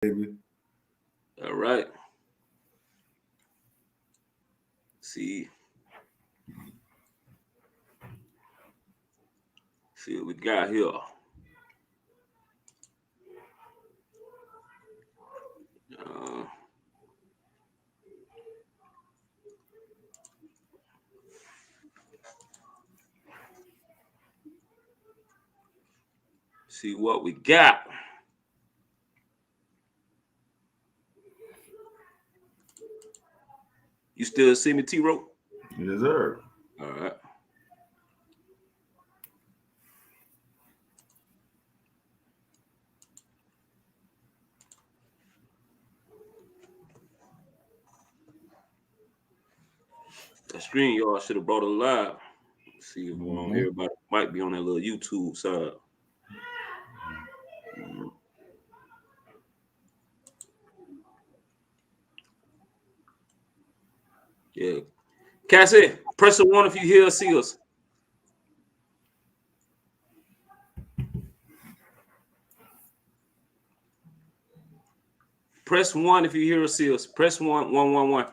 baby. All right. See what we got here. See what we got. You still see me, T-Ro? Yes, sir. All right. That screen y'all should have brought it live. Let's see if everybody might be on that little YouTube side. Yeah. Cassie, press the one if you hear or see us. Press 1 if you hear or see us. Press 1, 1, 1, 1.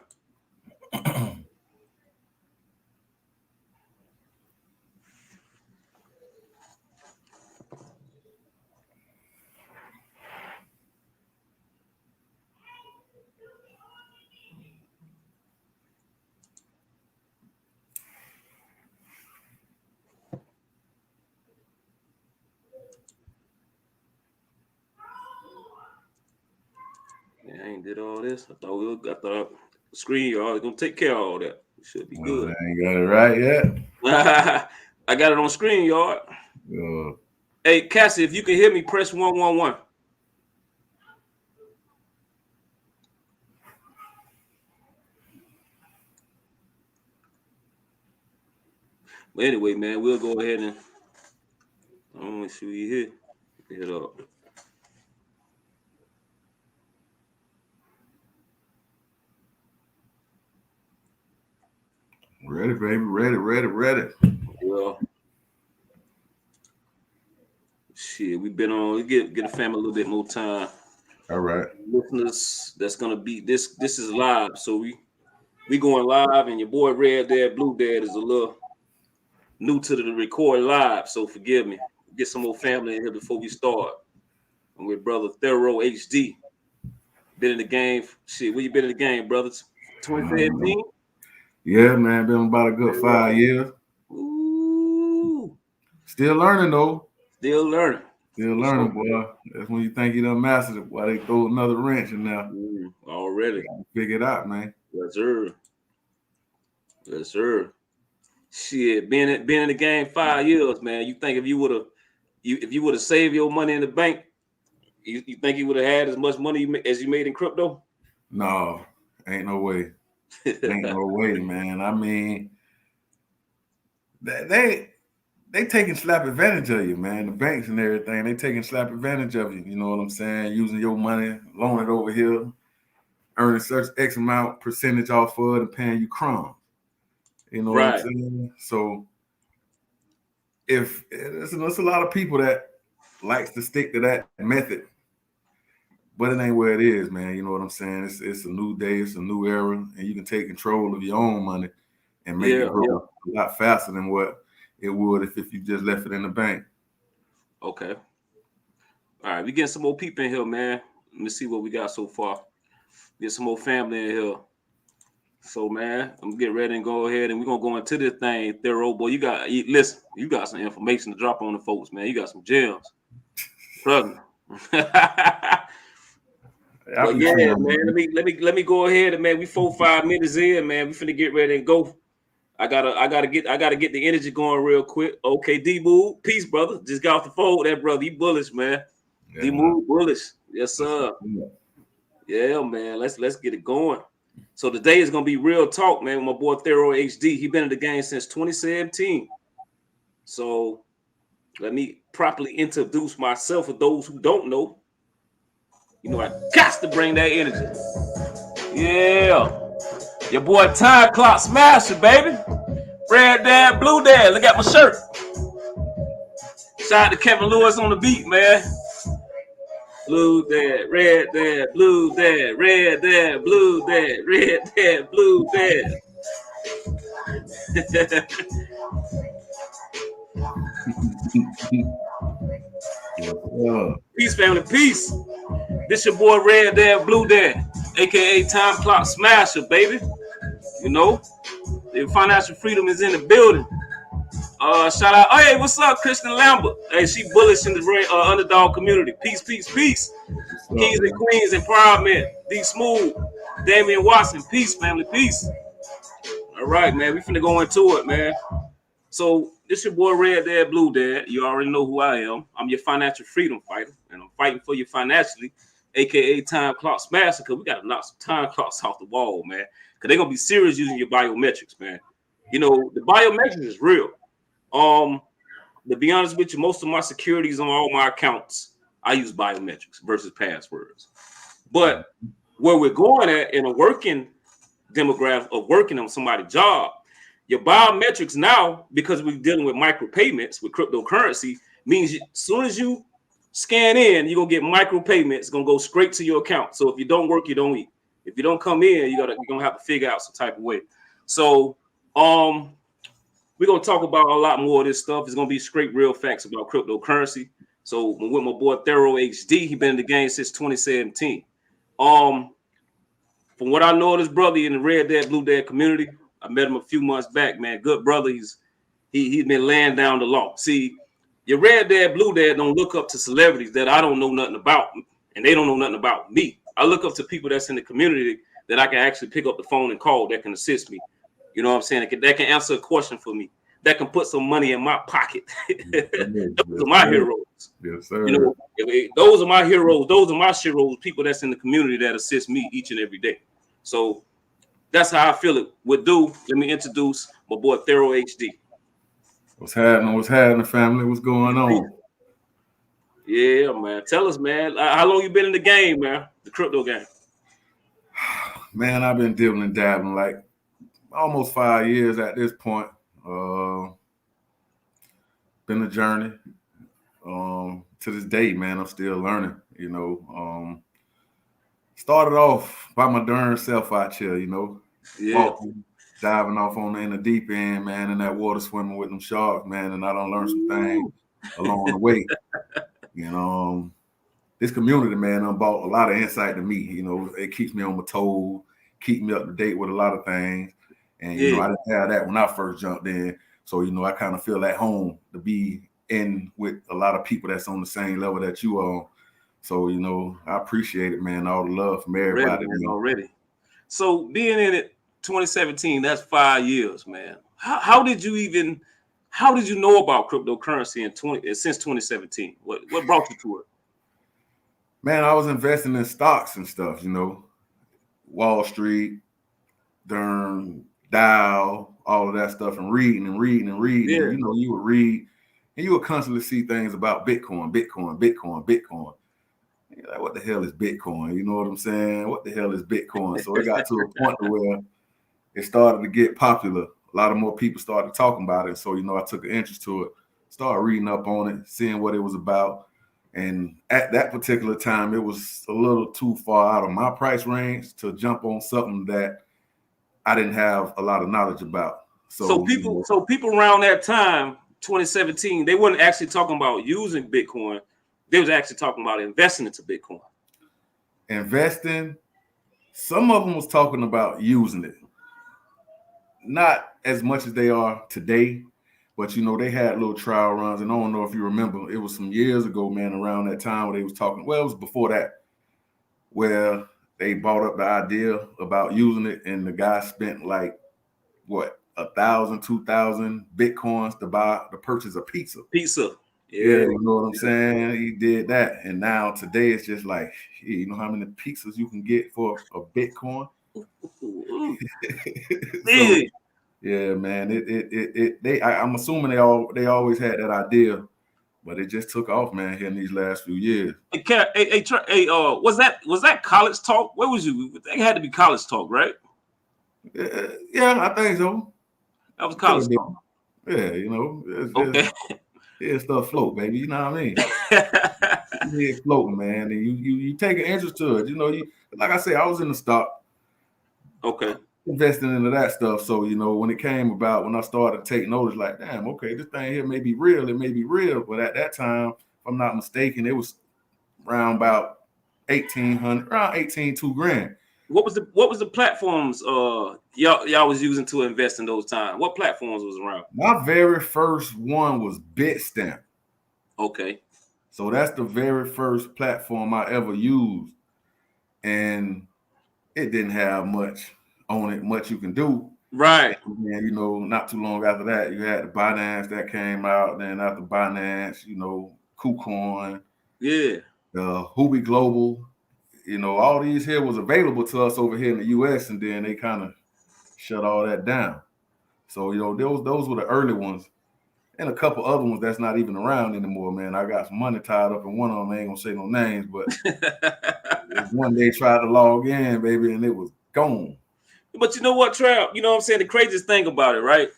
Yeah, I ain't did all this. I thought the screen y'all was gonna take care of all that. It should be good. I ain't got it right yet. I got it on screen, y'all. Hey, Cassie, if you can hear me, press 1, 1, 1. But anyway, man, we'll go ahead and let me see what you hear. Hit up. Ready, baby. Ready. Well, shit, we've been on. Get the family a little bit more time. All right. Listeners, that's gonna be this. This is live, so we going live, and your boy RedDadBlueDad is a little new to the record live, so forgive me. Get some more family in here before we start. I'm with brother ThoroHD. Been in the game. Shit, where you been in the game, brothers? 2017? Yeah, man. Been about a good 5 years. Ooh. Still learning, though. Still learning, boy. That's when you think you done mastered it. Why they throw another wrench in there. Already. Figure it out, man. Yes, sir. Shit, being in the game 5 years, man. You think if you would have saved your money in the bank, you think you would have had as much money as you made in crypto? No, ain't no way. Ain't no way, man. I mean, they taking slap advantage of you, man. The banks and everything, they taking slap advantage of you. You know what I'm saying? Using your money, loan it over here, earning such X amount percentage off of it and paying you crumbs. You know what I'm saying? So if there's a lot of people that likes to stick to that method, but it ain't where it is, man. You know what I'm saying? It's a new day, it's a new era, and you can take control of your own money and make it grow a lot faster than what it would if you just left it in the bank. Okay. All right, we getting some more people in here, man. Let me see what we got so far. Get some more family in here. So, man, I'm getting ready and go ahead, and we're gonna go into this thing. Thorough, boy, you got some information to drop on the folks, man. You got some gems. Trust me. But yeah, man. Let me go ahead and, man, we 4-5 minutes in, man. We finna get ready and go. I gotta get the energy going real quick. Okay, D-Move, peace, brother. Just got off the phone with that brother. He bullish, man. Yeah, D-Move bullish. Yes, sir. Yeah, man. Let's get it going. So today is gonna be real talk, man. With my boy ThoroHD. He been in the game since 2017. So let me properly introduce myself for those who don't know. You know, I got to bring that energy. Yeah. Your boy Time Clock Smasher, baby. RedDadBlueDad. Look at my shirt. Shout out to Kevin Lewis on the beat, man. blue dad, red dad, blue dad, red dad, blue dad, red dad, blue dad. Peace, family, peace. This your boy Red Dad, Blue Dad, aka Time Clock Smasher, baby. You know, the financial freedom is in the building. Shout out, oh, hey, what's up, Kristen Lambert? Hey, she bullish in the underdog community. Peace, peace, peace. Kings and queens and proud men. D Smooth, Damian Watson. Peace, family, peace. All right, man, we finna go into it, man. So this your boy Red Dad, Blue Dad. You already know who I am. I'm your financial freedom fighter, and I'm fighting for you financially, aka Time Clock Smasher. Because we gotta knock some time clocks off the wall, man. Because they're gonna be serious using your biometrics, man. You know the biometrics is real. To be honest with you, most of my securities on all my accounts, I use biometrics versus passwords. But where we're going at in a working demographic of working on somebody's job, your biometrics now, because we're dealing with micropayments with cryptocurrency, means as soon as you scan in, you're gonna get micropayments. It's gonna go straight to your account. So if you don't work, you don't eat. If you don't come in, you're gonna have to figure out some type of way. So we're gonna talk about a lot more of this stuff. It's gonna be straight real facts about cryptocurrency. So with my boy ThoroHD, he's been in the game since 2017. From what I know of this brother in the Red Dad Blue Dad community, I met him a few months back, man. Good brother. He's been laying down the law. See, your Red Dad Blue Dad don't look up to celebrities that I don't know nothing about, and they don't know nothing about me. I look up to people that's in the community that I can actually pick up the phone and call that can assist me. You know what I'm saying? That can answer a question for me. That can put some money in my pocket. Those are my heroes. Yes, sir. You know, those are my heroes. Those are my heroes. People that's in the community that assist me each and every day. So that's how I feel it would do. Let me introduce my boy ThoroHD. What's happening? What's happening, family? What's going on? Yeah, man. Tell us, man. How long you been in the game, man? The crypto game. Man, I've been dibbling and dabbling like almost 5 years at this point. Been a journey. To this day, man, I'm still learning. You know, started off by my darn self out here. You know, walking, diving off in the deep end, man, in that water swimming with them sharks, man, and I done learned some things along the way. You know, this community, man, done brought a lot of insight to me. You know, it keeps me on my toes, keep me up to date with a lot of things. And, you know, I didn't have that when I first jumped in. So, you know, I kind of feel at home to be in with a lot of people that's on the same level that you are. So, you know, I appreciate it, man. All the love from everybody. Already. So being in it 2017, that's 5 years, man. How did you know about cryptocurrency since 2017? What brought you to it? Man, I was investing in stocks and stuff, you know, Wall Street, Dow, all of that stuff, and reading. Yeah. And, you know, you would read and you would constantly see things about Bitcoin. You're like, what the hell is Bitcoin? You know what I'm saying? What the hell is Bitcoin? So it got to a point where it started to get popular. A lot of more people started talking about it. So, you know, I took an interest to it, started reading up on it, seeing what it was about. And at that particular time, it was a little too far out of my price range to jump on something that I didn't have a lot of knowledge about. So people around that time, 2017, they weren't actually talking about using Bitcoin. They was actually talking about investing into Bitcoin. Investing. Some of them was talking about using it. Not as much as they are today, but, you know, they had little trial runs. And I don't know if you remember, it was some years ago, man, around that time where they was talking. Well, it was before that, where they brought up the idea about using it. And the guy spent like, what, 1,000, 2,000 Bitcoins to purchase a pizza. Yeah, you know what I'm saying? He did that. And now today it's just like, you know how many pizzas you can get for a Bitcoin? So, yeah, man. I'm assuming they always had that idea, but it just took off, man, here in these last few years. Was that college talk? Where was you? It had to be college talk, right? Yeah, I think so. That was college talk. Yeah, you know. Okay. Yeah, stuff float, baby. You know what I mean? your head floating, man, and you take an interest to it. You know, like I say, I was in the stock. Okay. Investing into that stuff. So, you know, when it came about, when I started to take notice, like, damn, okay, this thing here may be real. It may be real. But at that time, if I'm not mistaken, it was around about 1,800, around 18, $2,000. What was the platforms y'all was using to invest in those times? What platforms was around? My very first one was Bitstamp. Okay. So that's the very first platform I ever used. And it didn't have much on it, much you can do. Right. And, you know, not too long after that, you had the Binance that came out. Then after Binance, you know, KuCoin, Yeah, Hubi Global, you know, all these here was available to us over here in the US, and then they kind of shut all that down. So, you know, those were the early ones. And a couple other ones that's not even around anymore, man. I got some money tied up in one of them. I ain't gonna say no names, but one day tried to log in, baby, and it was gone. But you know what, Trav? You know what I'm saying? The craziest thing about it, right,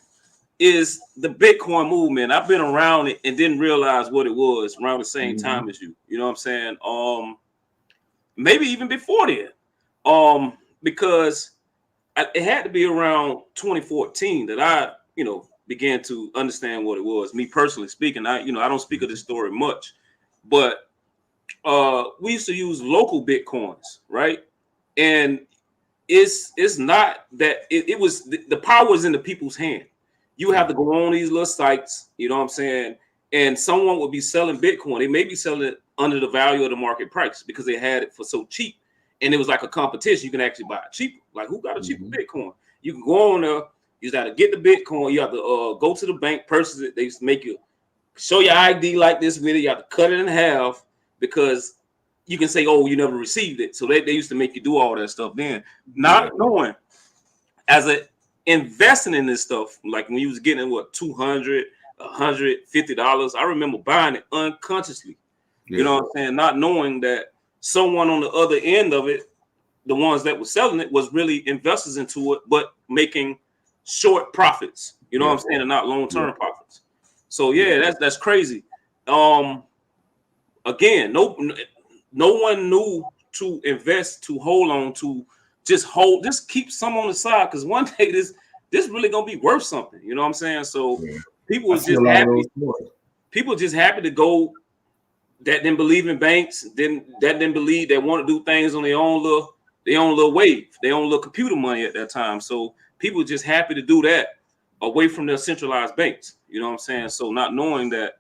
is the Bitcoin movement. I've been around it and didn't realize what it was around the same time as you. You know what I'm saying? Maybe even before then. Because it had to be around 2014 that I, you know, began to understand what it was. Me personally speaking, I don't speak of this story much, but we used to use local Bitcoins, right? And it's not that it was the power was in the people's hand. You have to go on these little sites, you know what I'm saying? And someone would be selling Bitcoin. They may be selling it under the value of the market price because they had it for so cheap. And it was like a competition. You can actually buy it cheaper. Like, who got a cheaper Bitcoin? You can go on there. You got to get the Bitcoin. You have to go to the bank, purchase it. They used to make you show your ID like this with it. You have to cut it in half because you can say, oh, you never received it. So they used to make you do all that stuff then. Not knowing as a investing in this stuff, like when you was getting what, $200, $150. I remember buying it unconsciously. You know what I'm saying? Not knowing that someone on the other end of it, the ones that were selling it, was really investors into it, but making short profits. You know what I'm saying? And not long-term profits. So yeah, that's crazy. Again, no one knew to invest, to hold on, to just keep some on the side, because one day this really gonna be worth something. You know what I'm saying? So people was just happy. People just happy to go that didn't believe in banks, didn't believe they want to do things on their own little wave, their own little computer money at that time. So people just happy to do that away from their centralized banks. You know what I'm saying? So not knowing that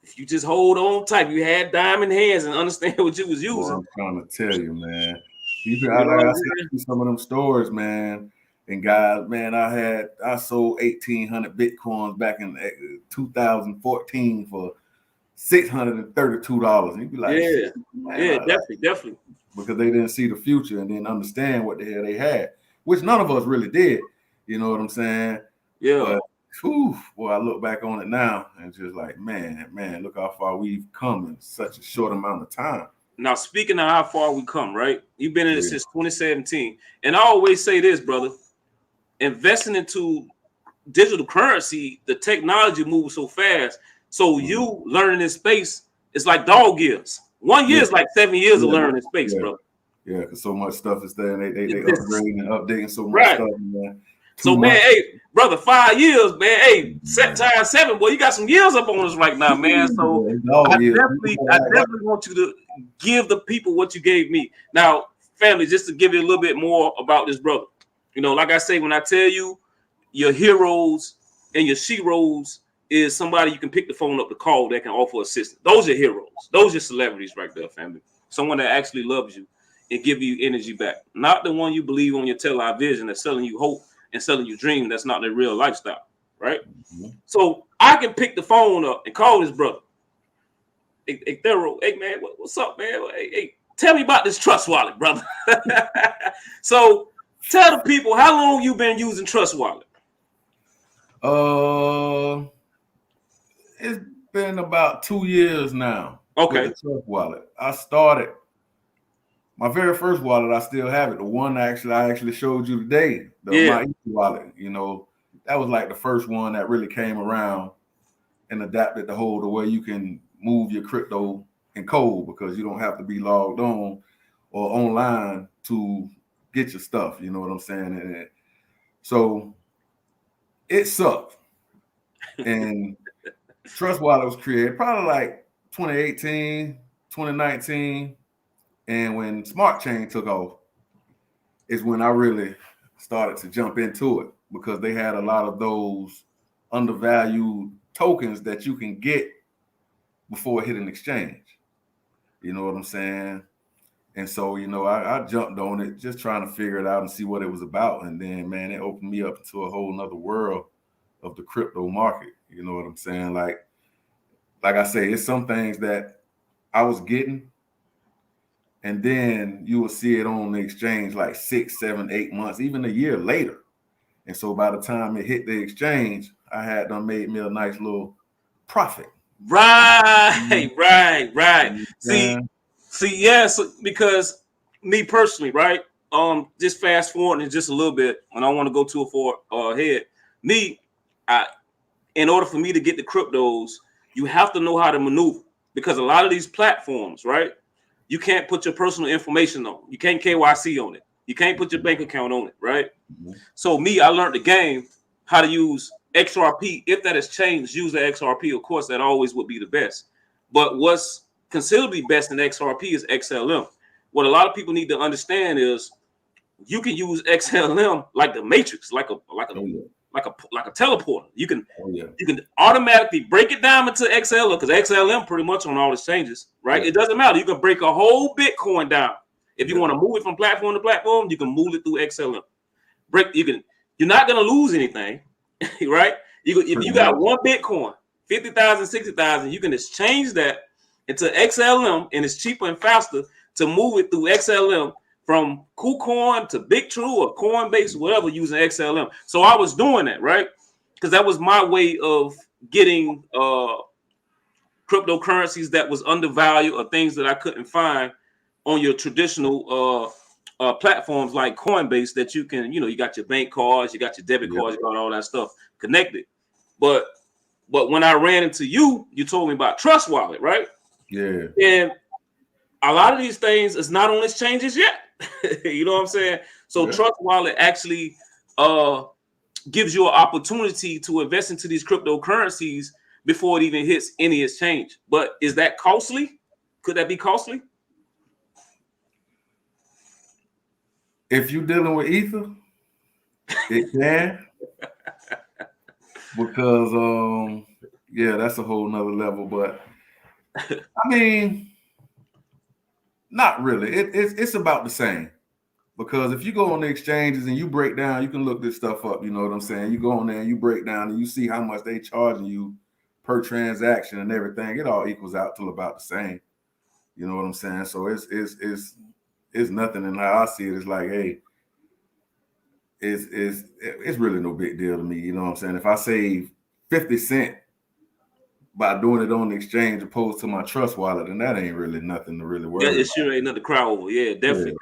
if you just hold on tight, you had diamond hands and understand what you was using. Well, I'm trying to tell you, man. I see some of them stores, man. And guys, man, I sold 1,800 Bitcoins back in 2014 for $632. And you'd be like, definitely. Because they didn't see the future and didn't understand what the hell they had, which none of us really did. You know what I'm saying? Yeah. But, boy, I look back on it now and just like, man, look how far we've come in such a short amount of time. Now, speaking of how far we come, right? You've been in it since 2017. And I always say this, brother, investing into digital currency, the technology moves so fast. So you learning this space, it's like dog years. 1 year is like 7 years of learning this space, bro. Yeah, because so much stuff is there, and they upgrading and updating so much stuff, man. So, man, hey, brother, 5 years, man. Hey, set time 7, boy. You got some years up on us right now, man. So I definitely want you to give the people what you gave me. Now, family, just to give you a little bit more about this brother. You know, like I say, when I tell you your heroes and your sheroes is somebody you can pick the phone up to call that can offer assistance. Those are heroes. Those are celebrities right there, family. Someone that actually loves you and give you energy back. Not the one you believe on your television that's selling you hope and selling you dreams. That's not their real lifestyle, right? So I can pick the phone up and call this brother. Hey, Thorough, hey, man, what's up, man? Hey, tell me about this Trust Wallet, brother. So tell the people how long you been using Trust Wallet. It's been about 2 years now. Okay. With the Trust Wallet. I started my very first wallet. I still have it. The one I actually showed you today. My wallet. You know, that was like the first one that really came around and adapted the whole the way you can move your crypto and cold because you don't have to be logged on or online to get your stuff. You know what I'm saying? And so it sucked. And Trust Wallet was created probably like 2018, 2019. And when Smart Chain took off, is when I really started to jump into it because they had a lot of those undervalued tokens that you can get before it hit an exchange. You know what I'm saying? And so, I jumped on it just trying to figure it out and see what it was about. And then, man, it opened me up to a whole nother world of the crypto market. You know what I'm saying? Like I say, it's some things that I was getting, and then you will see it on the exchange like 6, 7, 8 months, even a year later. And so by the time it hit the exchange, I had done made me a nice little profit. Right. See, yes, because me personally, right? Just fast forward just a little bit, and I want to go too far ahead. In order for me to get the cryptos, you have to know how to maneuver because a lot of these platforms, right? You can't put your personal information on. You can't KYC on it. You can't put your bank account on it, right? Mm-hmm. So I learned the game how to use XRP. If that has changed, use the XRP. Of course, that always would be the best. But what's considerably best in XRP is XLM. What a lot of people need to understand is you can use XLM like the Matrix, like a teleporter. You can automatically break it down into XLM because XLM pretty much on all exchanges, right? Yeah. It doesn't matter. You can break a whole Bitcoin down. If you want to move it from platform to platform, you can move it through XLM. You're not gonna lose anything, right? If you got one Bitcoin, 50,000, 60,000, you can exchange that into XLM, and it's cheaper and faster to move it through XLM from KuCoin to BitTrue or Coinbase, whatever, using XLM. So I was doing that, right? Because that was my way of getting cryptocurrencies that was undervalued or things that I couldn't find on your traditional platforms like Coinbase that you can, you got your bank cards, you got your debit cards, you got all that stuff connected. But when I ran into you told me about Trust Wallet, right? Yeah. And a lot of these things is not on exchanges yet. You know what I'm saying? So Trust Wallet actually gives you an opportunity to invest into these cryptocurrencies before it even hits any exchange. But is that costly? Could that be costly? If you're dealing with Ether, it can. Because that's a whole nother level. But I mean, not really. It's about the same. Because if you go on the exchanges and you break down, you can look this stuff up. You know what I'm saying? You go on there and you break down and you see how much they charging you per transaction and everything. It all equals out to about the same. You know what I'm saying? So it's nothing. And how I see it is like, hey, it's really no big deal to me. You know what I'm saying? If I save 50 cents by doing it on the exchange opposed to my Trust Wallet, then that ain't really nothing to really worry about. It sure ain't nothing to cry over. Yeah, definitely.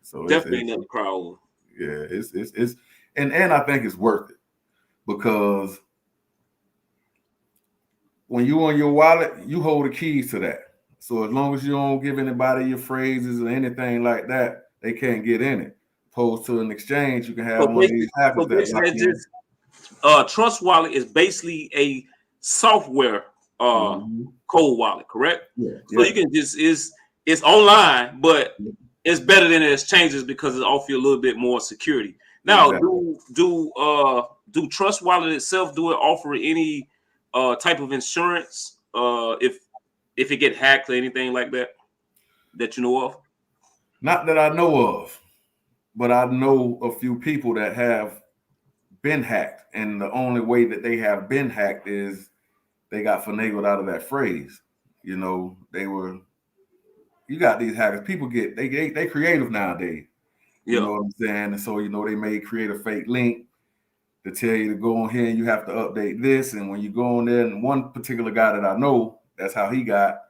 So definitely nothing to cry over. Yeah, it's and I think it's worth it because when you on your wallet, you hold the keys to that. So as long as you don't give anybody your phrases or anything like that, they can't get in it. Opposed to an exchange, you can have one of these hackers Trust Wallet is basically a software cold wallet, correct? Yeah. So you can it's online, but it's better than the exchanges because it offers you a little bit more security. Now, do Trust Wallet itself offer any type of insurance if it get hacked or anything like that you know of? Not that I know of, but I know a few people that have been hacked, and the only way that they have been hacked is they got finagled out of that phrase. You know, you got these hackers. People they creative nowadays. You know what I'm saying? And so, they may create a fake link to tell you to go on here and you have to update this. And when you go on there, and one particular guy that I know, that's how he got,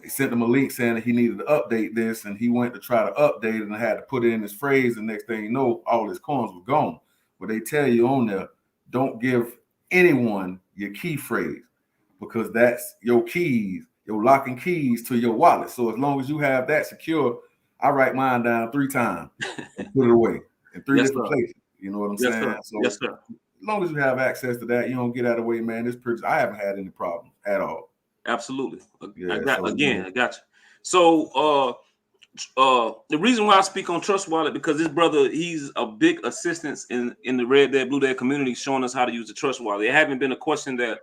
they sent him a link saying that he needed to update this, and he went to try to update it and had to put in his phrase, and next thing you know, all his coins were gone. But they tell you on there, don't give anyone your key phrase because that's your keys. your locking keys to your wallet. So as long as you have that secure, I write mine down 3 times and put it away in 3 different places. You know what I'm saying? Sir. So Yes, sir. as long as you have access to that, you don't get out of the way, man. I haven't had any problems at all. Absolutely. Yeah, I got you. So the reason why I speak on Trust Wallet, because this brother, he's a big assistance in the RedDadBlueDad community, showing us how to use the Trust Wallet. It hasn't been a question that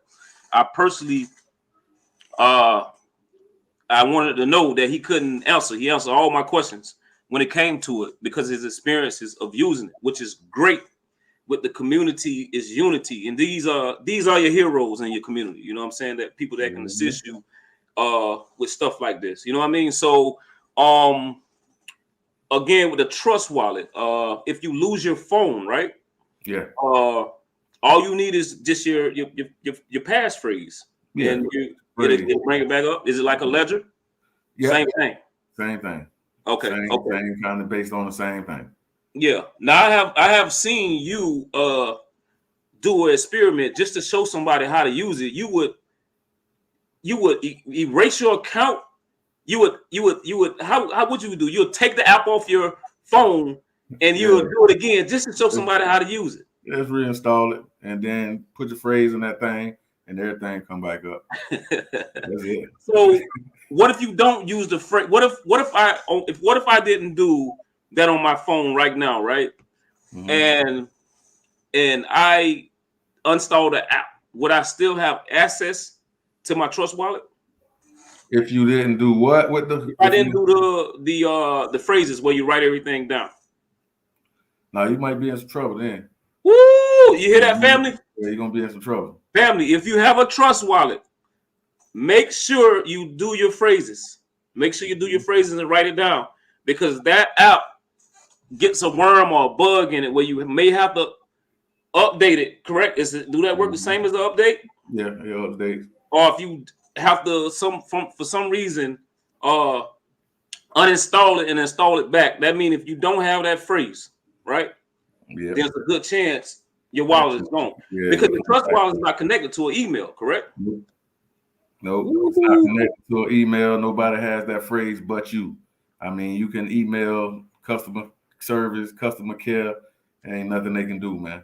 I personally I wanted to know that he couldn't answer. He answered all my questions when it came to it because his experiences of using it, which is great. With the community is unity, and these are your heroes in your community. You know what I'm saying? That people that can assist you with stuff like this. You know what I mean? So again, with the Trust Wallet, if you lose your phone, right? Yeah. All you need is just your passphrase. Yeah. And it'll bring it back up. Is it like a ledger? Yeah. Same thing. Same thing. Okay. Same kind of based on the same thing. Yeah. Now I have seen you do an experiment just to show somebody how to use it. You would erase your account. You would how would you do? You'll take the app off your phone and you'll do it again just to show somebody how to use it. Just reinstall it and then put your phrase in that thing and everything come back up. That's it. So what if you don't use the phrase? What if I didn't do that on my phone right now, right? Mm-hmm. And I uninstall the app, would I still have access to my Trust Wallet? If you didn't do what with the? I didn't do the phrases where you write everything down. No, you might be in some trouble then. Woo! You hear that, family? Yeah, you're gonna be in some trouble. Family, if you have a Trust Wallet, make sure you do your phrases. Make sure you do your phrases and write it down, because that app gets a worm or a bug in it where you may have to update it. Correct? Do that work the same as the update? Yeah, update. Or if you have to for some reason uninstall it and install it back, that means if you don't have that phrase, right? Yeah. There's a good chance your wallet is gone. Yeah, because the Trust Wallet is not connected to an email, correct? Nope. It's not connected to an email. Nobody has that phrase but you. I mean, you can email customer service, customer care, ain't nothing they can do, man.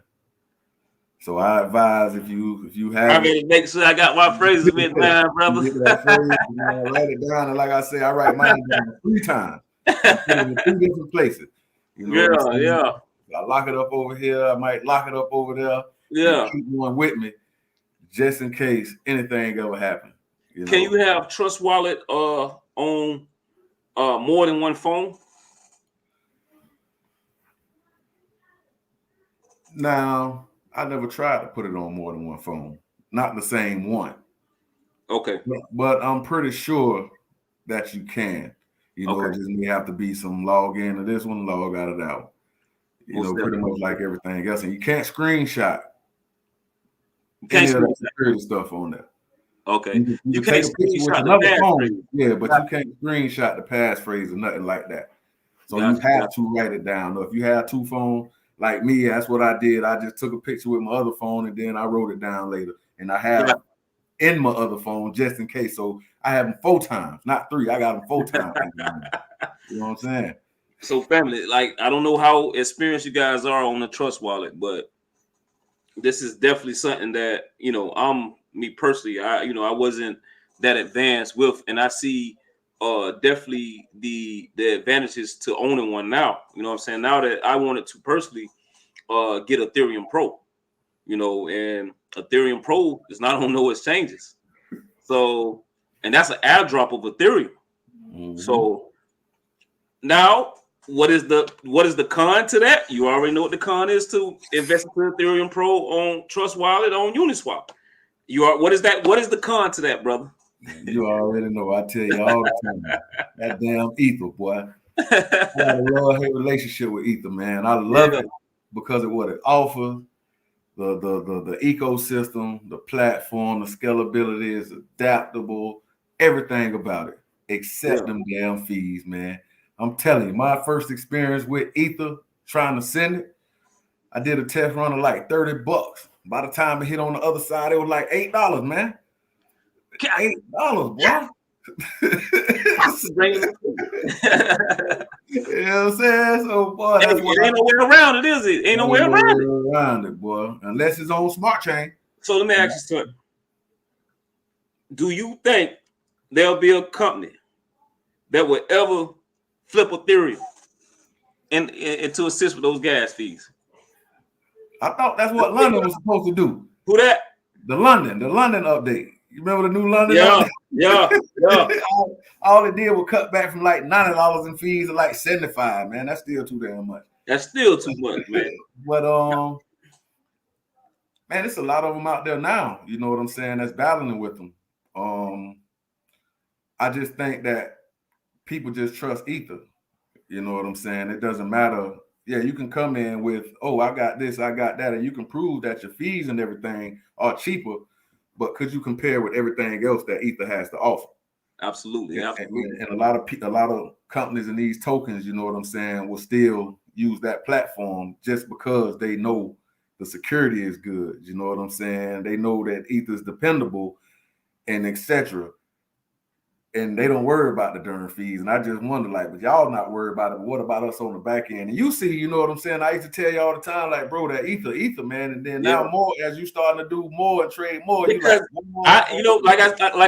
So I advise if you have, I gotta make sure I got my phrases with mine, brother. Write it down, and like I say, I write mine down 3 times, in 3 different places. You know yeah. I lock it up over here. I might lock it up over there. Yeah, keep one with me, just in case anything ever happens. Can you have Trust Wallet on more than one phone? Now, I never tried to put it on more than one phone, not the same one. Okay. But I'm pretty sure that you can. You know, it just may have to be some log in to this one, log out of that one. You know, pretty much like everything else. And you can't screenshot any of that security stuff on there. Okay. You can take a picture with another phone. Yeah, but you can't screenshot the passphrase or nothing like that. So you have to write it down. If you have 2 phones, like me, that's what I did. I just took a picture with my other phone and then I wrote it down later. And I have in my other phone just in case. So I have them 4 times, not 3. I got them 4 times. You know what I'm saying? So family, like, I don't know how experienced you guys are on the Trust Wallet, but this is definitely something that, you know, me personally, I wasn't that advanced with, and I see definitely the advantages to owning one now. You know what I'm saying? Now that I wanted to personally get Ethereum Pro, you know, and Ethereum Pro is not on no exchanges. So, and that's an airdrop of Ethereum. Mm-hmm. So now, what is the con to that? You already know what the con is to invest in Ethereum Pro on Trust Wallet on Uniswap. What is the con to that, brother? You already know. I tell you all the time. That damn Ether, boy. I got a love-hate relationship with Ether, man. I love it because of what it offers, the ecosystem, the platform, the scalability is adaptable, everything about it, except them damn fees, man. I'm telling you, my first experience with Ether, trying to send it, I did a test run of like $30. By the time it hit on the other side, it was like $8, man. $8, boy. You know what I'm saying? So, boy, that's what ain't no way around it, is it? Ain't no way around it, boy. Unless it's on smart chain. So let me ask you something. Do you think there'll be a company that will ever flip Ethereum and to assist with those gas fees? I thought that's what London was supposed to do. Who that? The London update. You remember the new London update? Yeah. all it did was cut back from like $90 in fees to like $75. Man, that's still too damn much. That's still too much, man. But man, it's a lot of them out there now. You know what I'm saying? That's battling with them. I just think that people just trust Ether. You know what I'm saying? It doesn't matter. Yeah, you can come in with, oh, I got this, I got that, and you can prove that your fees and everything are cheaper, but could you compare with everything else that Ether has to offer? Absolutely. And a lot of companies and these tokens, you know what I'm saying, will still use that platform just because they know the security is good. You know what I'm saying? They know that Ether is dependable and etc. And they don't worry about the darn fees. And I just wonder, like, but y'all not worried about it. But what about us on the back end? And you see, you know what I'm saying? I used to tell you all the time, like, bro, that Ether, man. And then now more as you starting to do more and trade more. Because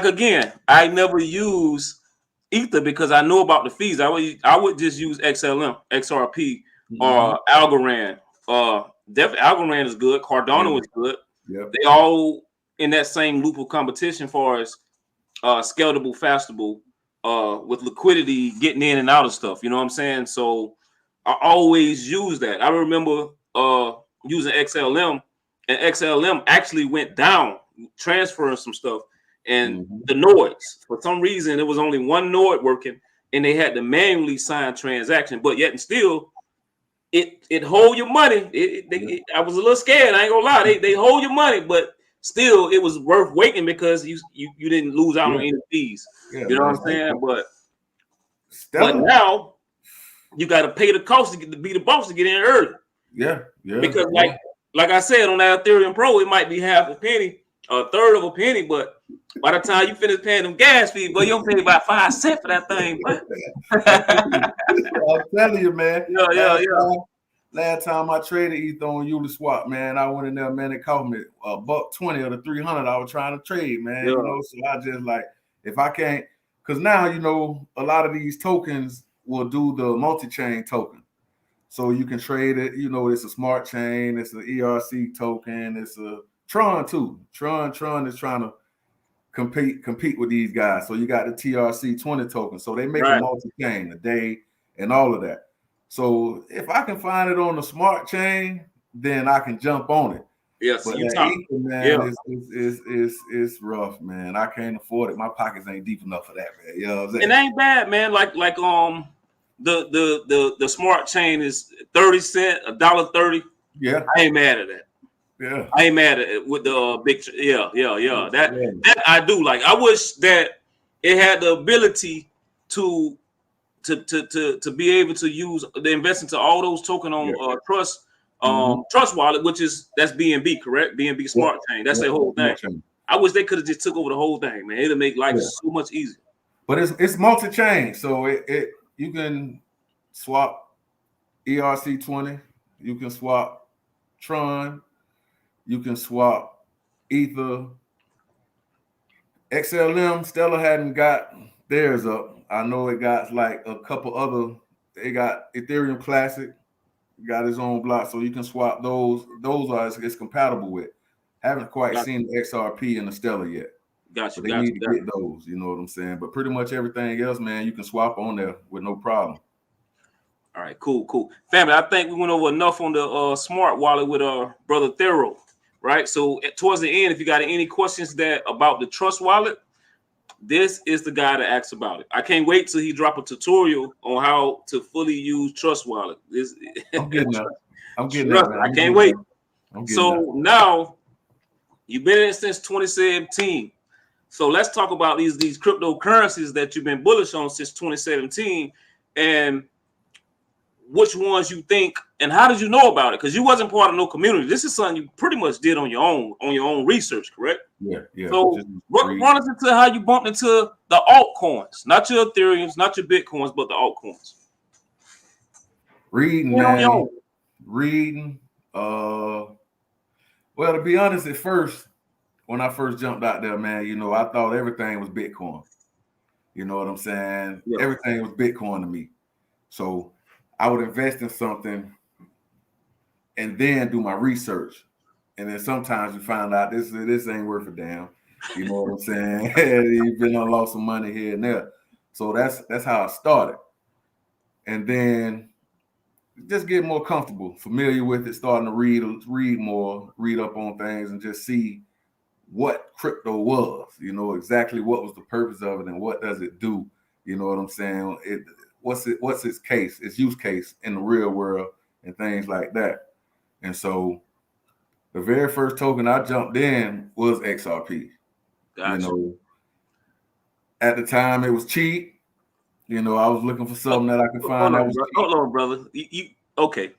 again, I never use Ether because I know about the fees. I would just use XLM, XRP, or Algorand. Definitely Algorand is good. Cardano is good. Yep. They all in that same loop of competition for us. Scalable, fastable, with liquidity, getting in and out of stuff. You know what I'm saying? So I always use that. I remember using XLM, and XLM actually went down, transferring some stuff, and the nodes. For some reason, there was only one node working, and they had to manually sign transaction. But yet and still, it hold your money. I was a little scared. I ain't gonna lie. They hold your money, but still, it was worth waiting because you didn't lose out on any fees. You know what I'm saying? But now you got to pay the cost to be the boss to get in early. Yeah. Because like I said on that Ethereum Pro, it might be half a penny, a third of a penny, but by the time you finish paying them gas fees, boy, you'll pay about 5 cents for that thing. I'm telling you, man. Yeah. Last time I traded Ether on Uniswap, man, I went in there, man, it cost me $1.20 of the 300 I was trying to trade, man. You know, so I just like, if I can't, because now, you know, a lot of these tokens will do the multi-chain token. So you can trade it, you know, it's a smart chain, it's an ERC token, it's a Tron too. Tron is trying to compete with these guys. So you got the TRC20 token. So they make a multi-chain a day and all of that. So if I can find it on the smart chain, then I can jump on it. Yes, but that Ether, man, is rough, man. I can't afford it. My pockets ain't deep enough for that, man. You know what I'm saying? It ain't bad, man. Like the smart chain is 30 cents, $1.30. Yeah, I ain't mad at that. Yeah, I ain't mad at it with the big. Yeah. That I do like. I wish that it had the ability to be able to use the invest into all those token on Trust Wallet, that's BNB, correct? BNB Smart Chain. That's their whole thing. I wish they could have just took over the whole thing, man. It'll make life so much easier. But it's multi-chain, so it you can swap ERC20, you can swap Tron, you can swap Ether. XLM, Stellar hadn't got theirs up. I know it got like a couple other. They got Ethereum Classic, got his own block, so you can swap those. Those are it's compatible with. Haven't quite seen the XRP and the Stellar yet. Gotcha. They need to get those. You know what I'm saying? But pretty much everything else, man, you can swap on there with no problem. All right, cool. Family, I think we went over enough on the smart wallet with brother Thero, right? So towards the end, if you got any questions about the Trust Wallet, this is the guy to ask about it. I can't wait till he drop a tutorial on how to fully use Trust Wallet. I'm getting that. I can't wait. So now you've been in it since 2017. So let's talk about these cryptocurrencies that you've been bullish on since 2017. And which ones you think, and how did you know about it? Because you wasn't part of no community. This is something you pretty much did on your own research, correct? Yeah. So run us into how you bumped into the altcoins, not your Ethereums, not your Bitcoins, but the altcoins. Reading, man. Reading. Well, to be honest, at first, when I first jumped out there, man, you know, I thought everything was Bitcoin. You know what I'm saying? Yeah. Everything was Bitcoin to me. So I would invest in something and then do my research. And then sometimes you find out this ain't worth a damn. You know what I'm saying? You've been lost some money here and there. So that's how I started. And then just get more comfortable, familiar with it, starting to read more, read up on things, and just see what crypto was, you know, exactly what was the purpose of it and what does it do. You know what I'm saying? What's its case, its use case in the real world and things like that. And so the very first token I jumped in was XRP. Gotcha. You know, at the time it was cheap. You know, I was looking for something that I could find that was cheap. Hold on, brother. You okay.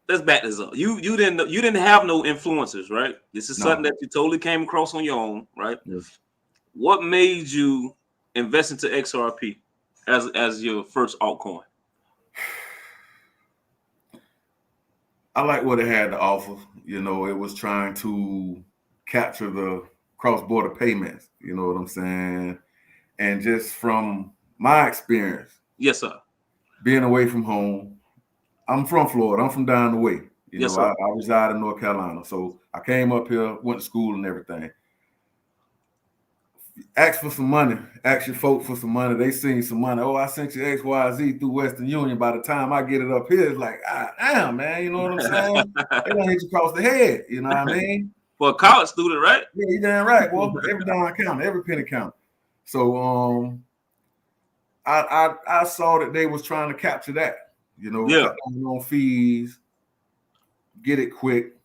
Let's back this up. You didn't have no influencers, right? This is something that you totally came across on your own, right? Yes. What made you invest into XRP as your first altcoin? I like what it had to offer. You know, it was trying to capture the cross-border payments. You know what I'm saying? And just from my experience, yes, sir, being away from home, I'm from Florida. I'm from down the way. You know, I reside in North Carolina. So I came up here, went to school and everything. Asked for some money. Asked your folk for some money. They seen some money. Oh, I sent you XYZ through Western Union. By the time I get it up here, it's like, damn, man. You know what I'm saying? They don't hit you across the head. You know what I mean? For a college student, right? Yeah, you damn right. Well, every dime counted. Every penny counted. So I saw that they was trying to capture that. You know, cut on fees, get it quick,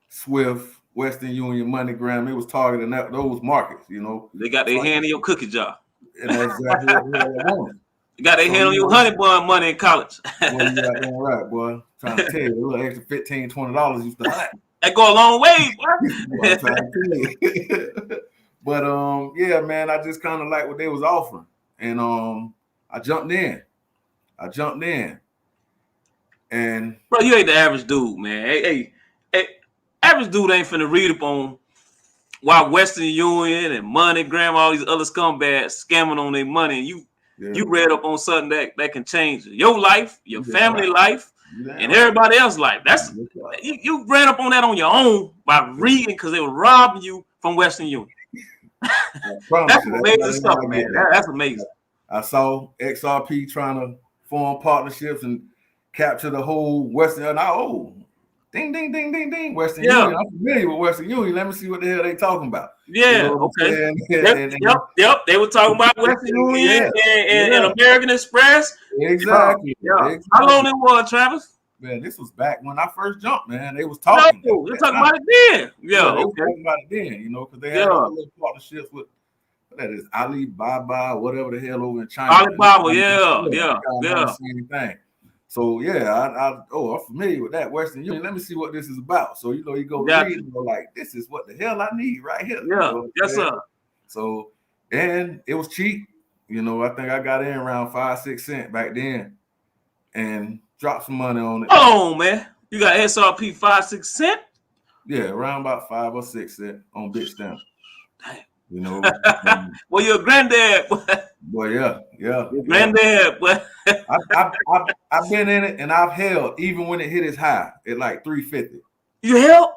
Swift, Western Union, MoneyGram. It was targeting those markets. You know, they got their hand in your cookie jar, and that's exactly what I wanted. You got their hand on your honey bun money in college. Well, you got that right, boy. Trying to tell you, a little extra $15, $20 used to hurt. That go a long way, boy. I'm trying to tell you. But yeah, man, I just kind of like what they was offering, and I jumped in. And bro, you ain't the average dude, man. Hey, average dude ain't finna read up on why Western Union and MoneyGram, all these other scumbags scamming on their money. And you read up on something that can change your life, your family life, and everybody else's life. That's you read up on that on your own by reading because they were robbing you from Western Union. That's amazing stuff, man. That's amazing. I saw XRP trying to form partnerships and capture the whole Western. Ding, ding, ding, ding, ding. Western Union. I'm familiar with Western Union. Let me see what the hell they talking about. Yeah, you know okay. Yep. They were talking about Western Union and American Express. Exactly. Exactly. How long it was, Travis? Man, this was back when I first jumped, man. They was talking. No, they're talking about it then. They was talking about it then, you know, because they had little partnerships with that is Alibaba, whatever the hell over in China. Alibaba, yeah. Same thing. So yeah, I'm familiar with that Western Union. Let me see what this is about. So you know, you go read and go like, this is what the hell I need right here. Yeah, you know yes, sir. So and it was cheap. You know, I think I got in around 5-6 cents back then, and dropped some money on it. Hold on, man. You got XRP 5-6 cents? Yeah, around about 5 or 6 cents on Bitstamp. Damn. You know, well, you're a granddad. Well, yeah. Your granddad, but I've been in it and I've held even when it hit its high at like 350. You held?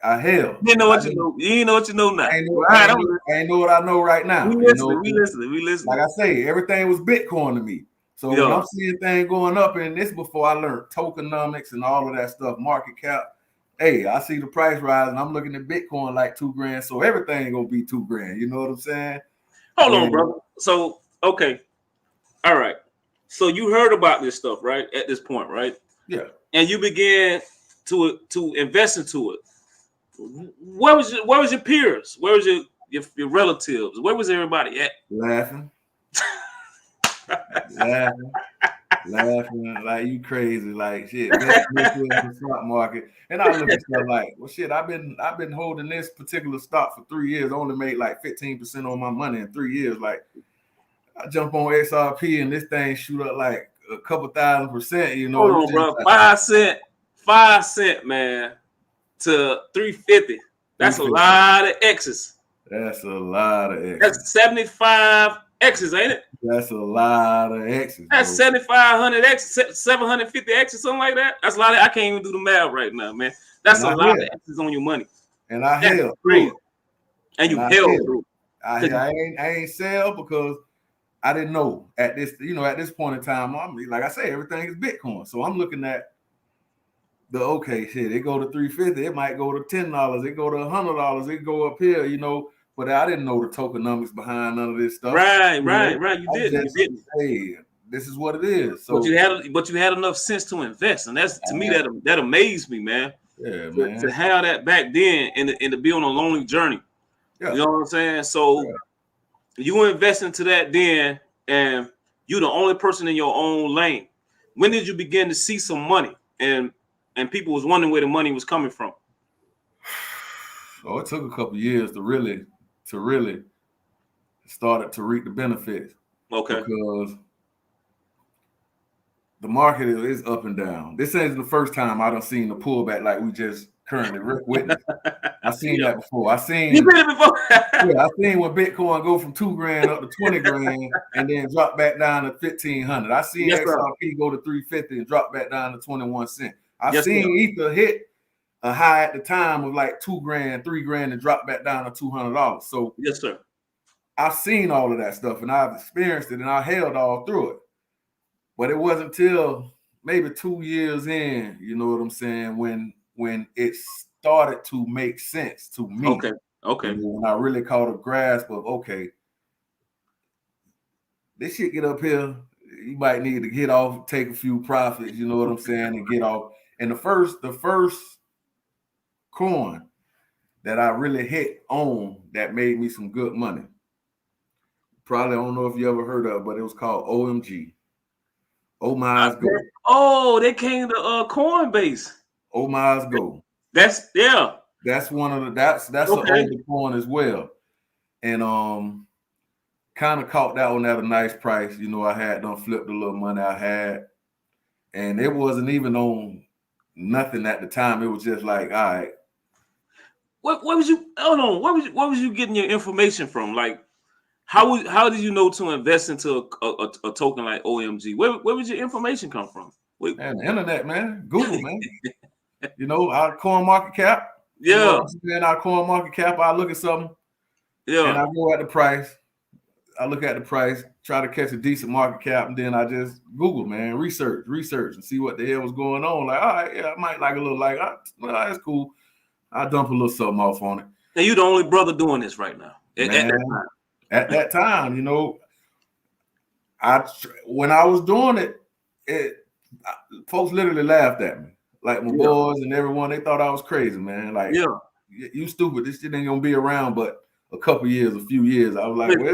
I held. You know what you know. You know what you know now. I ain't know what I know right now. We listening. Like I say, everything was Bitcoin to me. So when I'm seeing things going up, and this before I learned tokenomics and all of that stuff, market cap. Hey, I see the price rise, and I'm looking at Bitcoin like $2,000. So everything gonna be $2,000. You know what I'm saying? Hold on, brother. So okay, all right. So you heard about this stuff, right? At this point, right? Yeah. And you began to invest into it. Where was your peers? Where was your relatives? Where was everybody at? Laughing. laughing like you crazy, like shit. Best in the stock market, and I look at stuff like, well, shit. I've been holding this particular stock for 3 years. Only made like 15% on my money in 3 years. Like, I jump on XRP and this thing shoot up like a couple $1,000%. You know, Hold on, bro. like, 5 cent, man, to 350. That's a lot of X's. That's a lot of X's. That's 75 X's, ain't it? That's a lot of X's. That's 7,500 X's, 750 X's, something like that. That's a lot. I can't even do the math right now, man. That's a lot of X's on your money. And I held crazy. And you held through. I ain't sell because I didn't know at this point in time. I'm like I say, everything is Bitcoin. So I'm looking at it go to 350, it might go to $10, it go to $100, it go up here, but I didn't know the tokenomics behind none of this stuff. Right. You didn't. Hey, this is what it is. So but you had enough sense to invest, and that's to me that amazed me, man. Yeah, man. To have that back then and to be on a lonely journey. Yeah. You know what I'm saying? So you invest into that then, and you're the only person in your own lane. When did you begin to see some money and people was wondering where the money was coming from? Oh, it took a couple of years to really started to reap the benefits. Okay. Because the market is up and down. This ain't the first time I done seen the pullback like we just currently witness. I seen that before. You seen it before? I seen when Bitcoin go from $2,000 up to $20,000 and then drop back down to 1,500. I seen XRP go to 350 and drop back down to 21 cents. I seen Ether hit a high at the time of like $2,000, $3,000 and drop back down to $200. So yes, sir. I've seen all of that stuff and I've experienced it and I held all through it. But it wasn't until maybe 2 years in, you know what I'm saying, when it started to make sense to me. Okay. When I really caught a grasp of, this shit get up here, you might need to get off, take a few profits, you know what I'm saying, and get off. And the first coin that I really hit on that made me some good money, probably don't know if you ever heard of, but it was called OMG. Oh Miles Go. Oh, they came to Coinbase. Oh Miles Go. That's one of the that's an older coin as well. And kind of caught that one at a nice price. I had done flipped a little money I had. And it wasn't even on nothing at the time. It was just like, all right. What was you what was you getting your information from? Like how did you know to invest into a token like OMG? Where was your information come from? Man, the internet, man. Google, man. Our coin market cap. Yeah. Our coin market cap, I look at something. Yeah. And I go at the price. I look at the price, try to catch a decent market cap, and then I just Google, man, research, and see what the hell was going on. Like, all right, I might like a little, that's cool. I dump a little something off on it. And you're the only brother doing this right now. At that time, when I was doing it, folks literally laughed at me. Like my boys and everyone, they thought I was crazy, man. Like, you stupid. This shit ain't gonna be around, but a few years. I was like, they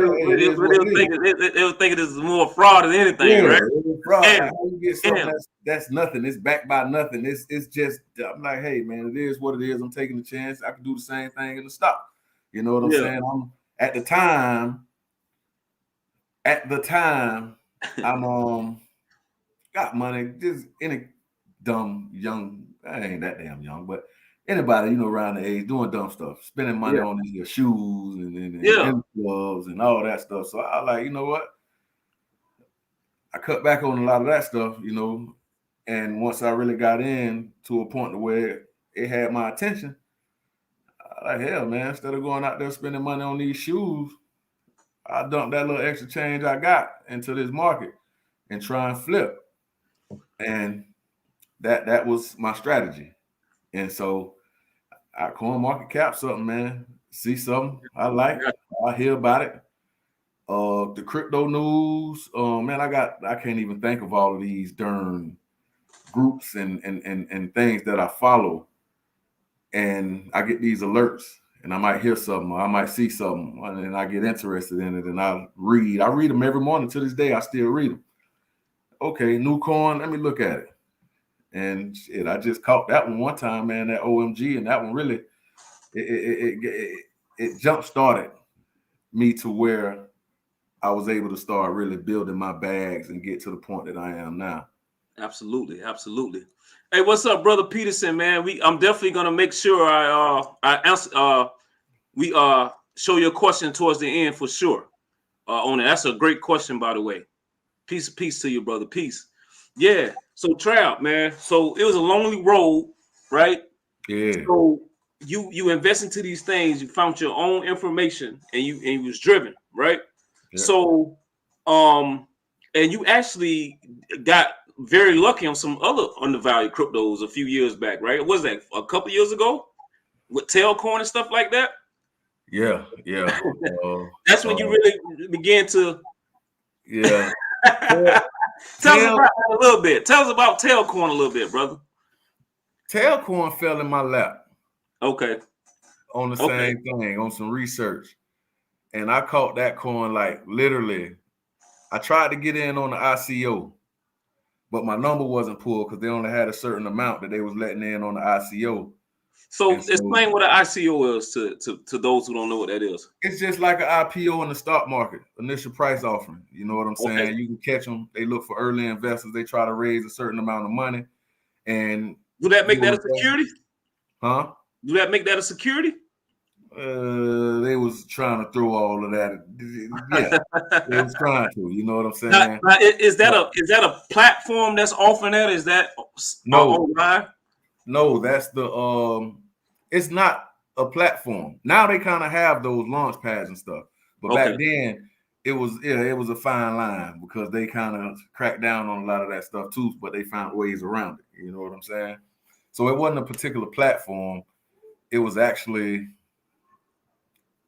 were thinking this is more fraud than anything, right? It was fraud. Like, how you get something that's nothing? It's backed by nothing. It's just, I'm like, hey, man, it is what it is. I'm taking the chance. I can do the same thing in the stock. You know what I'm saying? I'm at the time, I'm got money. Just any dumb young, I ain't that damn young, but anybody, around the age doing dumb stuff, spending money on these shoes and gloves and all that stuff. So I like, you know what? I cut back on a lot of that stuff, and once I really got in to a point where it had my attention, I like, hell, man, instead of going out there spending money on these shoes, I dumped that little extra change I got into this market and try and flip. And that was my strategy. And so I coin market cap something, man. See something I like, I hear about it. The crypto news, man, I can't even think of all of these darn groups and things that I follow. And I get these alerts and I might hear something, or I might see something, and I get interested in it, and I read. I read them every morning to this day. I still read them. Okay, new coin. Let me look at it. And shit, I just caught that one time, man. That OMG, and that one really, it jump started me to where I was able to start really building my bags and get to the point that I am now. Absolutely, absolutely. Hey, what's up, brother Peterson, man? I'm definitely gonna make sure I answer we show your question towards the end for sure. On it. That's a great question, by the way. Peace to you, brother. Peace. Yeah. So Trout, man. So it was a lonely road, right? Yeah. So you invest into these things, you found your own information, and you was driven, right? Yeah. So and you actually got very lucky on some other undervalued cryptos a few years back, right? Was that a couple years ago with Tailcoin and stuff like that? Yeah. That's when you really began to. Yeah. Tell us about that a little bit. Tell us about Tailcoin a little bit, brother. Tailcoin fell in my lap. Okay. On the same thing, on some research. And I caught that coin like literally. I tried to get in on the ICO, but my number wasn't pulled because they only had a certain amount that they was letting in on the ICO. So explain what an ICO is to those who don't know what that is. It's just like an IPO in the stock market, initial price offering. You know what I'm saying? Okay. You can catch them. They look for early investors. They try to raise a certain amount of money. And do that make that a security? Huh? Do that make that a security? They was trying to throw all of that. Yeah, they was trying to. You know what I'm saying? Now, is that a platform that's offering that? Is that online? No, that's the It's not a platform. Now they kind of have those launch pads and stuff, but back then it was a fine line because they kind of cracked down on a lot of that stuff too. But they found ways around it. You know what I'm saying? So it wasn't a particular platform. It was actually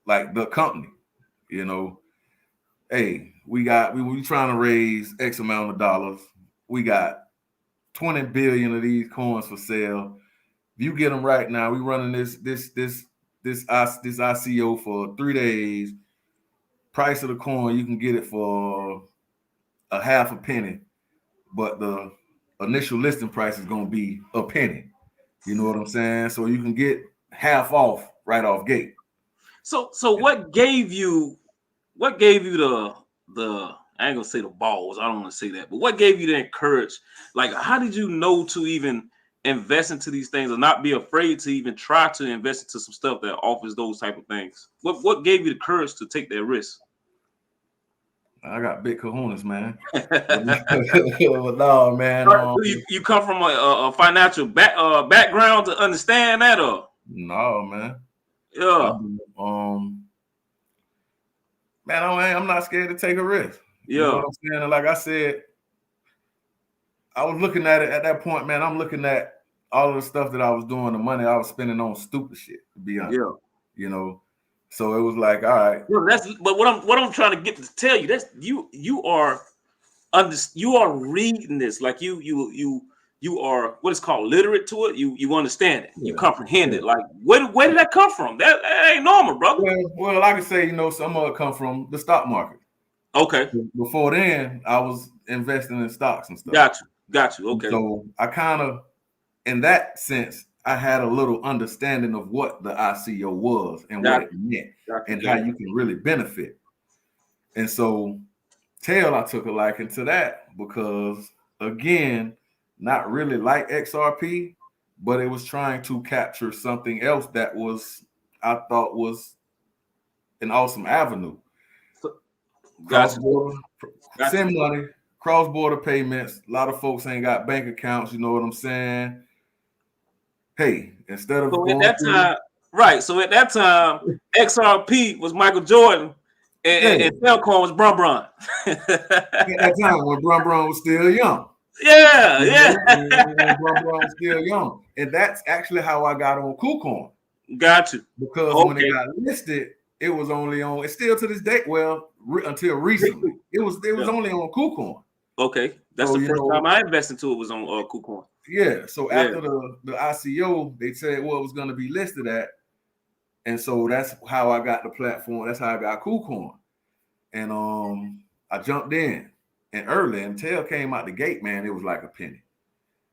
like the company, you know, hey, we trying to raise X amount of dollars. We got 20 billion of these coins for sale. If you get them right now, we running this ICO for 3 days. Price of the coin, you can get it for a half a penny, but the initial listing price is going to be a penny. You know what I'm saying? So you can get half off right off gate. So what gave you the I ain't gonna say the balls, I don't want to say that, but what gave you the courage? Like, how did you know to even invest into these things or not be afraid to even try to invest into some stuff that offers those type of things? What gave you the courage to take that risk? I got big cojones, man. No, man. You come from a financial background to understand that, or no, man. Yeah. Man, I'm not scared to take a risk. You know what I'm saying? And like I said, I was looking at it at that point, man. I'm looking at all of the stuff that I was doing, the money I was spending on stupid shit, to be honest. Yeah. You know, so it was like, all right. But what I'm trying to get to tell you, that's you are reading this like you are what is called literate to it. You understand it. You comprehend it. Like where did that come from? That ain't normal, brother. Well, like I say, you know, some of it come from the stock market. Okay. Before then, I was investing in stocks and stuff. Got you. Okay. So I kind of, in that sense, I had a little understanding of what the ICO was and what it meant and how you can really benefit. And so I took a liking to that because, again, not really like XRP, but it was trying to capture something else that I thought was an awesome avenue. Cross-border, send money, cross-border payments. A lot of folks ain't got bank accounts, you know what I'm saying? Hey, instead of at that time, XRP was Michael Jordan and Tailcoin was Brum Brum. At that time when Brum Brum was still young. When Brum Brum was still young. And that's actually how I got on KuCoin. Got you. Because when it got listed, it was only on, it's still to this day, until recently, it was only on KuCoin. Okay. That's the first time I invested into it was on KuCoin. Yeah. So after the ICO, they said what it was going to be listed at. And so that's how I got the platform. That's how I got KuCoin. And I jumped in. And early until came out the gate, man, it was like a penny.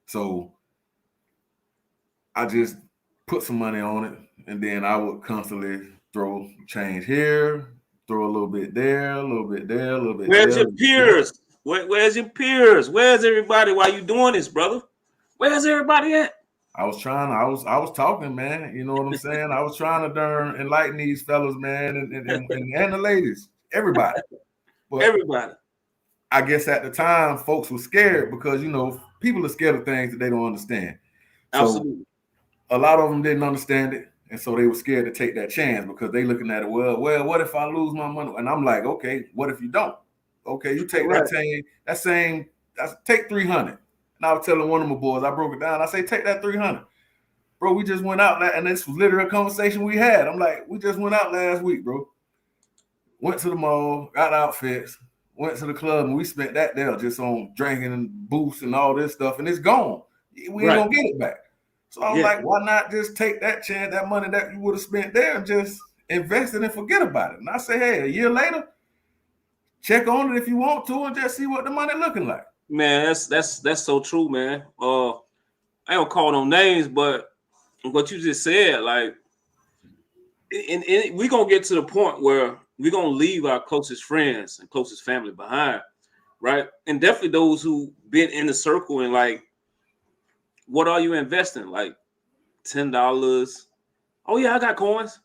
So I just put some money on it, and then I would constantly throw change here, throw a little bit there, a little bit there, a little bit Where's there. your peers? Where's your peers? Where's everybody while you doing this, brother? Where's everybody at? I was talking, man. You know what I'm saying? I was trying to enlighten these fellas, man, and the ladies, everybody. But everybody. I guess at the time, folks were scared because, you know, people are scared of things that they don't understand. Absolutely. So a lot of them didn't understand it. And so they were scared to take that chance because they looking at it, well, what if I lose my money? And I'm like, okay, what if you don't? Okay, you take take 300. And I was telling one of my boys, I broke it down. I say, take that 300. Bro, we just went out, and this was literally a conversation we had. I'm like, we just went out last week, bro. Went to the mall, got outfits, went to the club, and we spent that there just on drinking and booths and all this stuff, and it's gone. We ain't gonna get it back. So I was like, why not just take that chance, that money that you would have spent there, and just invest it and forget about it? And I say, hey, a year later, check on it if you want to, and just see what the money looking like. Man, that's so true, man. I don't call no names, but what you just said, like, and we're gonna get to the point where we're gonna leave our closest friends and closest family behind, right? And definitely those who been in the circle and like, what are you investing? Like $10. Oh yeah, I got coins.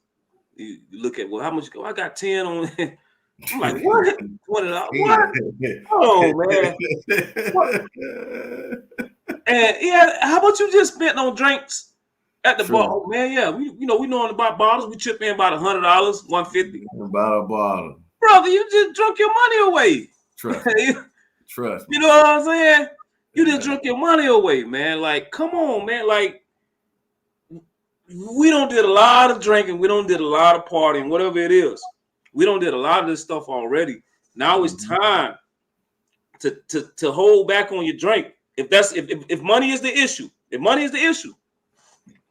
You look at, well, how much? I got 10 on it. I'm like, what? What? Oh man. What? And yeah, how about you just spent on drinks at the bar? Oh, man, yeah, we know about bottles. We chip in about $100, $150. About a bottle, brother. You just drunk your money away. Trust me. Trust me. You know what I'm saying? You just drunk your money away, man. Like, come on, man. Like, we don't did a lot of drinking. We don't did a lot of partying, whatever it is. We don't did a lot of this stuff already. Now it's time to hold back on your drink. If money is the issue,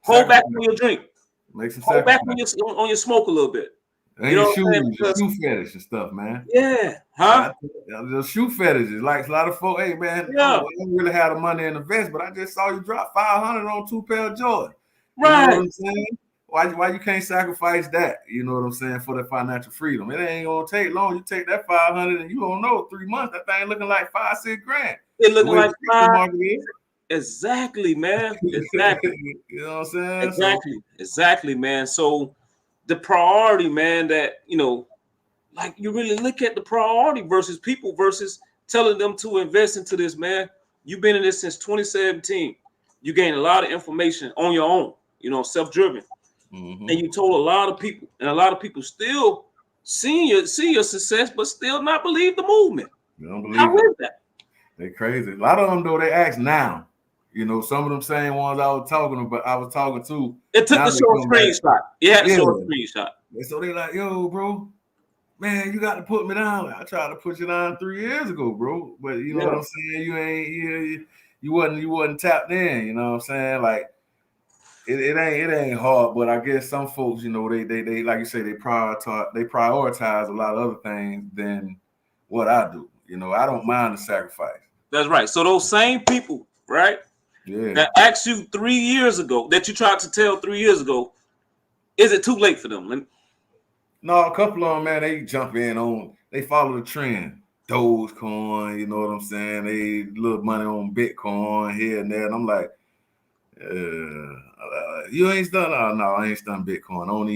hold back on your drink. Hold back on your smoke a little bit. You know, shoe fetish and stuff, man. Yeah, huh? The shoe fetishes, like a lot of folks. Hey, man, I don't really have the money in the vest, but I just saw you drop $500 on 2 pair of Jordans. Right. You know what I'm saying? Why you can't sacrifice that? You know what I'm saying, for the financial freedom? It ain't gonna take long. You take that 500, and you don't know 3 months that thing looking like $5-6 grand. It looking like exactly, man. Exactly. You know what I'm saying? Exactly, man. So the priority, man, that like you really look at the priority versus people versus telling them to invest into this, man. You've been in this since 2017. You gained a lot of information on your own, self-driven. And you told a lot of people, and a lot of people still see your success, but still not believe the movement. They don't believe How is that? They crazy. A lot of them, though, they ask now. Some of them same ones I was talking to. It took the short screenshot. Yeah, short screenshot. So they like, yo, bro, man, you got to put me down. I tried to put you down 3 years ago, bro. But you know what I'm saying? You wasn't tapped in. You know what I'm saying? Like, it ain't hard, but I guess some folks, they like you say, they prioritize a lot of other things than what I do. I don't mind the sacrifice. That's right. So those same people, right? Yeah. That asked you 3 years ago, that you tried to tell 3 years ago, is it too late for them? No, a couple of them, man, they jump in they follow the trend. Dogecoin, you know what I'm saying? They little money on Bitcoin here and there. And I'm like, you ain't done? No, I ain't done Bitcoin. I don't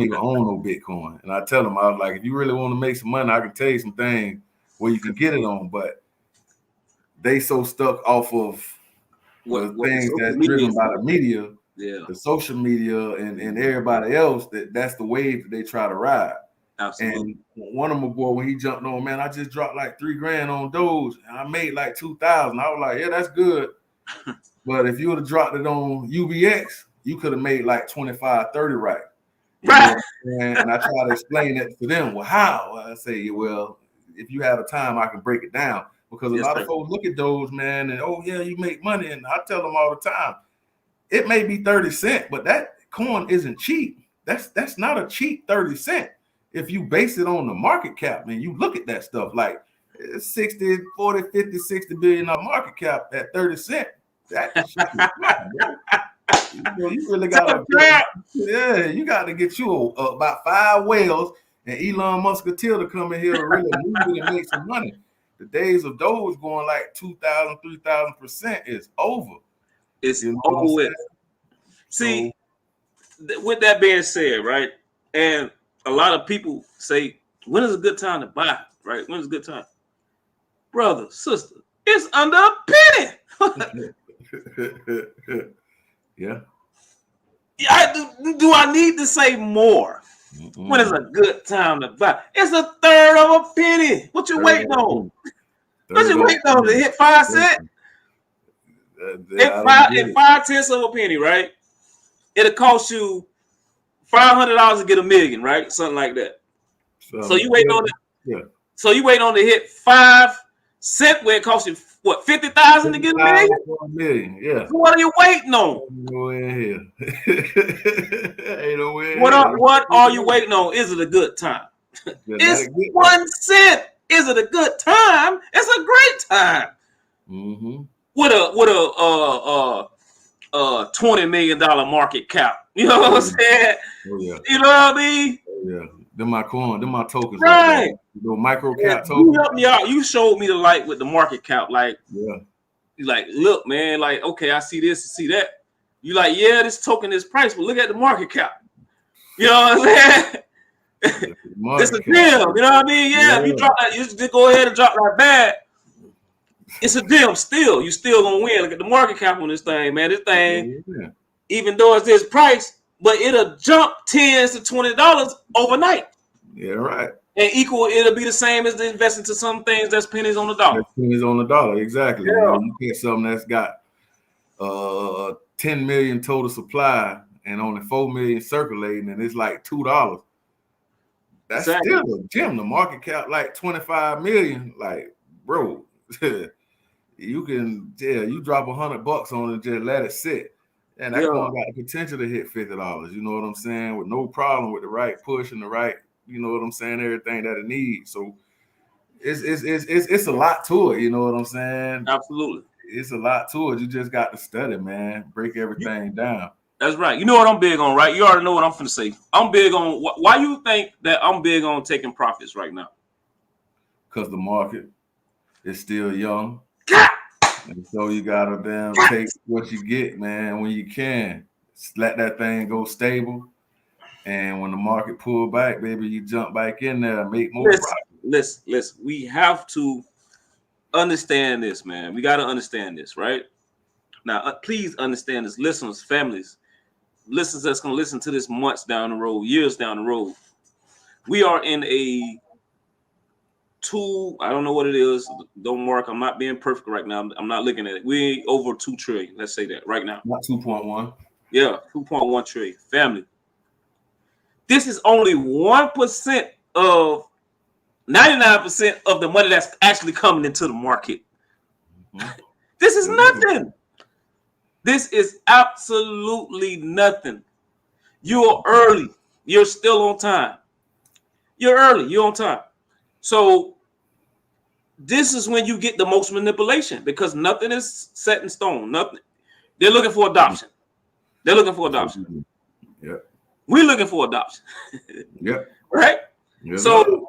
even own no Bitcoin. And I tell them, I was like, if you really want to make some money, I can tell you some things where you can get it on. But they so stuck off of the things that's driven by the media, the social media, and everybody else, that's the wave that they try to ride. Absolutely. And one of my boy, when he jumped on, man, I just dropped like $3 grand on Doge, and I made like 2,000. I was like, yeah, that's good. But if you would have dropped it on UBX, you could have made like 25, 30 right. Right. And I try to explain that to them. Well, how? I say, well, if you have the time, I can break it down. Because a lot of folks look at those, man, and, oh, yeah, you make money. And I tell them all the time, it may be 30 cents, but that coin isn't cheap. that's not a cheap 30 cent. If you base it on the market cap and you look at that stuff like 60, 40, 50, 60 billion market cap at 30 cent, that shit is fine, bro. You really gotta, you gotta get you about 5 whales and Elon Muscatel to come in here to really move it and make some money. The days of Doge going like 2,000, 3,000% is over. It's over with. See, with that being said, right, and a lot of people say, when is a good time to buy, right? When is a good time? Brother, sister, it's under a penny. Yeah. Do I need to say more? When is a good time to buy? It's a third of a penny. What you waiting on? What you waiting on to hit 5 cents? At 5/10 of a penny, right? It'll cost you $500 to get $1 million, right? Something like that. So you waiting on it. Yeah. So you waiting on to hit 5 cents where it costs you what, 50,000 to get $1 million? $1 million, yeah. So what are you waiting on? No way in here. Ain't no way. What are you waiting on? Is it a good time? It's 1 cent. Is it a good time? It's a great time. Mm-hmm. With a $20 million market cap. You know what I'm saying? Oh, yeah. You know what I mean? Oh, yeah. Them my coin, them my tokens. Right. The micro cap tokens. You helped me out. You showed me the light with the market cap. Like, yeah. You like, look, man, like, okay, I see this, I see that. You like, yeah, this token is price, but look at the market cap. You know what I'm saying? It's a deal. You know what I mean? Yeah, if you drop that, you just go ahead and drop that bag. It's a deal still. You still gonna win. Look at the market cap on this thing, man. This thing, even though it's this price, but it'll jump $10 to $20 overnight. Yeah, right. And it'll be the same as the investing to some things that's pennies on the dollar. That's pennies on the dollar, exactly. Yeah. You get something that's got 10 million total supply and only 4 million circulating, and it's like $2. That's still a gem. The market cap like 25 million. Like, bro, you can, you drop $100 on it, just let it sit. And that one got the potential to hit $50. You know what I'm saying? With no problem, with the right push and the right, you know what I'm saying, everything that it needs. So it's a lot to it, you know what I'm saying? Absolutely. It's a lot to it. You just got to study, man. Break everything down. That's right. You know what I'm big on, right? You already know what I'm finna say. I'm big on, why you think that I'm big on taking profits right now? Because the market is still young. And so you gotta take what you get, man, when you can. Let that thing go stable. And when the market pull back, baby, you jump back in there and make more profit. Listen. We have to understand this, man. We got to understand this, right? Now, please understand this, listeners, families, listeners that's going to listen to this months down the road, years down the road. We are in a I don't know what it is. Don't mark. I'm not being perfect right now. I'm not looking at it. We over 2 trillion. Let's say that right now. Not 2.1. Yeah, 2.1 trillion. Family. This is only 1% of 99% of the money that's actually coming into the market. Mm-hmm. This is nothing. This is absolutely nothing. You're early. You're still on time. You're early. You're on time. So this is when you get the most manipulation, because nothing is set in stone. Nothing. They're looking for adoption. They're looking for adoption. Yeah. We're looking for adoption. Yeah. Right? Yeah. So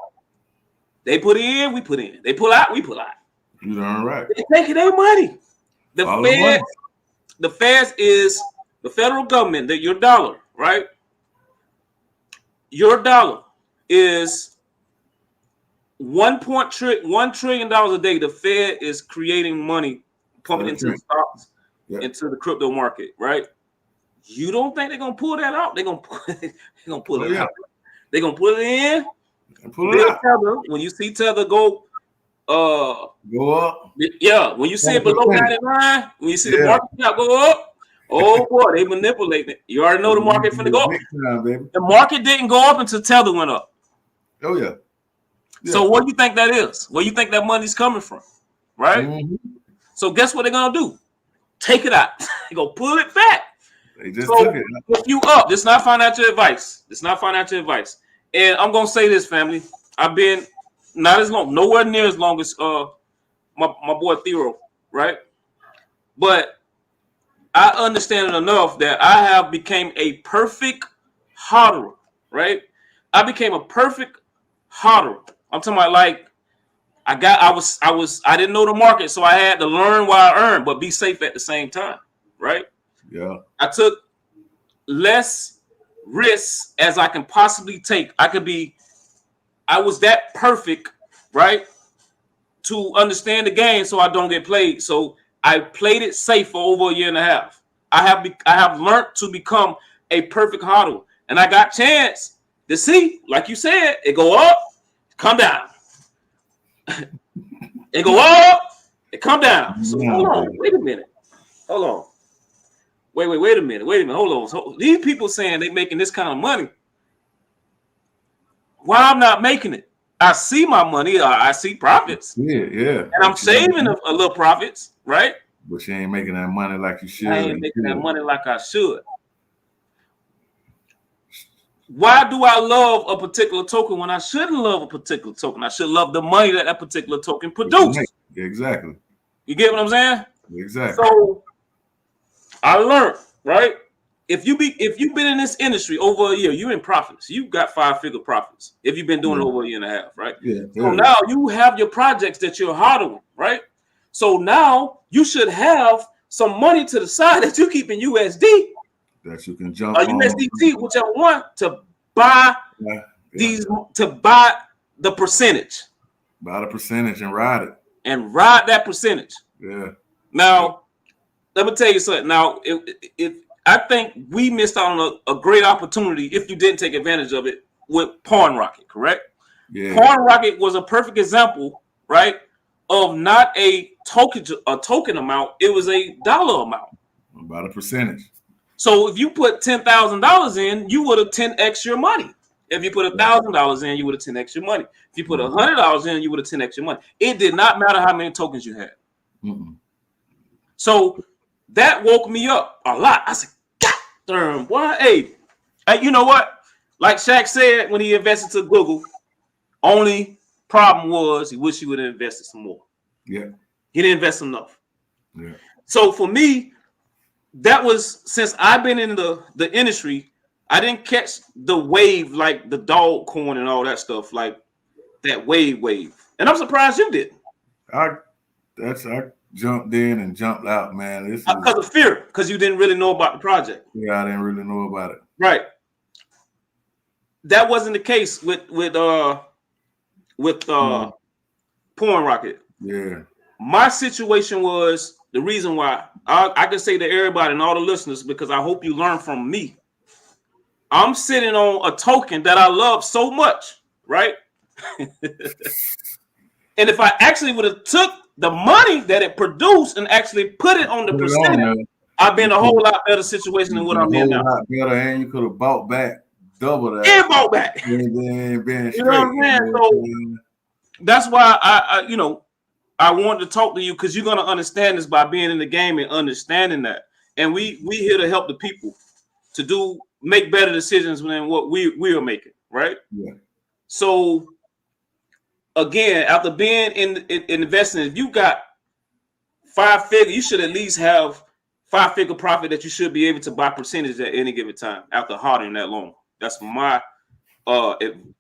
they put in, we put in. They pull out, we pull out. You're darn right. They're taking their money. The Feds is the federal government, your dollar, right? Your dollar is $1 trillion a day. The Fed is creating money, pumping into the stocks, into the crypto market, right? You don't think they're gonna pull that out? They're gonna pull it out. They're gonna put it in. Pull it out. Tether, when you see Tether go up. Yeah, when you see it below 99, when you see the market cap go up, oh boy, they manipulating it. You already know the market finna go up. The market didn't go up until Tether went up. Oh yeah. So what do you think that is? Where you think that money's coming from? Right? Mm-hmm. So guess what they're gonna do? Take it out. They're gonna pull it back. They just took it. If you up, this is not financial advice. It's not financial advice. And I'm gonna say this, family. I've been not as long, nowhere near as long as my boy Thero, right? But I understand it enough that I have became a perfect hodler, right? I became a perfect hodler. I'm talking about like I didn't know the market, so I had to learn while I earned, but be safe at the same time, right? Yeah. I took less risks as I can possibly take. I was that perfect, right? To understand the game so I don't get played. So I played it safe for over a year and a half. I have learned to become a perfect hodler. And I got chance to see, like you said, it go up, come down. It go up, it come down. So hold on, wait a minute. Hold on. Wait a minute. Hold on. So these people saying they making this kind of money. Why I'm not making it? I see my money. I see profits. Yeah. And I'm saving a little profits, right? But you ain't making that money like you should. I ain't making that money like I should. Why do I love a particular token when I shouldn't love a particular token? I should love the money that particular token produces. Exactly. You get what I'm saying? Exactly. So I learned, right? If you've been in this industry over a year, you're in profits. You've got 5-figure profits. If you've been doing it over a year and a half, right? Yeah. So now you have your projects that you're hodling, right? So now you should have some money to the side that you keep in USD. That you can jump on USDT, whichever one, to buy to buy the percentage. Buy the percentage and ride it. And ride that percentage. Yeah. Now, let me tell you something. Now, if I think we missed out on a great opportunity if you didn't take advantage of it with Pawn Rocket, correct? Yeah. Pawn Rocket was a perfect example, right, of not a token amount. It was a dollar amount. About a percentage. So if you put $10,000 in, you would have 10x your money. If you put $1,000 in, you would have 10x your money. If you put $100 in, you would have 10x your money. It did not matter how many tokens you had. So that woke me up a lot. I said, God damn, boy, hey, you know what? Like Shaq said when he invested to Google, only problem was he wished he would have invested some more. Yeah. He didn't invest enough. Yeah. So for me, that was, since I've been in the industry, I didn't catch the wave like the dog coin and all that stuff, like that wave. And I'm surprised you didn't. I jumped in and jumped out, man. Because of fear, because you didn't really know about the project. Yeah, I didn't really know about it. Right. That wasn't the case with Pawn Rocket. Yeah. My situation was the reason why I can say to everybody and all the listeners, because I hope you learn from me. I'm sitting on a token that I love so much, right? And if I actually would have took the money that it produced and actually put it on the percentage, I've been a whole lot better situation than what I'm in now. Better, and you could have bought back double that. And bought back. And then been straight. You know what I'm saying? So that's why I wanted to talk to you, because you're gonna understand this by being in the game and understanding that. And we here to help the people to make better decisions than what we are making, right? Yeah. So again, after being in investing, if you got 5-figure, you should at least have 5-figure profit that you should be able to buy percentage at any given time after holding that long. That's my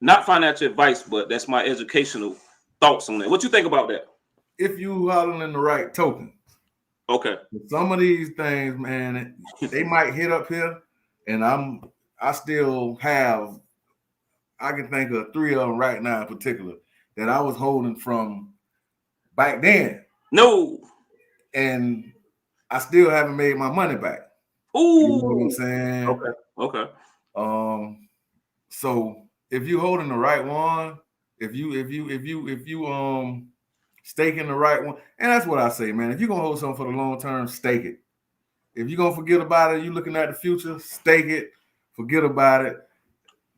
not financial advice, but that's my educational thoughts on that. What you think about that? If you hodling the right token. Okay. Some of these things, man, they might hit up here, and I still have, I can think of 3 of them right now in particular that I was holding from back then. No. And I still haven't made my money back. Ooh. You know what I'm saying? Okay. So if you holding the right one, if you staking the right one, and that's what I say, man. If you're gonna hold something for the long term, stake it. If you're gonna forget about it, you looking at the future, stake it, forget about it,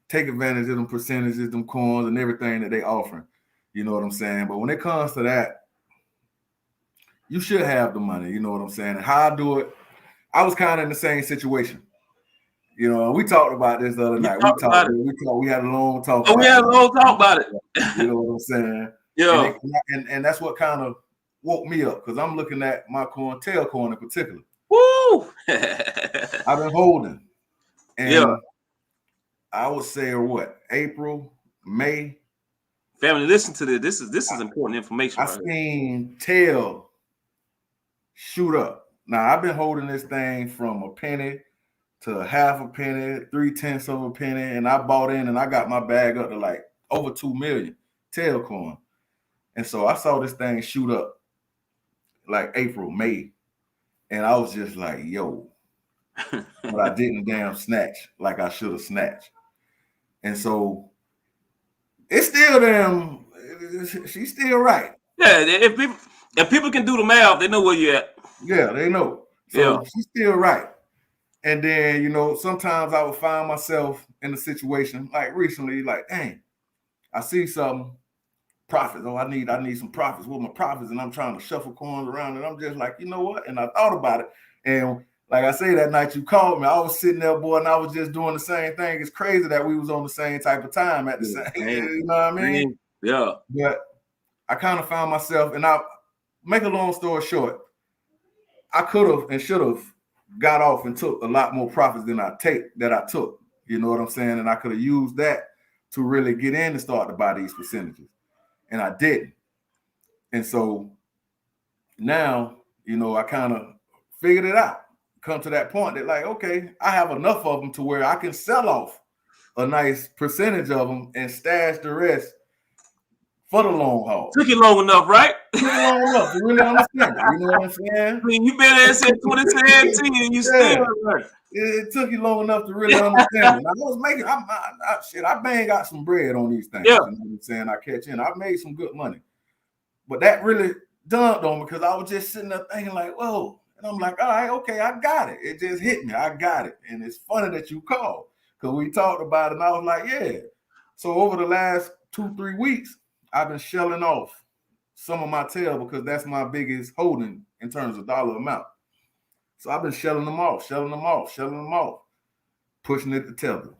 take advantage of them percentages, them coins, and everything that they offering. You know what I'm saying? But when it comes to that, you should have the money. You know what I'm saying? And how I do it, I was kind of in the same situation. You know, we talked about this the other night. We had a long talk. We had a long talk about it. You know what I'm saying? Yeah. And that's what kind of woke me up, because I'm looking at my coin, Tailcoin in particular. Woo! I've been holding. And I would say what, April, May. Family, listen to this. This is important information. I seen Tail shoot up. Now I've been holding this thing from a penny to a half a penny, 3/10 of a penny, and I bought in and I got my bag up to like over 2 million Tailcoin. And so I saw this thing shoot up like April, May, and I was just like, yo, but I didn't damn snatch like I should have snatched. And so it's still damn, she's still right. Yeah, if people can do the math, they know where you're at. Yeah, they know. So she's still right. And then, you know, sometimes I would find myself in a situation like recently, like, dang, I see some profits. Oh, I need some profits. What are my profits? And I'm trying to shuffle coins around, and I'm just like, you know what? And I thought about it. And like I say, that night you called me, I was sitting there, boy, and I was just doing the same thing. It's crazy that we was on the same type of time at the same, you know what I mean? Yeah. But I kind of found myself, and I make a long story short, I could have and should have got off and took a lot more profits than I took. You know what I'm saying? And I could have used that to really get in and start to buy these percentages. And I didn't. And so now, you know, I kind of figured it out. Come to that point that, like, okay, I have enough of them to where I can sell off a nice percentage of them and stash the rest for the long haul. Took you long enough, right? Took long enough to really understand it. You know what I'm saying? I mean, you been there since 2017 and you still right. It took you long enough to really understand it. I was making, I bang got some bread on these things. Yeah. You know what I'm saying? I catch in. I made some good money. But that really dawned on me because I was just sitting there thinking like, whoa. And I'm like, all right, okay, I got it. It just hit me. I got it. And it's funny that you called because we talked about it and I was like, yeah. So over the last 2-3 weeks, I've been shelling off some of my tail because that's my biggest holding in terms of dollar amount. So I've been shelling them off, pushing it to Tether,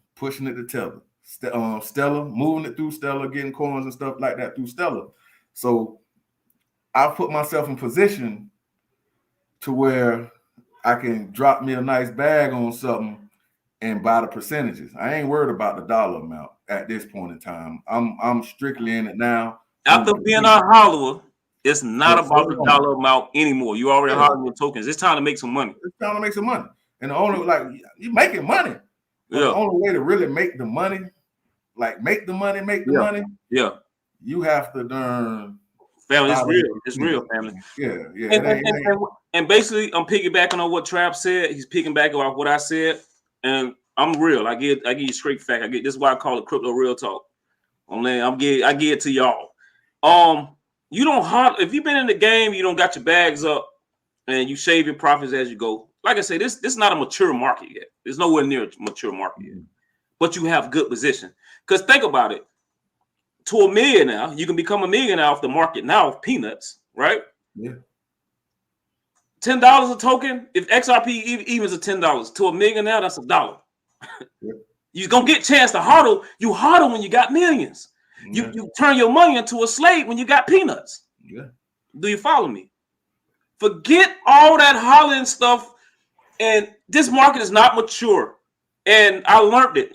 Stellar, moving it through Stellar, getting coins and stuff like that through Stellar. So I put myself in position to where I can drop me a nice bag on something and buy the percentages. I ain't worried about the dollar amount at this point in time. I'm strictly in it now. After being a hollower, it's not about the dollar amount anymore. You already holding your tokens. It's time to make some money. It's time to make some money. And the only, like, you're making money. Yeah. The only way to really make the money, like make the money, yeah, you have to learn. Family, it's real. It's real, family. Yeah. And basically, I'm piggybacking on what Trav said. He's piggybacking off what I said. And I'm real. I give you straight fact. This is why I call it crypto real talk. I give it to y'all. You don't if you've been in the game, you don't got your bags up and you save your profits as you go. Like I say, this is not a mature market yet. There's nowhere near a mature market yet. But you have good position. Because think about it. To a millionaire, you can become a millionaire off the market now of peanuts, right? Yeah. $10 a token. If XRP even is $10 to a millionaire, that's $1. Yeah. You're gonna get a chance to hodl. You hodl when you got millions. Yeah. You turn your money into a slave when you got peanuts. Yeah. Do you follow me? Forget all that hollering stuff. And this market is not mature. And I learned it.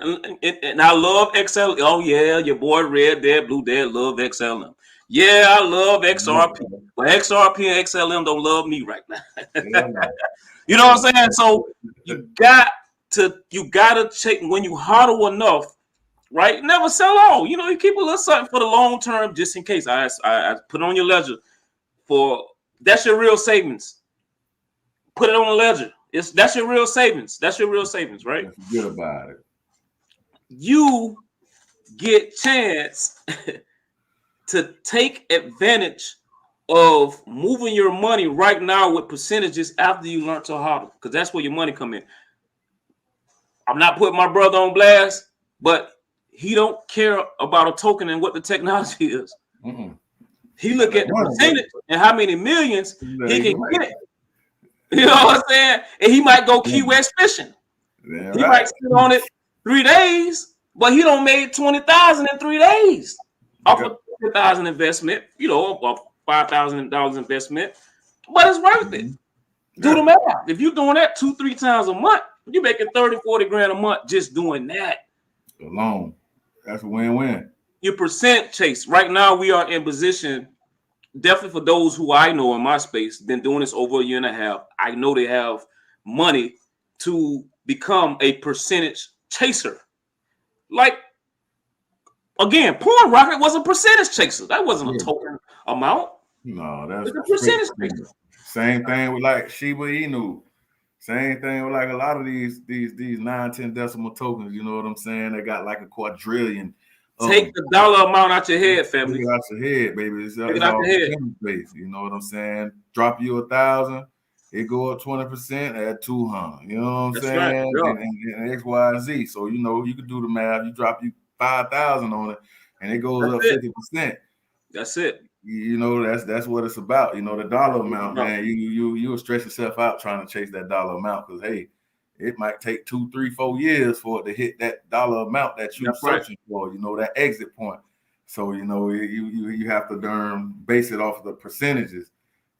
And I love XL. Oh, yeah, your boy RedDadBlueDad love XLM. Yeah, I love XRP. But XRP and XLM don't love me right now. You know what I'm saying? So you gotta check when you hodl enough, right? Never sell all. You know, you keep a little something for the long term just in case. I put it on your ledger that's your real savings. Put it on the ledger. That's your real savings. That's your real savings, right? Forget about it. You get chance to take advantage of moving your money right now with percentages after you learn to hodl, because that's where your money come in. I'm not putting my brother on blast, but he don't care about a token and what the technology is. Mm-hmm. He look at the percentage and how many millions he can get. You know what I'm saying? And he might go Key West fishing. He might sit on it 3 days, but he don't made 20,000 in 3 days off of 20,000 investment. You know, off $5,000 investment, but it's worth it. Do the math. If you're doing that 2-3 times a month, you're making 30-40 grand a month just doing that alone. That's a win-win. Your percent chase. Right now, we are in position. Definitely for those who I know in my space, been doing this over a year and a half. I know they have money to become a percentage chaser. Like, again, Porn Rocket was a percentage chaser. That wasn't a token amount. No, that's a percentage chaser. Same thing with like Shiba Inu. Same thing with like a lot of these 9-10 decimal tokens. You know what I'm saying? They got like a quadrillion. Take the dollar amount out your head, family. Take it out your head, baby. It's Take it out your head. Base, you know what I'm saying? Drop you 1,000, it go up 20% at 200. You know what I'm saying? Right. And X, Y, and Z. So you know you can do the math. You drop you 5,000 on it, and it goes up 50%. That's it. You know that's what it's about. You know the dollar amount, man. You'll stress yourself out trying to chase that dollar amount because hey, it might take 2, 3, 4 years for it to hit that dollar amount that you're searching for. You know that exit point. So you know you have to base it off of the percentages,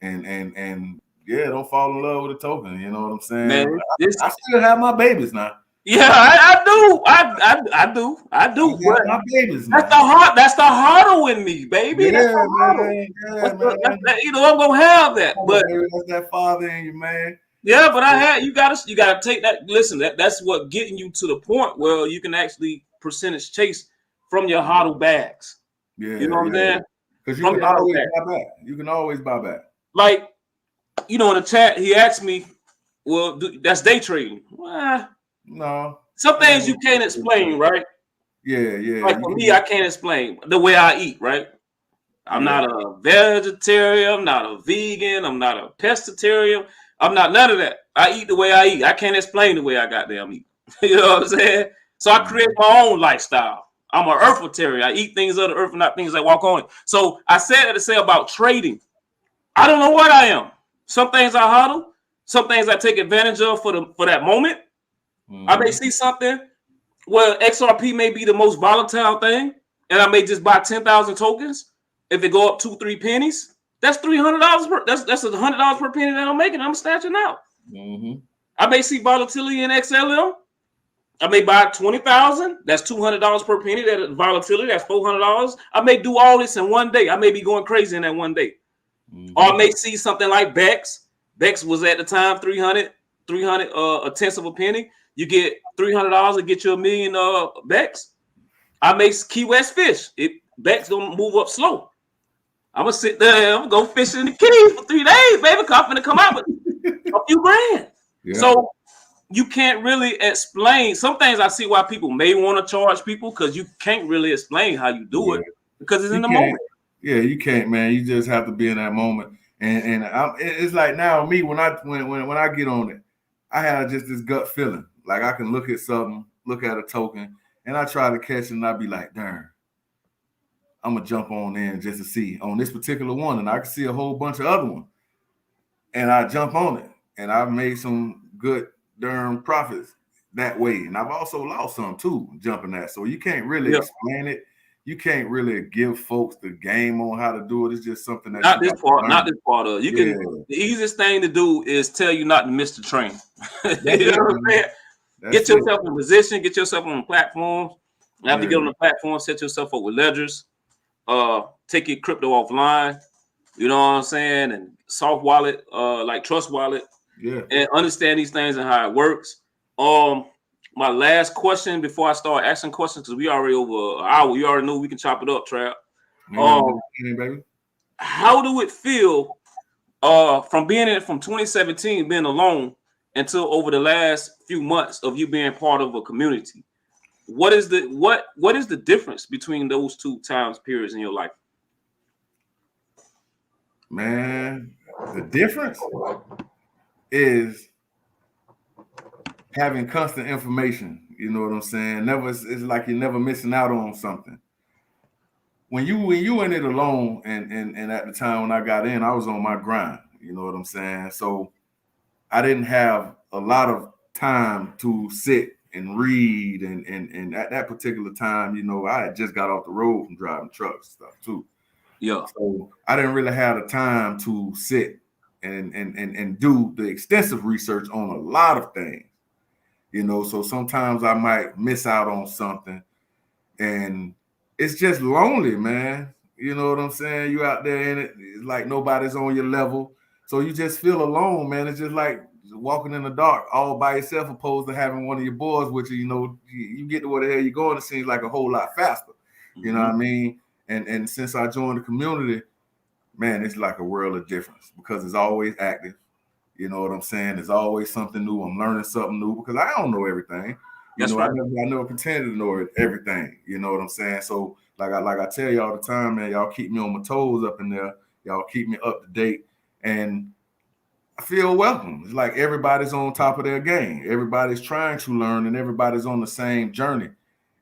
and yeah, don't fall in love with a token. You know what I'm saying? Man, I still have my babies now. Yeah, I do. I do. My babies now. That's the harder in me, baby. Yeah, that's the harder. Man. You know I'm gonna have that, but that's that father in you, man. Yeah, but you gotta take that. Listen, that's what getting you to the point where you can actually percentage chase from your hodl bags. Yeah, you know what I'm saying? Because you can always buy back. You can always buy back. Like, you know, in the chat, he asked me, "Well, that's day trading." No. Some things you can't explain, right? Yeah. Like for me, I can't explain the way I eat, right? I'm not a vegetarian. I'm not a vegan. I'm not a pescatarian. I'm not none of that. I eat the way I eat. I can't explain the way I goddamn eat. You know what I'm saying? So I create my own lifestyle. I'm an earthitarian. I eat things of the earth and not things that walk on it. So I said that to say about trading. I don't know what I am. Some things I hodl. Some things I take advantage of for that moment. I may see something where XRP may be the most volatile thing, and I may just buy 10,000 tokens. If it go up 2-3 pennies, that's $300 per. That's $100 per penny that I'm making. I'm snatching out. I may see volatility in XLM. I may buy 20,000. That's $200 per penny. That volatility. That's $400. I may do all this in one day. I may be going crazy in that one day. Or I may see something like Bex. Bex was at the time 300, a tenth of a penny. You get $300 to get you $1 million Bex. I make Key West fish. Bex gonna move up slow. I'm gonna sit there. I'm gonna go fish in the Keys for 3 days, baby. I'm gonna come out with a few grand. Yeah. So you can't really explain some things. I see why people may want to charge people because you can't really explain how you do it because it's in the moment. Yeah, you can't, man. You just have to be in that moment. And it's like now me when I get on it, I have just this gut feeling. Like I can look at something, look at a token, and I try to catch it, and I be like, darn, I'm gonna jump on in just to see on this particular one, and I can see a whole bunch of other ones, and I jump on it, and I've made some good darn profits that way, and I've also lost some too jumping that. So you can't really explain it. You can't really give folks the game on how to do it. It's just something that not this part of. You can. The easiest thing to do is tell you not to miss the train. You know what I'm saying? Get yourself in position. Get yourself on the platform. After you get on the platform, set yourself up with ledgers. Take your crypto offline. You know what I'm saying? And soft wallet, like Trust Wallet. Yeah. And understand these things and how it works. My last question before I start asking questions, because we already over an hour. You already know we can chop it up, Trap. Baby. How do it feel from being in it from 2017, being alone, until over the last few months of you being part of a community? What is the difference between those two times periods in your life? Man, the difference is having constant information. You know what I'm saying? It's like you're never missing out on something. When you in it alone, and at the time when I got in, I was on my grind. You know what I'm saying? So I didn't have a lot of time to sit and read, and at that particular time, you know, I had just got off the road from driving trucks and stuff too. Yeah. So I didn't really have the time to sit and do the extensive research on a lot of things, you know. So sometimes I might miss out on something, and it's just lonely, man. You know what I'm saying? You out there in it, it's like nobody's on your level. So you just feel alone, man. It's just like walking in the dark all by yourself, opposed to having one of your boys with you. You know, you get to where the hell you're going, it seems like a whole lot faster. You know what I mean? And since I joined the community, man, it's like a world of difference because it's always active. You know what I'm saying? There's always something new. I'm learning something new because I don't know everything. You know, right. I never pretended to know everything. You know what I'm saying? So like I tell you all the time, man, y'all keep me on my toes up in there. Y'all keep me up to date. And I feel welcome. It's like everybody's on top of their game. Everybody's trying to learn and everybody's on the same journey.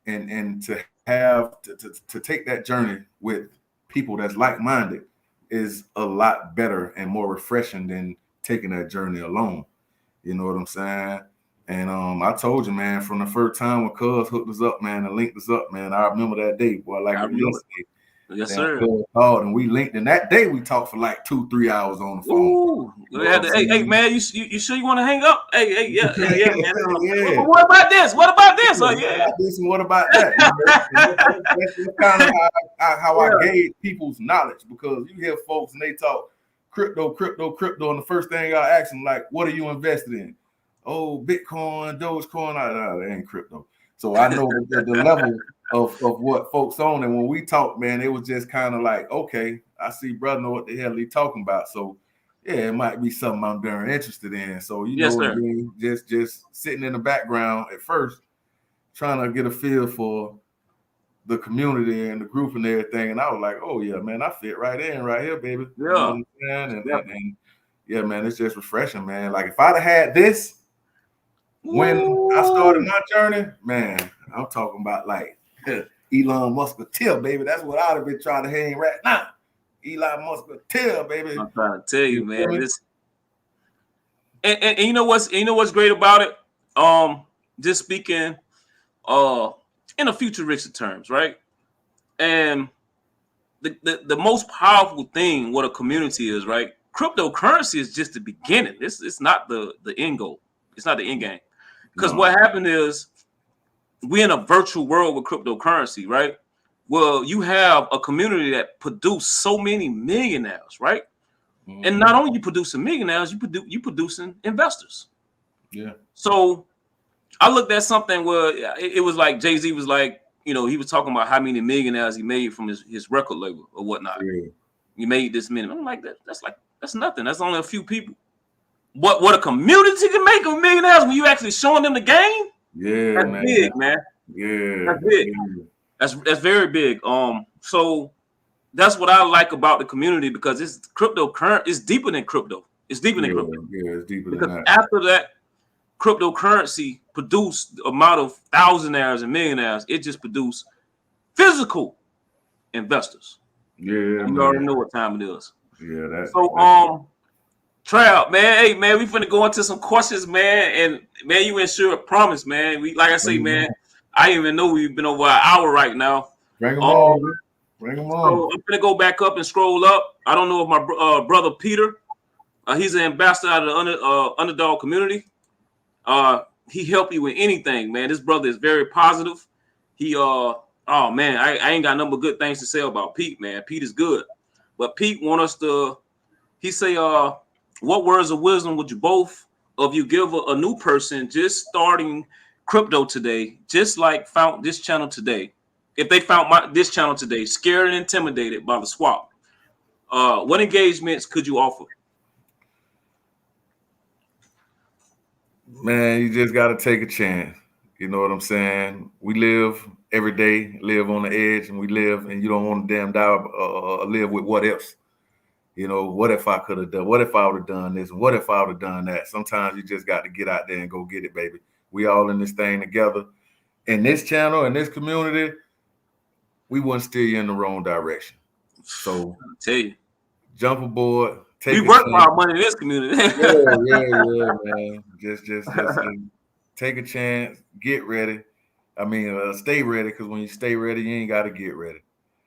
And to have to take that journey with people that's like-minded is a lot better and more refreshing than taking that journey alone. You know what I'm saying? And I told you, man, from the first time when Cuz hooked us up, man, and linked us up, man, I remember that day, boy, like it was yesterday. Yes, sir. Called and we linked, and that day we talked for like 2-3 hours on the phone. Ooh, hey, man, you sure you want to hang up? Hey, yeah, man. Yeah. What about this? What about this? Oh, yeah. What about that? That's kind of how I gauge people's knowledge, because you hear folks and they talk crypto, and the first thing I ask them, like, what are you invested in? Oh, Bitcoin, Dogecoin. It ain't crypto. So I know the level of what folks on. And when we talk, man, it was just kind of like, okay, I see brother know what the hell he talking about. So yeah, it might be something I'm very interested in. So you know what I mean? Just sitting in the background at first, trying to get a feel for the community and the group and everything. And I was like, oh yeah, man, I fit right in right here, baby. Yeah. You know what I'm saying? And yeah, man, it's just refreshing, man. Like if I'd have had this when I started my journey, man, I'm talking about like Elon Musk tip, baby. That's what I'd have been trying to hang right now. Elon Musk tip, baby. I'm trying to tell you, man. This and you know what's great about it? Just speaking in a futuristic terms, right? And the most powerful thing what a community is, right? Cryptocurrency is just the beginning. It's not the end goal. It's not the end game. Because what happened is we're in a virtual world with cryptocurrency, right? Well, you have a community that produce so many millionaires, right? And not only you producing millionaires, you producing investors. Yeah. So I looked at something where it was like Jay-Z was like, you know, he was talking about how many millionaires he made from his record label or whatnot. Yeah. He made this many. I'm like, that's nothing. That's only a few people. What a community can make of millionaires when you actually showing them the game. Yeah, that's big, man. Yeah, that's big. Yeah. That's very big. So that's what I like about the community, because it's cryptocurrency. It's deeper than crypto. It's deeper than crypto. Yeah, it's deeper because than that. After that, cryptocurrency produced the amount of thousandaires and millionaires. It just produced physical investors. Yeah, you already know what time it is. Yeah, that's so. Trout, man. Hey, man, we finna go into some questions, man. And man, you ensure a promise, man. We, like I say, man, I didn't even know we've been over an hour right now. Bring them on. Bring them on. So I'm gonna go back up and scroll up. I don't know if my brother Peter, he's an ambassador out of the underdog community. He help you with anything, man. This brother is very positive. He oh man, I ain't got nothing but good things to say about Pete, man. Pete is good, but Pete want us to. He say what words of wisdom would you both of you give a new person just starting crypto today, just like found this channel today? If they found this channel today, scared and intimidated by the swap, what engagements could you offer? Man, you just got to take a chance. You know what I'm saying? We live every day, live on the edge, and you don't want to damn die live with what ifs. You know, what if I could have done? What if I would have done this? What if I would have done that? Sometimes you just got to get out there and go get it, baby. We all in this thing together. In this channel, in this community, we wouldn't steer you in the wrong direction. So I'll tell you, jump aboard. We work for our money in this community. yeah, man. Just take a chance, get ready. I mean, stay ready, because when you stay ready, you ain't got to get ready.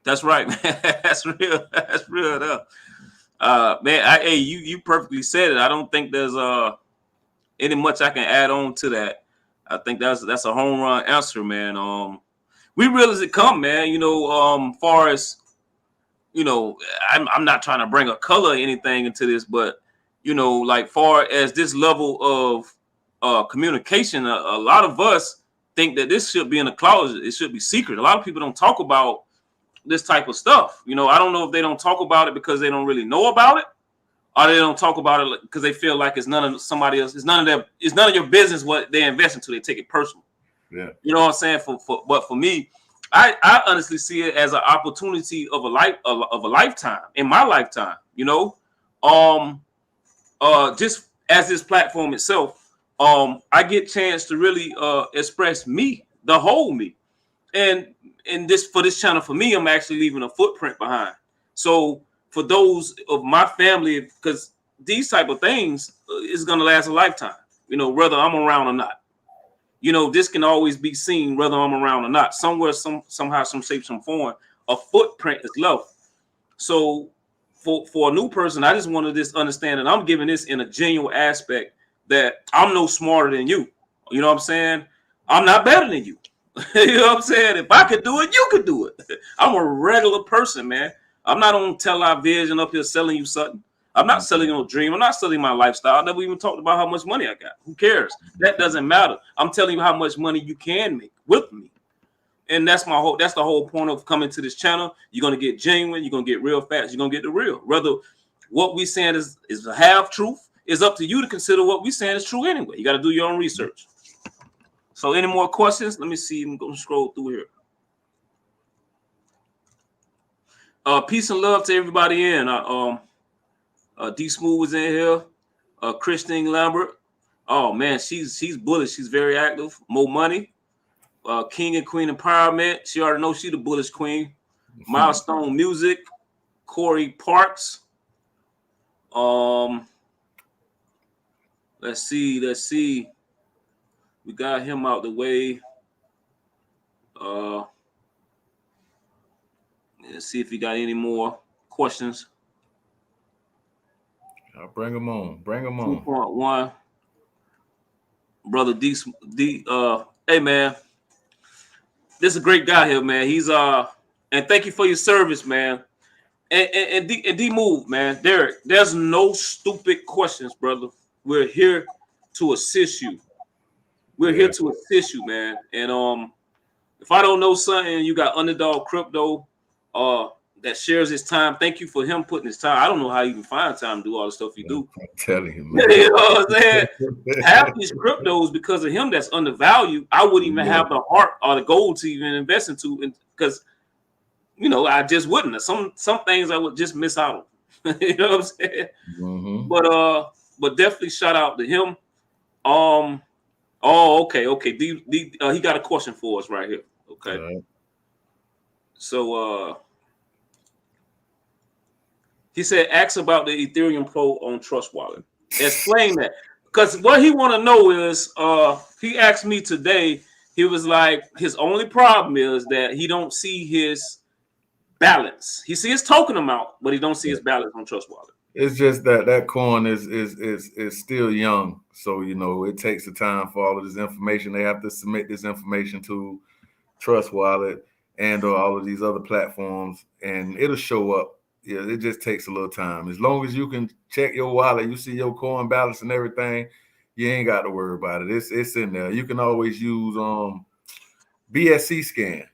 That's right, man. That's real. That's real though. Man, hey, you perfectly said it. I don't think there's any much I can add on to that. I think that's a home run answer, man. We real as it come, man. Far as I'm not trying to bring a color or anything into this, but like far as this level of communication, a lot of us think that this should be in the closet. It should be secret. A lot of people don't talk about this type of stuff. I don't know if they don't talk about it because they don't really know about it, or they don't talk about it because they feel like it's none of somebody else. It's none of your business what they invest into. They take it personal. Yeah. You know what I'm saying? But for me, I honestly see it as an opportunity of a lifetime in my lifetime. Just as this platform itself, I get chance to really express me, the whole me, and for this channel, for me, I'm actually leaving a footprint behind. So for those of my family, because these type of things is gonna last a lifetime. Whether I'm around or not. This can always be seen whether I'm around or not. Somewhere, somehow, some shape, some form, a footprint is left. So for a new person, I just want to understand that I'm giving this in a genuine aspect, that I'm no smarter than you. You know what I'm saying? I'm not better than you. You know what I'm saying? If I could do it, you could do it. I'm a regular person, man. I'm not on television up here selling you something. I'm not selling no dream. I'm not selling my lifestyle. I never even talked about how much money I got. Who cares? That doesn't matter. I'm telling you how much money you can make with me. And that's the whole point of coming to this channel. You're gonna get genuine, you're gonna get real fast, you're gonna get the real. Whether what we saying is a half truth, it's up to you to consider what we saying is true anyway. You gotta do your own research. So any more questions? Let me see. I'm gonna scroll through here. Peace and love to everybody in. D Smooth was in here. Christine Lambert. Oh man, she's bullish. She's very active. More money. King and Queen Empowerment. She already knows she the bullish queen. Milestone Music. Corey Parks. Let's see. We got him out the way. Let's see if he got any more questions. I'll bring them on. 2.1. Brother D. Hey man, this is a great guy here, man. He's and thank you for your service, man. And D Move, man. There's no stupid questions, brother. We're here to assist you. We're here to assist you, man. And if I don't know something, you got Underdog Crypto, that shares his time. Thank you for him putting his time. I don't know how you can find time to do all the stuff you do. I'm telling you, man. You know what I'm saying? Half these cryptos, because of him, that's undervalued. I wouldn't even have the heart or the goal to even invest into, because I just wouldn't. Some things I would just miss out on. You know what I'm saying? Mm-hmm. But definitely shout out to him. Okay. He got a question for us right here. Okay. Right. So he said, ask about the Ethereum Pro on Trust Wallet. Explain that. Because what he want to know is, he asked me today, he was like, his only problem is that he don't see his balance. He see his token amount, but he don't see his balance on Trust Wallet. It's just that coin is still young. So, it takes the time for all of this information. They have to submit this information to Trust Wallet and or all of these other platforms, and it'll show up. Yeah, it just takes a little time. As long as you can check your wallet, you see your coin balance and everything, you ain't got to worry about it. It's in there. You can always use BSC scan.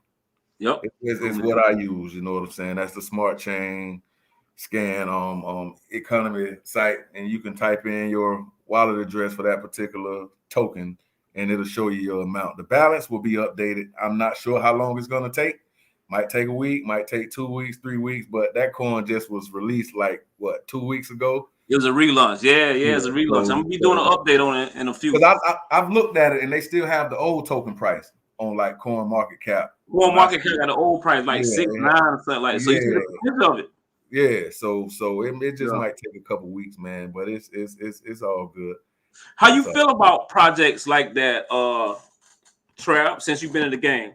Yep. It's what I use. You know what I'm saying? That's the smart chain scan economy site, and you can type in your wallet address for that particular token, and it'll show you your amount. The balance will be updated. I'm not sure how long it's going to take. Might take a week, might take 2 weeks, 3 weeks, but that coin just was released 2 weeks ago. It was a relaunch. Yeah, it's a relaunch. I'm gonna be doing an update on it in a few. Because I've looked at it, and they still have the old token price on Coin Market Cap. Coin Market Cap got the old price, 6, 9, or something like. So you see the picture of it. Yeah, so it just might take a couple weeks, man, but it's all good. How you feel about projects like that, Trap? Since you've been in the game,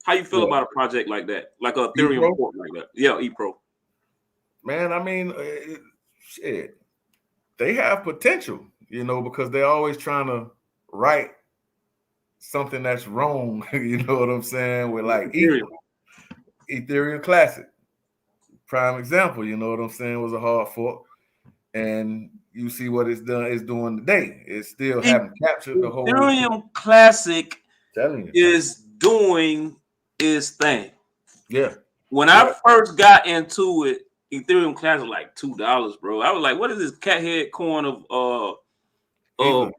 how you feel about a project like that, like a Ethereum port like that? Yeah, ePro. Man, I mean, shit, they have potential, because they're always trying to right something that's wrong. You know what I'm saying? With like Ethereum Classic, prime example. You know what I'm saying? Was a hard fork, and you see what it's doing today. It's still haven't captured the whole. Ethereum Classic is doing its thing. Yeah. When I first got into it, Ethereum Classic was like $2, bro. I was like, "What is this cat head coin of Ether?"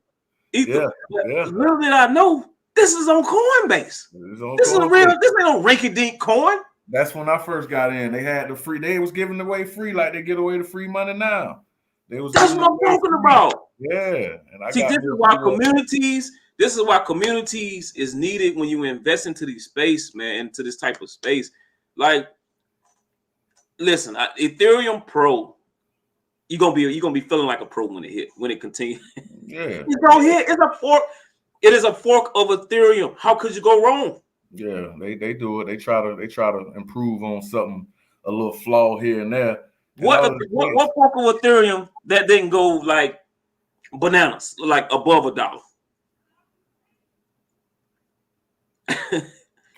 Yeah. Little did I know this is on Coinbase. This is a real. This ain't no rinky-dink coin. That's when I first got in. They had the free. They was giving away free, like they give away the free money now. That's what I'm talking about. Yeah, and this is why communities. This is why communities is needed when you invest into these space, man, into this type of space. Like, listen, Ethereum Pro, you're gonna be feeling like a pro when it continues. Yeah, it's gonna hit. It's a fork. It is a fork of Ethereum. How could you go wrong? Yeah, they do it. They try to improve on something, a little flaw here and there. What fork of Ethereum that didn't go like bananas, like above $1?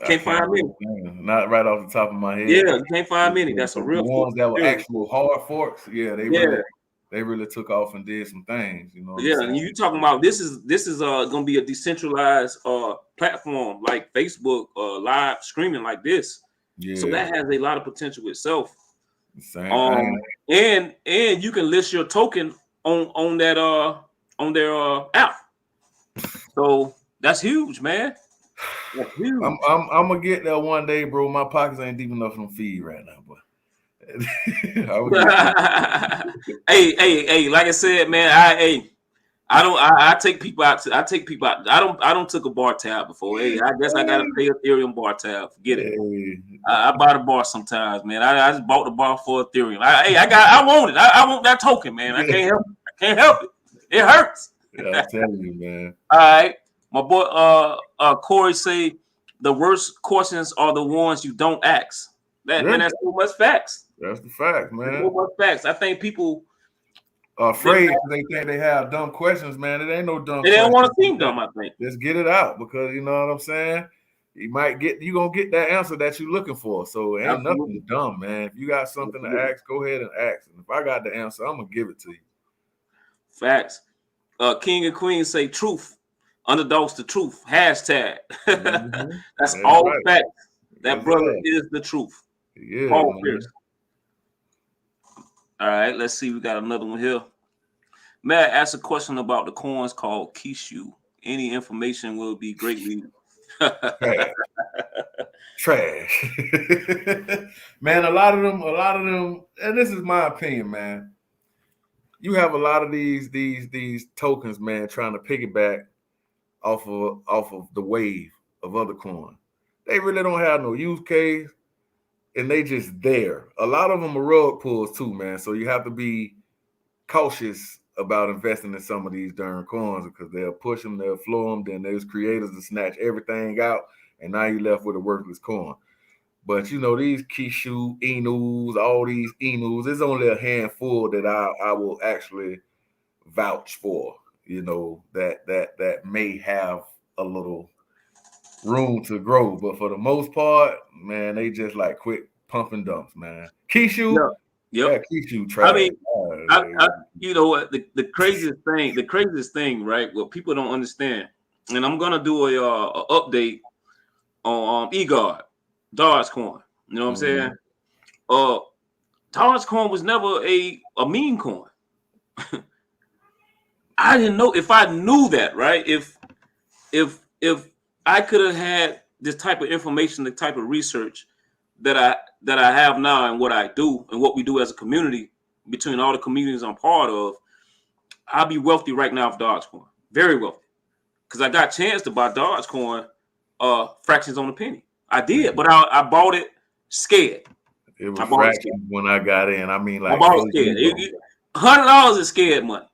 Can't find many. Not right off the top of my head. Yeah, you can't find many. That's a real ones that were actual hard forks. Yeah, they really took off and did some things. You know. Yeah, and you talking about this is gonna be a decentralized platform like Facebook, live streaming like this. Yeah. So that has a lot of potential itself. And you can list your token on their app. So that's huge, man. That's huge. I'm gonna get there one day, bro. My pockets ain't deep enough on feed right now, but hey, like I said, man, I take people out. I don't took a bar tab before. Hey, I guess I gotta pay Ethereum bar tab. Forget it. I buy the bar sometimes, man. I just bought the bar for Ethereum. I want it. I want that token, man. I can't help it. It hurts. Yeah, I'm telling you, man. All right. My boy Corey say the worst questions are the ones you don't ask. Man, that's so much facts. That's the fact, man. So much facts. I think people are afraid because they think they have dumb questions, man. It ain't no dumb. They don't want to seem dumb, I think. Just get it out because you know what I'm saying. You gonna get that answer that you're looking for. So it ain't nothing dumb, man. If you got something to ask, go ahead and ask. And if I got the answer, I'm gonna give it to you. Facts. King and Queen say truth. Underdogs the truth. Hashtag. Mm-hmm. That's all right. Facts. That brother is the truth. Yeah. Paul Pierce. All right, let's see. We got another one here. May I ask a question about the coins called Kishu? Any information will be greatly trash. Man, a lot of them, and this is my opinion, man. You have a lot of these tokens, man, trying to piggyback off of the wave of other coins. They really don't have no use case, and they just there. A lot of them are rug pulls too, man. So you have to be cautious about investing in some of these darn coins because they'll push them, they'll flow them, then there's creators to snatch everything out, and now you're left with a worthless coin. But you know, these Kishu, Inus, all these Inus, there's only a handful that I will actually vouch for, you know, that may have a little room to grow. But for the most part, man, they just like quick pump and dumps, man. Kishu, yeah, Kishu trash. I mean, you know what, the craziest thing, right? What people don't understand, and I'm gonna do a update on eGuard. Dogecoin, you know what I'm saying? Dogecoin was never a meme coin. I didn't know. If I knew that, right? If I could have had this type of information, the type of research that I have now, and what I do and what we do as a community, between all the communities I'm part of, I'll be wealthy right now of Dogecoin, very wealthy, because I got a chance to buy Dogecoin fractions on a penny. I did, but I bought it scared. It was fractions when I got in. I mean, like I bought it scared. $100 is scared money.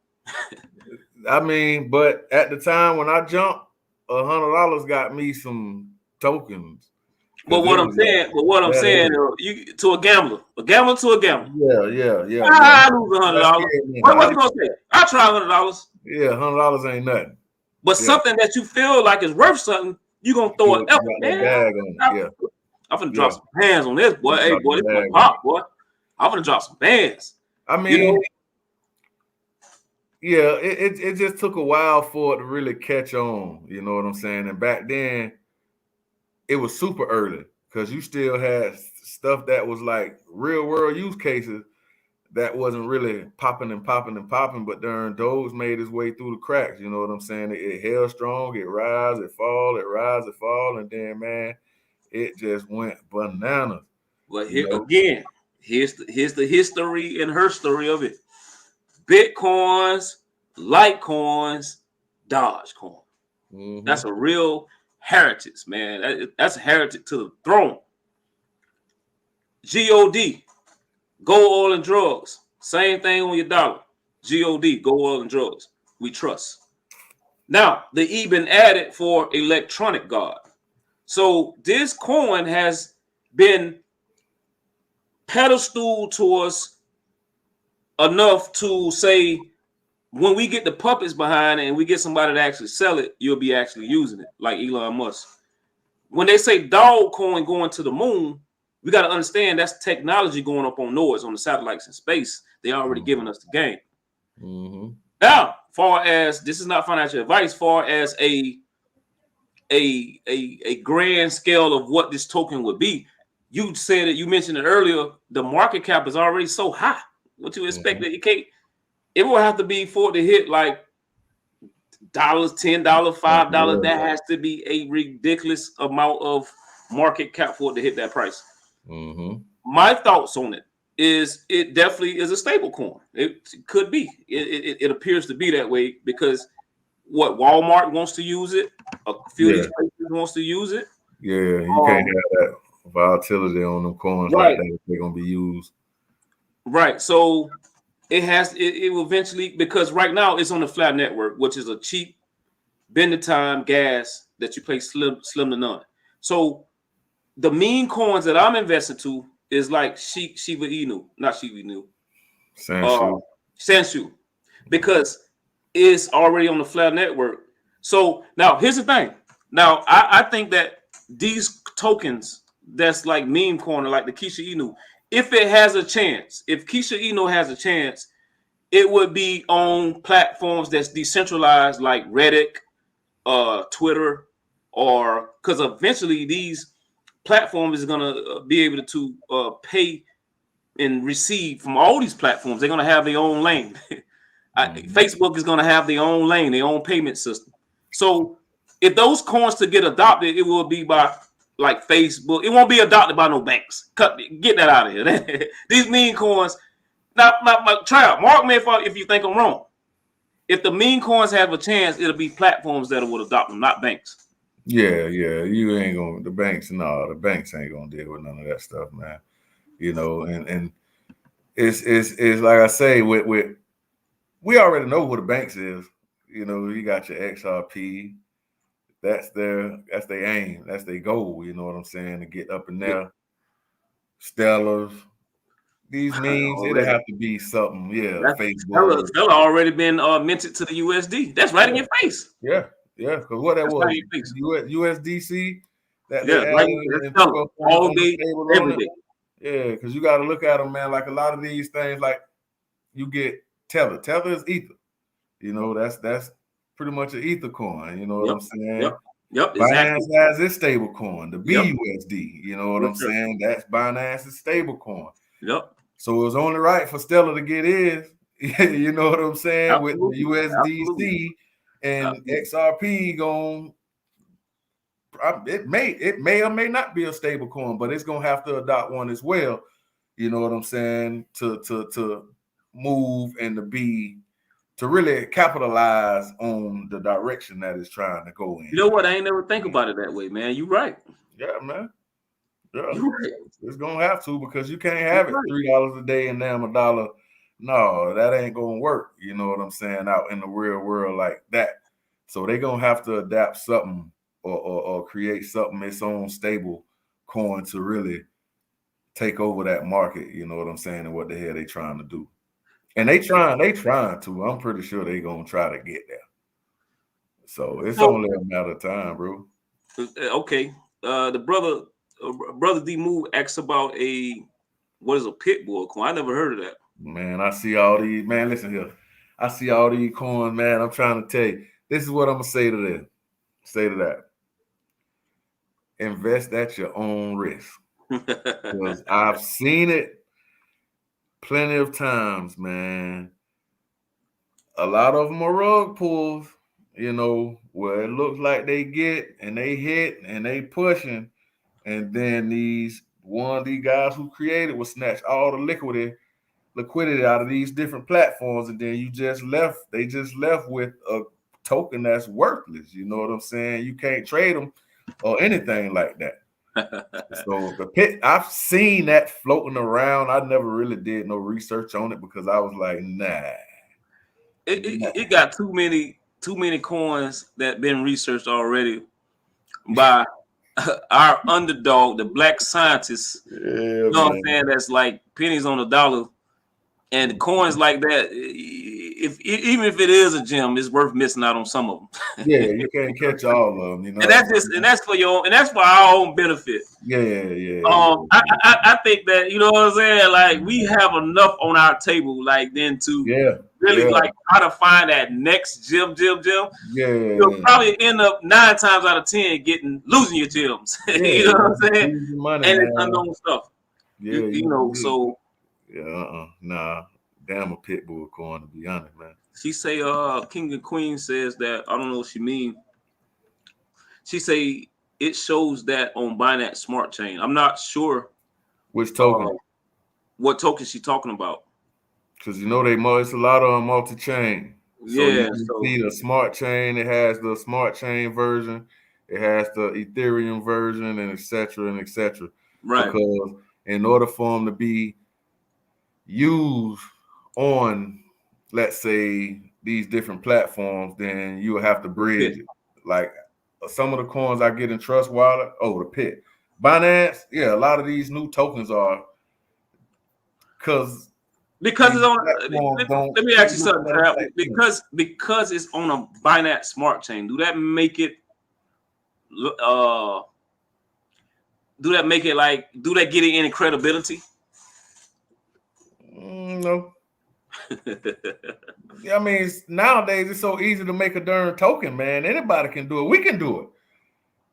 I mean, but at the time when I jumped, $100 got me some tokens. But what I'm saying, you to a gambler to a gambler. Yeah. I lose $100. What you gonna say? I try $100. Yeah, $100 ain't nothing. But something that you feel like is worth something, you gonna throw an effort, man. I'm gonna drop some bands on this, boy. Hey, boy, this gonna pop, boy. I'm gonna drop some bands. I mean, yeah, it just took a while for it to really catch on. You know what I'm saying? And back then, it was super early because you still had stuff that was like real world use cases that wasn't really popping, but darn Doge made its way through the cracks. You know what I'm saying? It held strong, it rise, it fall, and then man, it just went bananas. But here again, here's the history and her story of it. Bitcoins, Litecoins, Dogecoin. Mm-hmm. That's a real heritage, man. That's a heritage to the throne. GOD, gold, oil, and drugs. Same thing on your dollar. GOD, gold, oil, and drugs. We trust. Now, the E been added for electronic god. So this coin has been pedestaled to us enough to say, when we get the puppets behind it and we get somebody to actually sell it, you'll be actually using it, like Elon Musk. When they say dog coin going to the moon, we got to understand that's technology going up on noise on the satellites in space. They already giving us the game. Mm-hmm. Now, far as this is not financial advice, far as a grand scale of what this token would be, you said that you mentioned it earlier. The market cap is already so high. What you expect that you can't? It will have to be for it to hit like $10, $5. That has to be a ridiculous amount of market cap for it to hit that price. Mm-hmm. My thoughts on it is it definitely is a stable coin. It could be. It appears to be that way because what Walmart wants to use it, a few of these places wants to use it. Yeah, you can't have that volatility on them coins like that if they're gonna be used. Right. So it will eventually, because right now it's on the flat network, which is a cheap bend the time gas that you pay slim to none. So the mean coins that I'm investing to is like Shiba Inu, not Shiba Inu, Sanshu, because it's already on the flat network. So now here's the thing. Now I think that these tokens that's like meme coin, like the Kisha Inu, if it has a chance, if Kisha Inu has a chance, it would be on platforms that's decentralized like Reddit, Twitter, or because eventually these platforms is gonna be able to pay and receive from all these platforms. They're gonna have their own lane. Facebook is gonna have their own lane, their own payment system. So if those coins to get adopted, it will be by like Facebook. It won't be adopted by no banks. Get that out of here. These meme coins. Now, try out. Mark me if you think I'm wrong. If the meme coins have a chance, it'll be platforms that will adopt them, not banks. Yeah. You ain't gonna the banks ain't gonna deal with none of that stuff, man. You know, and it's like I say, with we already know what the banks is. You know, you got your XRP. That's their aim. That's their goal. You know what I'm saying? To get up in there. Stellars. These memes, it'll have to be something. Yeah, Facebook. Stellar already been minted to the USD. That's right in your face. Yeah. Because what that was, USDC. All day, every day. Yeah, because you got to look at them, man. Like a lot of these things, like you get Tether. Tether is Ether. You know, that's pretty much an Ether coin. You know what I'm saying? Yep. Binance has its stable coin, the BUSD. You know what I'm saying? That's Binance's stable coin. Yep. So it was only right for Stellar to get his. You know what I'm saying? Absolutely. With the USDC and XRP going. It may or may not be a stable coin, but it's gonna have to adopt one as well. You know what I'm saying? To move and to really capitalize on the direction that it's trying to go in. You know what? I ain't never think about it that way, man. You right. Yeah, man. Yeah, it's gonna have to, because you can't have it $3 a day and damn $1 No, that ain't gonna work. You know what I'm saying? Out in the real world like that. So they gonna have to adapt something or create something its own stable coin to really take over that market. You know what I'm saying? And what the hell they trying to do? And they trying to. I'm pretty sure they gonna try to get there. So it's only a matter of time, bro. Okay. The brother D Move asks about what is a pit bull coin? I never heard of that. Man, I see all these. Man, listen here. I see all these coins, man. I'm trying to tell you. This is what I'm gonna say to them. Say to that. Invest at your own risk. Because I've seen it plenty of times, man. A lot of them are rug pulls, you know, where it looks like they get and they hit and they pushing, and then these guys who created will snatch all the liquidity out of these different platforms, and then they just left with a token that's worthless. You know what I'm saying? You can't trade them or anything like that. So the pit, I've seen that floating around. I never really did no research on it because I was like, nah. It got too many coins that been researched already by our underdog, the black scientists. Yeah, you know what I'm saying? That's like pennies on the dollar. And coins like that, even if it is a gem, it's worth missing out on some of them. Yeah, you can't catch all of them, you know. And that's for our own benefit. Yeah. I think that, you know what I'm saying, like we have enough on our table, like then to really like try to find that next gem. Yeah, You'll probably end up 9 times out of 10 losing your gems. You know what I'm saying? Money, and man. It's unknown stuff. Yeah, you know, so. Yeah, nah. Damn a pit bull coin, to be honest, man. She say, King and Queen says that, I don't know what she mean. She say it shows that on Binance Smart Chain. I'm not sure which token. What token she talking about? Because you know it's a lot of them multi-chain. So yeah, you can see the Smart Chain. It has the Smart Chain version. It has the Ethereum version, and etc. and etc. Right. Because in order for them to be used on, let's say, these different platforms, then you will have to bridge it. Like some of the coins I get in Trust Wallet, the pit. Binance, a lot of these new tokens are because it's on. Let me ask you something, Trap. Because it's on a Binance Smart Chain. Do that make it? Do that get it any credibility? No. I mean, nowadays it's so easy to make a darn token, man. Anybody can do it. We can do it.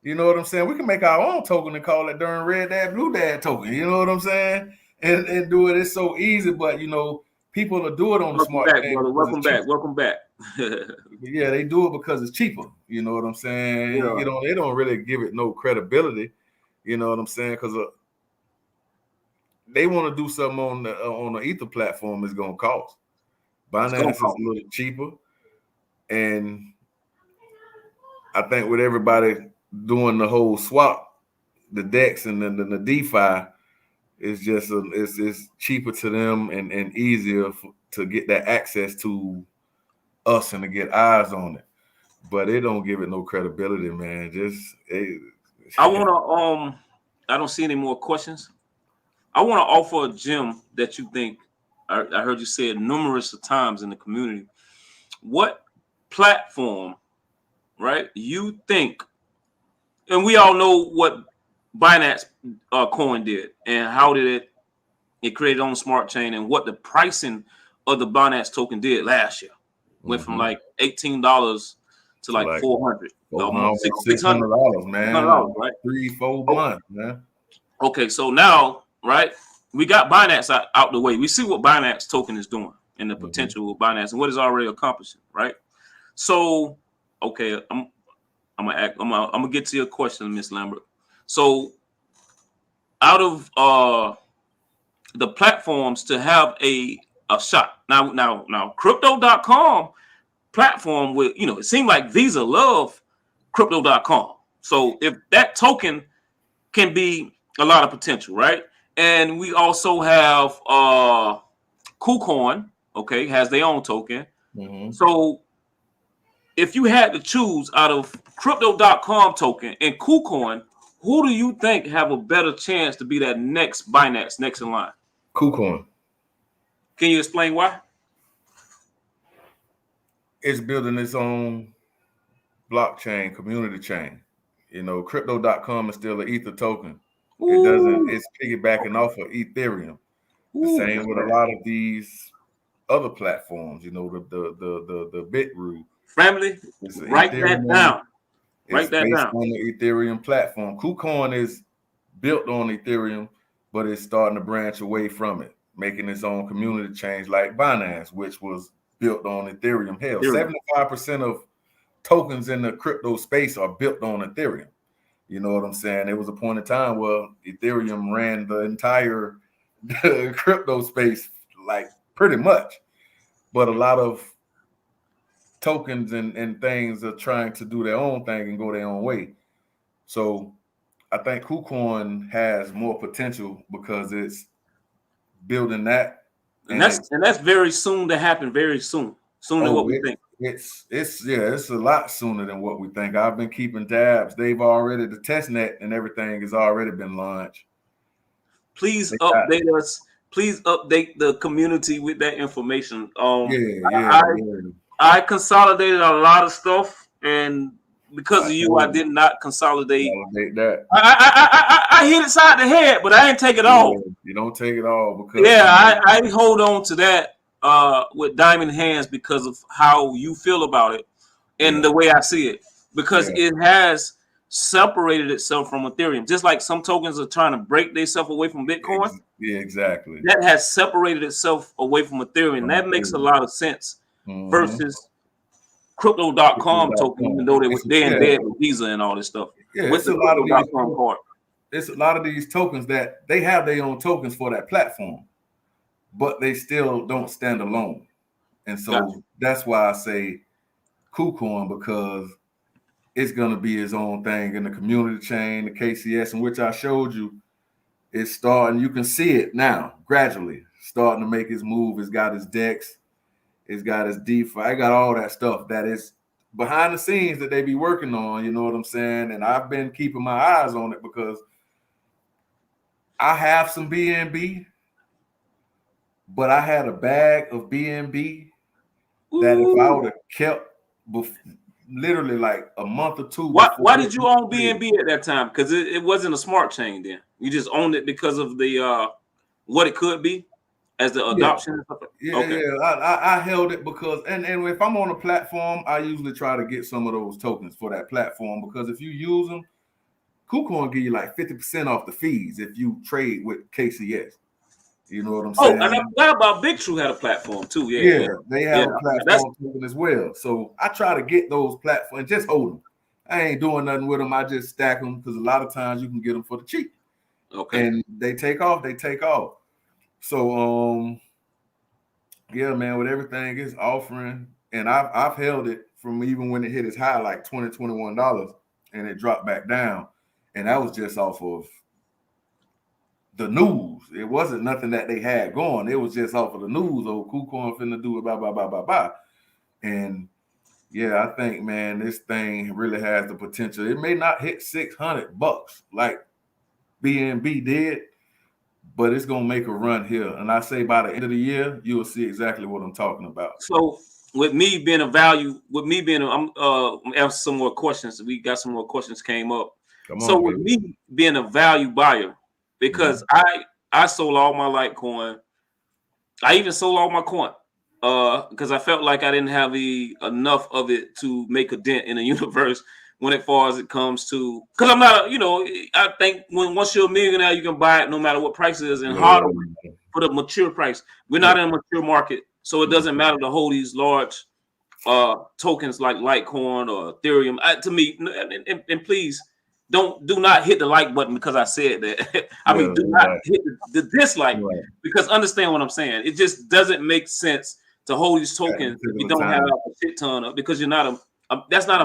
You know what I'm saying? We can make our own token and call it darn RedDadBlueDad token. You know what I'm saying? And do it. It's so easy, but you know, people will do it on the smart chain. Welcome back. Yeah, they do it because it's cheaper. You know what I'm saying? Yeah. You know, they don't really give it no credibility. You know what I'm saying? Because they want to do something on the Ether platform is gonna cost. Binance is a little cheaper, and I think with everybody doing the whole swap, the DEX and the DeFi, it's cheaper to them and easier to get that access to us and to get eyes on it. But it don't give it no credibility, man. I want to I don't see any more questions. I want to offer a gem that you think I heard you say it numerous times in the community. What platform, right, you think, and we all know what Binance coin did and how did it created on smart chain and what the pricing of the Binance token did last year. Went from like $18 to like 400, almost $600, man. Right? 3-4 months, man. Okay, so now, right, we got Binance out the way. We see what Binance token is doing and the potential of Binance and what it's already accomplishing, right? So, okay, I'm gonna get to your question, Miss Lambert. So, out of the platforms to have a shot now, Crypto.com platform with it seemed like Visa love Crypto.com. So if that token can be a lot of potential, right? And we also have KuCoin, okay, has their own token. So if you had to choose out of Crypto.com token and KuCoin, who do you think have a better chance to be that next Binance, next in line? KuCoin. Can you explain why? It's building its own blockchain, community chain. You know, Crypto.com is still an Ether token. It doesn't. It's piggybacking off of Ethereum. The same with a lot of these other platforms. You know, the Bitroot. Family, write that down. It's based on the Ethereum platform. KuCoin is built on Ethereum, but it's starting to branch away from it, making its own community change like Binance, which was built on Ethereum. Hell, 75% of tokens in the crypto space are built on Ethereum. You know what I'm saying? There was a point in time where Ethereum ran the entire crypto space, like pretty much. But a lot of tokens and things are trying to do their own thing and go their own way. So I think KuCoin has more potential because it's building that. And that's very soon to happen, very soon. Sooner than what we think. It's a lot sooner than what we think. I've been keeping tabs. They've already, the test net and everything has already been launched. Please update us. Please update the community with that information. I consolidated a lot of stuff, and because of you, I did not consolidate that. I hit it side the head, but I didn't take it all. You don't take it all because I hold on to that with diamond hands because of how you feel about it and the way I see it, because it has separated itself from Ethereum, just like some tokens are trying to break themselves away from Bitcoin. Yeah, exactly. That has separated itself away from Ethereum. That makes a lot of sense versus Crypto.com token, even though they're in bed with Visa and all this stuff. Yeah, it's a lot of these part. It's a lot of these tokens that they have their own tokens for that platform, but they still don't stand alone. And so that's why I say KuCoin, because it's going to be its own thing in the community chain, the KCS, in which I showed you. It's starting, you can see it now, gradually starting to make its move. It's got its DEX, it's got its DeFi, I got all that stuff that is behind the scenes that they be working on, you know what I'm saying? And I've been keeping my eyes on it because I have some BNB, but I had a bag of BNB that if I would have kept literally like a month or two. Why did you own BNB at that time? Because it wasn't a smart chain then. You just owned it because of the what it could be as the adoption. I held it because and if I'm on a platform, I usually try to get some of those tokens for that platform, because if you use them, KuCoin give you like 50% off the fees if you trade with KCS. You know what I'm saying? Oh, and I forgot about Bitroot had a platform too. Yeah, they have a platform token as well. So I try to get those platforms, just hold them. I ain't doing nothing with them. I just stack them because a lot of times you can get them for the cheap. Okay. And they take off. So yeah, man, with everything it's offering, and I've held it from even when it hit its high, like $20, $21, and it dropped back down. And that was just off of the news. It wasn't nothing that they had going. It was just off of the news. Oh, KuCoin finna do it, blah, blah, blah, blah, blah. And yeah, I think, man, this thing really has the potential. It may not hit $600 like BNB did, but it's gonna make a run here. And I say by the end of the year, you will see exactly what I'm talking about. So with me being I'm asking some more questions. We got some more questions came up. With me being a value buyer, because I sold all my Litecoin. I even sold all my coin because I felt like I didn't have enough of it to make a dent in the universe as far as it comes to, because I'm not, I think once you're a millionaire, you can buy it no matter what price it is, and harder for the mature price. We're not in a mature market, so it doesn't matter to hold these large tokens like Litecoin or Ethereum. To me, and please, do not hit the like button because I said that. I mean, do not hit the dislike because understand what I'm saying. It just doesn't make sense to hold these tokens if you don't have a shit ton of, because you're not that's not a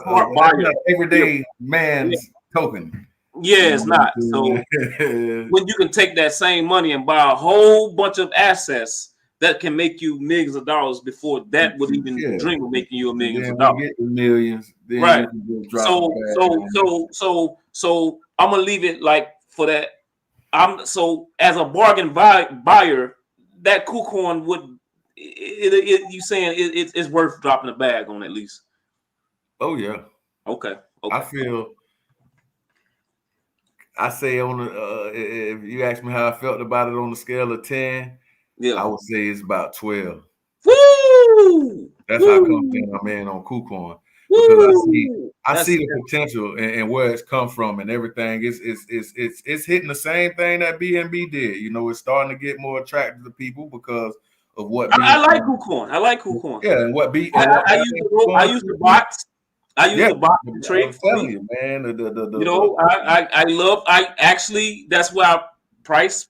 smart buyer. Everyday man's token. Yeah, it's not. So when you can take that same money and buy a whole bunch of assets that can make you millions of dollars before that would even dream of making you millions of dollars. Get the millions, then right. You can just drop So I'm gonna leave it like for that. So as a bargain buyer, that KuCoin would you saying it's worth dropping a bag on at least. Oh yeah. Okay. I say on the if you ask me how I felt about it on the scale of 10, I would say it's about 12. Woo! That's how confident I'm in on KuCoin, because I see the potential and where it's come from and everything. It's hitting the same thing that BNB did. You know, it's starting to get more attractive to people because of what I like KuCoin. Yeah, and what I use the bots. I use the bot to trade. I'm telling you, man. I actually that's why I price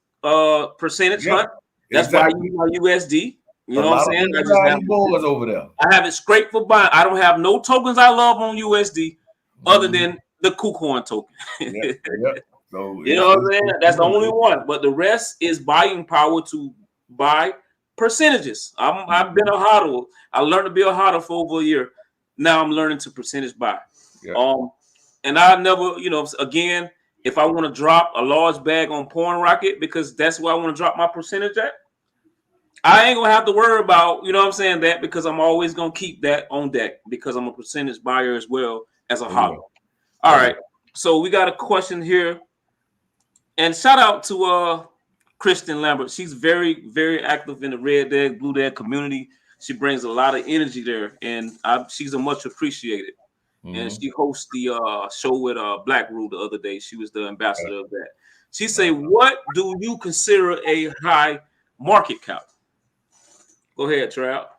percentage hunt. That's why I use my USD. You know what I'm saying? I just have boards over there. I have it scraped for buying. I don't have no tokens I love on USD other than the KuCoin token. So, you know what I'm saying? That's the only one. But the rest is buying power to buy percentages. I've been a hodler. I learned to be a hodler for over a year. Now I'm learning to percentage buy. And I never, again, if I want to drop a large bag on Porn Rocket, because that's where I want to drop my percentage at, I ain't gonna have to worry about, that, because I'm always gonna keep that on deck because I'm a percentage buyer as well as a hodler. All right. So we got a question here. And shout out to Kristen Lambert. She's very, very active in the RedDadBlueDad community. She brings a lot of energy there, and she's a much appreciated. And she hosts the show with Black Rule the other day. She was the ambassador of that. She say, "What do you consider a high market cap?" Go ahead, Trout.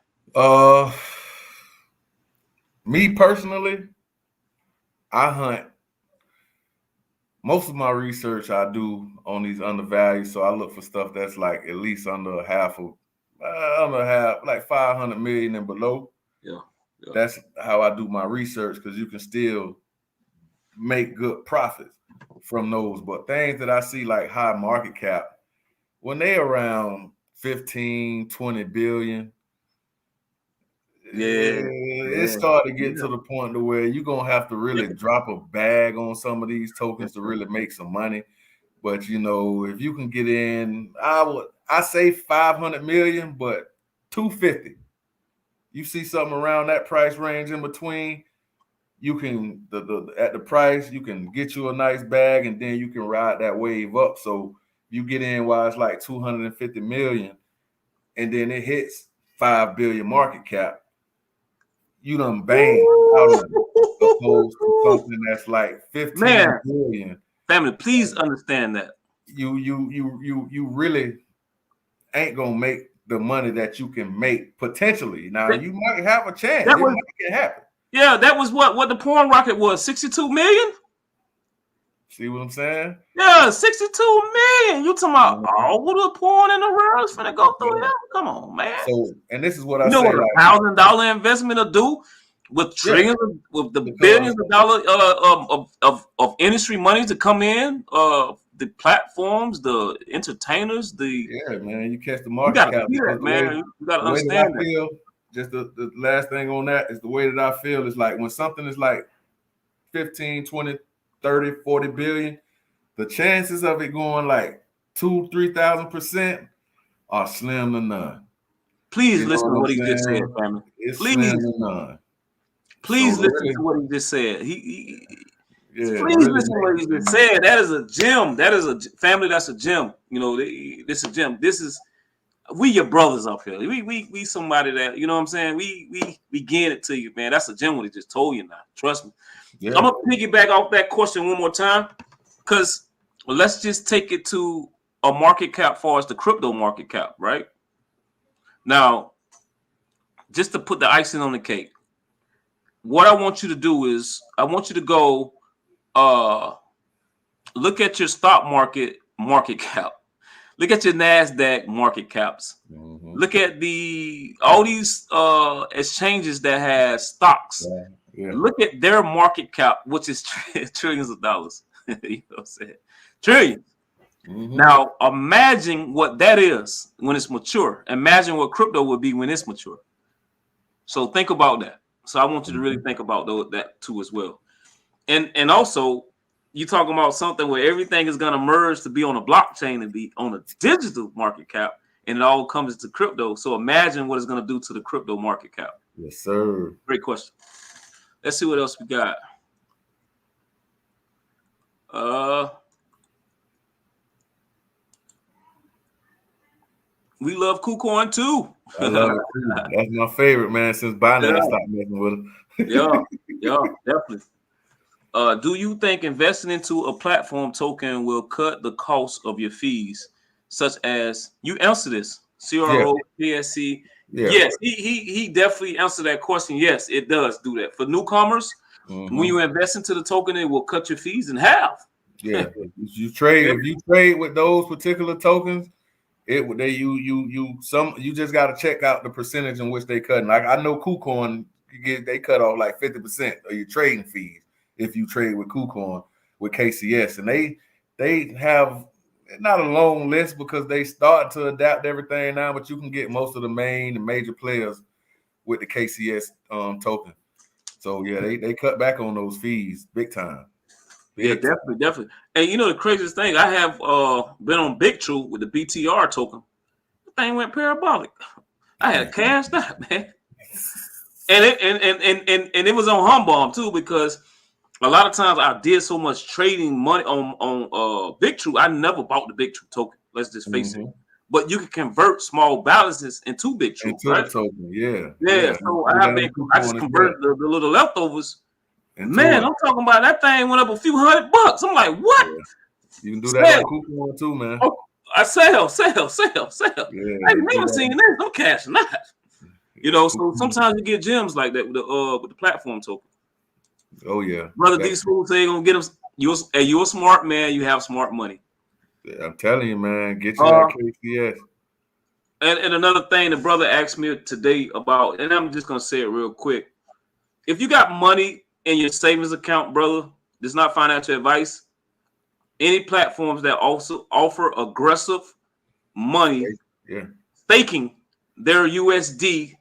Me personally, I hunt. Most of my research I do on these undervalued, so I look for stuff that's like at least under half, like 500 million and below. Yeah. That's how I do my research, because you can still make good profits from those. But things that I see like high market cap, when they around 15, 20 billion, it started to get to the point to where you're gonna have to really drop a bag on some of these tokens to really make some money. But if you can get in, I say 500 million, but 250. You see something around that price range in between, you can at the price you can get you a nice bag, and then you can ride that wave up. So you get in while it's like 250 million, and then it hits 5 billion market cap. You done bang out of it, opposed to something that's like 15 billion. Family, please understand that. You really ain't gonna make the money that you can make potentially. Now you might have a chance. It might can happen. Yeah, that was what the Porn Rocket was, 62 million. See what I'm saying? Yeah, 62 million. You talking about all the porn in the world is finna go through him? Come on, man. So, and this is what I say: what $1,000 investment will do with trillions, with the billions of dollars of industry money to come in, the platforms, the entertainers, man, you catch the market cap. You gotta understand that. Just the last thing on that is the way that I feel is like when something is like 15, 20, 30, 40 billion, the chances of it going like 2,000-3,000% are slim to none. Please listen to what he just said, family. It's slim to none. Please listen to what he just said. Please listen to what he just said. That is a gem. That is a family. That's a gem. This is a gem. We your brothers up here. We somebody that, you know what I'm saying? We get it to you, man. That's a gem what he just told you now. Trust me. I'm gonna piggyback off that question one more time, because let's just take it to a market cap far as the crypto market cap, right? Now, just to put the icing on the cake, what I want you to do is I want you to go look at your stock market cap. Look at your NASDAQ market caps. Look at all these exchanges that have stocks. Look at their market cap, which is trillions of dollars. You know what I'm saying? Trillions. Now, imagine what that is when it's mature. Imagine what crypto would be when it's mature. So think about that. So I want you to really think about that too as well. And also, you talking about something where everything is going to merge to be on a blockchain and be on a digital market cap, and it all comes to crypto. So imagine what it's going to do to the crypto market cap. Yes, sir. Great question. Let's see what else we got. We love KuCoin too. I love it too. That's my favorite, man, since Binance stopped messing with it. yeah, definitely. Do you think investing into a platform token will cut the cost of your fees, such as you answer this CRO, PSC? Yeah. Yes, he definitely answered that question. Yes, it does do that for newcomers. When you invest into the token, it will cut your fees in half. Yeah, if you trade with those particular tokens, you just got to check out the percentage in which they cut. Like I know KuCoin, they cut off like 50% of your trading fees if you trade with KuCoin with KCS, and they have not a long list because they start to adapt everything now, but you can get most of the major players with the KCS token. So yeah, they cut back on those fees big time. Definitely. And you know the craziest thing, I have been on BigTrue with the BTR token. The thing went parabolic. I had cash that, man. And it was on Humbomb too, because a lot of times I did so much trading money on BigTrue, I never bought the BigTrue token. Let's just face it. But you can convert small balances into BigTrue, right? Token, yeah. So I just converted the little leftovers. Man, I'm talking about that thing went up a few $100. I'm like, what? Yeah. You can do that on KuCoin too, man. Oh, I sell. Yeah, I ain't never seen this. I'm cashing that. You know, so sometimes you get gems like that with the platform token. Oh yeah, brother. These fools say you're gonna get them. You're a smart man. You have smart money. Yeah, I'm telling you, man. Get you that KCS. And another thing the brother asked me today about, and I'm just gonna say it real quick. If you got money in your savings account, brother, this is not financial advice. Any platforms that also offer aggressive money, staking their USD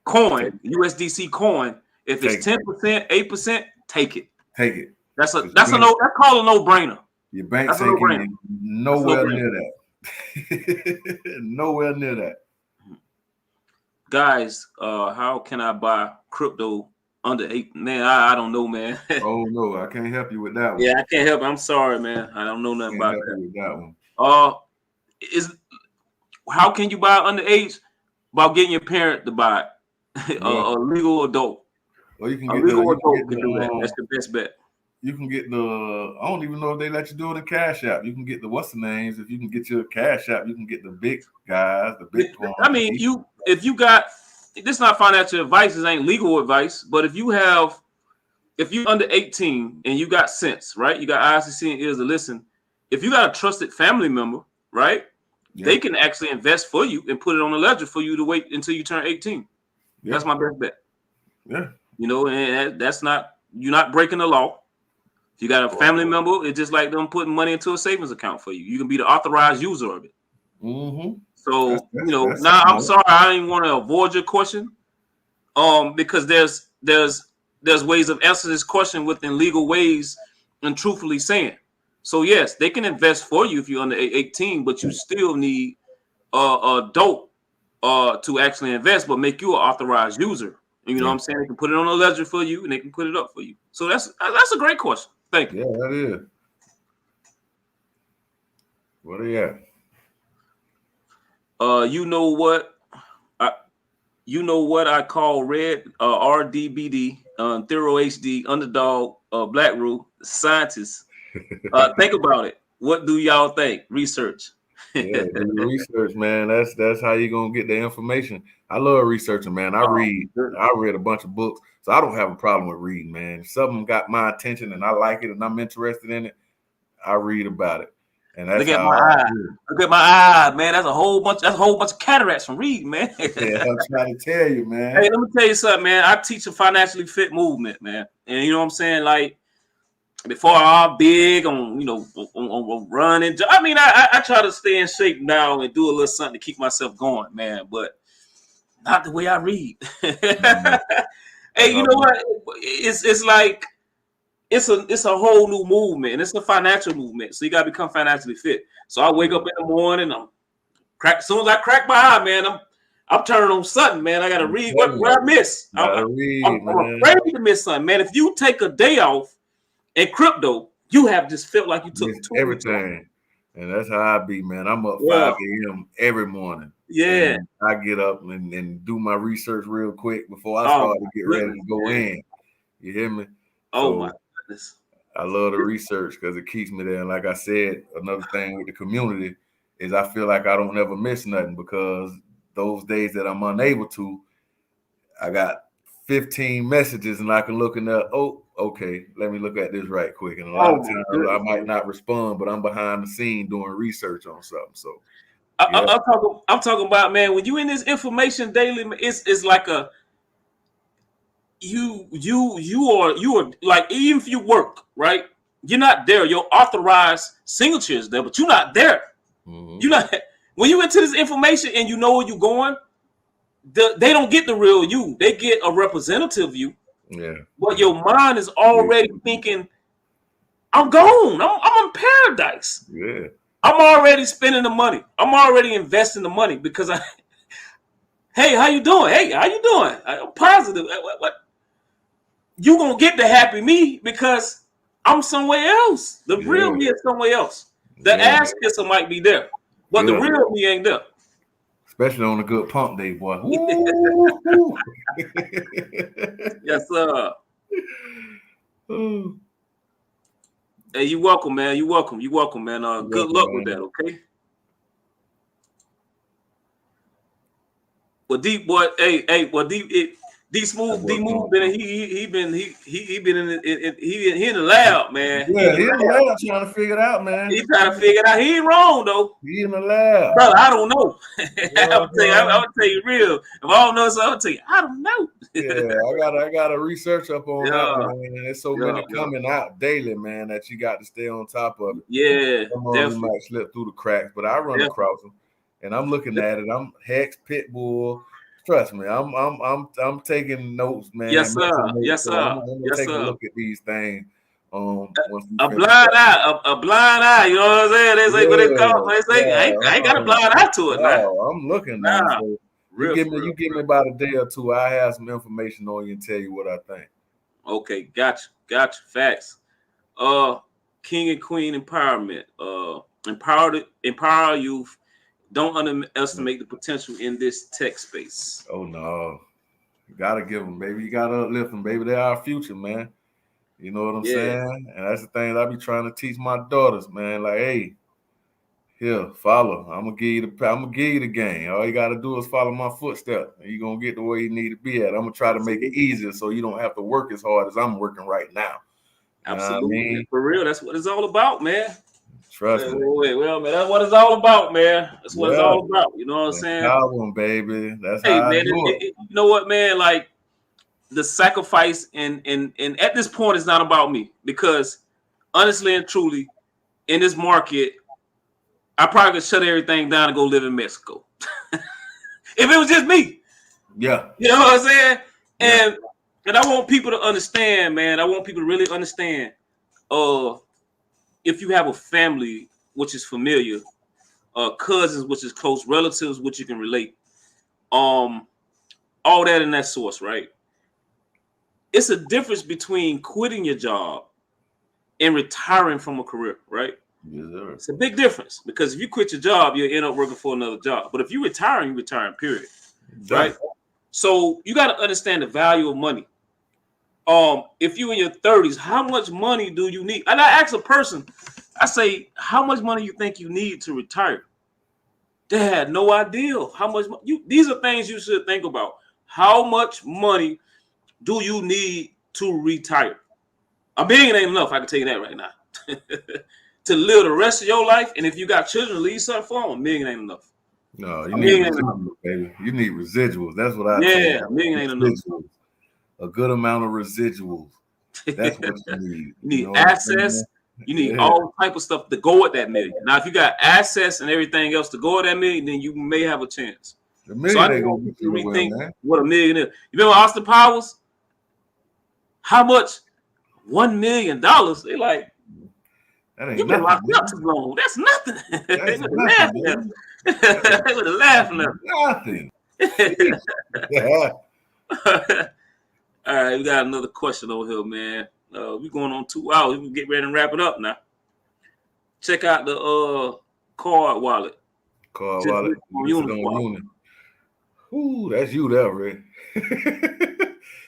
coin, USDC coin. If it's 10%, 8%, take it. Take it. That's called a no-brainer. Your bank's taking nowhere near that. Nowhere near that. Guys, how can I buy crypto under 8? Man, I don't know, man. Oh no, I can't help you with that one. Yeah, I can't help. I'm sorry, man. I don't know nothing about that. With that one. How can you buy under 8? By getting your parent to buy it. A legal adult. Or you can get a legal adult can do that. That's the best bet. You can get I don't even know if they let you do it in Cash App. You can get the what's the names. If you can get your Cash App, you can get the big guys, the big ones. I mean, if you got, this is not financial advice, this ain't legal advice, but if you're under 18 and you got sense, right? You got eyes to see and ears to listen. If you got a trusted family member, right? Yeah. They can actually invest for you and put it on a ledger for you to wait until you turn 18. Yeah. That's my best bet. Yeah. You know, and you're not breaking the law. If you got a family member, it's just like them putting money into a savings account for you. You can be the authorized user of it. Mm-hmm. So, I'm sorry, I didn't want to avoid your question. Because there's ways of answering this question within legal ways and truthfully saying. So yes, they can invest for you if you're under 18, but you still need a dope to actually invest, but make you an authorized user. You know what I'm saying? They can put it on a ledger for you and they can put it up for you. So that's a great question. Thank you. Yeah, that is. What are you at? You know what I call RedDBD, ThoroHD, Underdog, Black Rule, scientists. Think about it. What do y'all think? Research. Yeah, research, man. That's how you're gonna get the information. I love researching, man. I read a bunch of books, so I don't have a problem with reading, man. If something got my attention and I like it and I'm interested in it, I read about it. And that's Look at my eye. Look at my eye, man. That's a whole bunch of cataracts from reading, man. Yeah, I'm trying to tell you, man. Hey, let me tell you something, man. I teach a financially fit movement, man. And you know what I'm saying? Like, before I'm big on, on running. I mean, I try to stay in shape now and do a little something to keep myself going, man. But not the way I read. Mm-hmm. Hey, you know what? It's like it's a whole new movement, and it's a financial movement. So you gotta become financially fit. So I wake up in the morning, as soon as I crack my eye, man, I'm turning on something, man. I gotta read what I miss. Gotta read, I'm man. afraid to miss something, man. If you take a day off in crypto, you have just felt like you took 2 weeks off. Everything. And that's how I be, man. I'm up 5 a.m. every morning. Yeah. And I get up and do my research real quick before I Oh, start to get ready to go in. You hear me? Oh, my goodness. I love the research because it keeps me there. And like I said, another thing with the community is I feel like I don't ever miss nothing because those days that I'm unable to, I got 15 messages and I can look in there. Oh, okay, let me look at this right quick. And a lot of times I might not respond, but I'm behind the scene doing research on something. So yeah. I'm talking about, man, when you in this information daily, it's like a you are like, even if you work, right? You're not there. Your authorized signature is there, but you're not there. Mm-hmm. You're not when you into this information and you know where you're going. They don't get the real you. They get a representative you. Yeah. But your mind is already thinking, I'm gone. I'm in paradise. Yeah. I'm already spending the money. I'm already investing the money because hey, how you doing? Hey, how you doing? I'm positive. What? You gonna get the happy me because I'm somewhere else. The real me is somewhere else. The ass kisser might be there, but the real me ain't there. Especially on a good pump day, boy. Yes, sir. Hey, you welcome, man. You welcome, man. Good luck with that, okay? Well, deep boy, D Smooth, D Move, he been in the lab, man. Yeah, he in the lab trying to figure it out, man. He trying to figure it out. He ain't wrong though. He in the lab, brother. I don't know. I'm gonna tell you real. If I don't know, so I'll tell you I don't know. Yeah, I gotta research up on that, man. There's so many coming out daily, man, that you got to stay on top of it. Yeah, some of them might slip through the cracks, but I run across them, and I'm looking at it. I'm Hex Pitbull. Trust me, I'm taking notes, man. Yes, sir. Yes, sir. I'm gonna take a look at these things. A blind eye. You know what I'm saying? They say what they call. They say I ain't got a blind eye to it. Now I'm looking now. So you give me about a day or two. I have some information on you and tell you what I think. Okay, gotcha. Facts. King and Queen empowerment. Empower youth. Don't underestimate the potential in this tech space. Oh no, you gotta give them, baby. You gotta uplift them, baby. They're our future, man. You know what I'm saying? And that's the thing that I be trying to teach my daughters, man. Like, hey, here, follow. I'm gonna give you the game. All you gotta do is follow my footsteps, and you're gonna get the way you need to be at. I'm gonna try to make it easier so you don't have to work as hard as I'm working right now. Absolutely, I mean? For real. That's what it's all about, man. Trust me. Well, man, that's what it's all about, man. That's what it's all about. You know what I'm saying? Album, baby. That's how I do it. You know what, man? Like the sacrifice and at this point, it's not about me because honestly and truly, in this market, I probably could shut everything down and go live in Mexico. If it was just me. Yeah. You know what I'm saying? And I want people to understand, man. I want people to really understand. If you have a family which is familiar, cousins which is close, relatives which you can relate, all that in that source, right? It's a difference between quitting your job and retiring from a career, right? Yes, sir. It's a big difference because if you quit your job, you'll end up working for another job. But if you retire, period. Exactly. Right? So you got to understand the value of money. If you're in your 30s, how much money do you need? And I ask a person, I say, how much money you think you need to retire? They had no idea how much. These are things you should think about. How much money do you need to retire? $1 million ain't enough. I can tell you that right now. To live the rest of your life, and if you got children, leave something for them. $1 million ain't enough. No, you need residuals, baby. You need residuals. That's what I think. $1 million ain't enough. A good amount of residuals. That's what you need. You need access. You need all type of stuff to go at that million. Now, if you got access and everything else to go at that million, then you may have a chance. The million so I ain't just gonna want get people you to nowhere, rethink man. what a million is. You remember Austin Powers? How much? $1 million. They like, you've been locked up too long. That's nothing. They would have laughed at them. They would have laughed at them. Nothing. All right, we got another question over here, man. We're going on 2 hours. We can get ready and wrap it up now. Check out the card wallet. Card wallet. Uni. Ooh, that's you there, Red.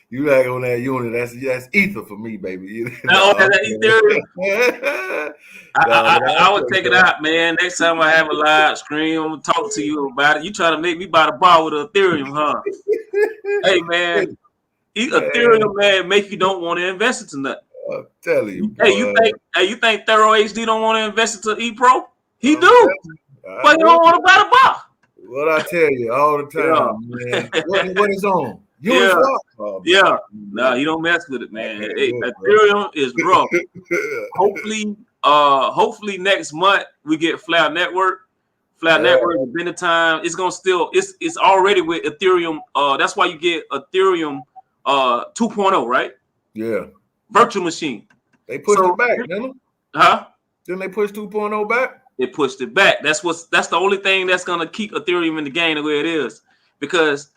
You like on that unit. That's ether for me, baby. I would take it out, man. Next time I have a live stream, I'm gonna talk to you about it. You trying to make me buy the bar with Ethereum, huh? Hey, man. Ethereum, man, make you don't want to invest into nothing. I'm telling you, boy. You think ThoroHD don't want to invest into ePro? He do, but he don't want to buy the bar. What I tell you all the time, man. What is on? Yeah. No, you don't mess with it, man. Ethereum is rough. Hopefully next month we get Flat Network. Flat Network has been the time. It's gonna still. It's already with Ethereum. That's why you get Ethereum 2.0, right? Yeah. Virtual machine. They pushed it back, didn't they? Huh? Didn't they push 2.0 back? They pushed it back. That's the only thing that's gonna keep Ethereum in the game the way it is, because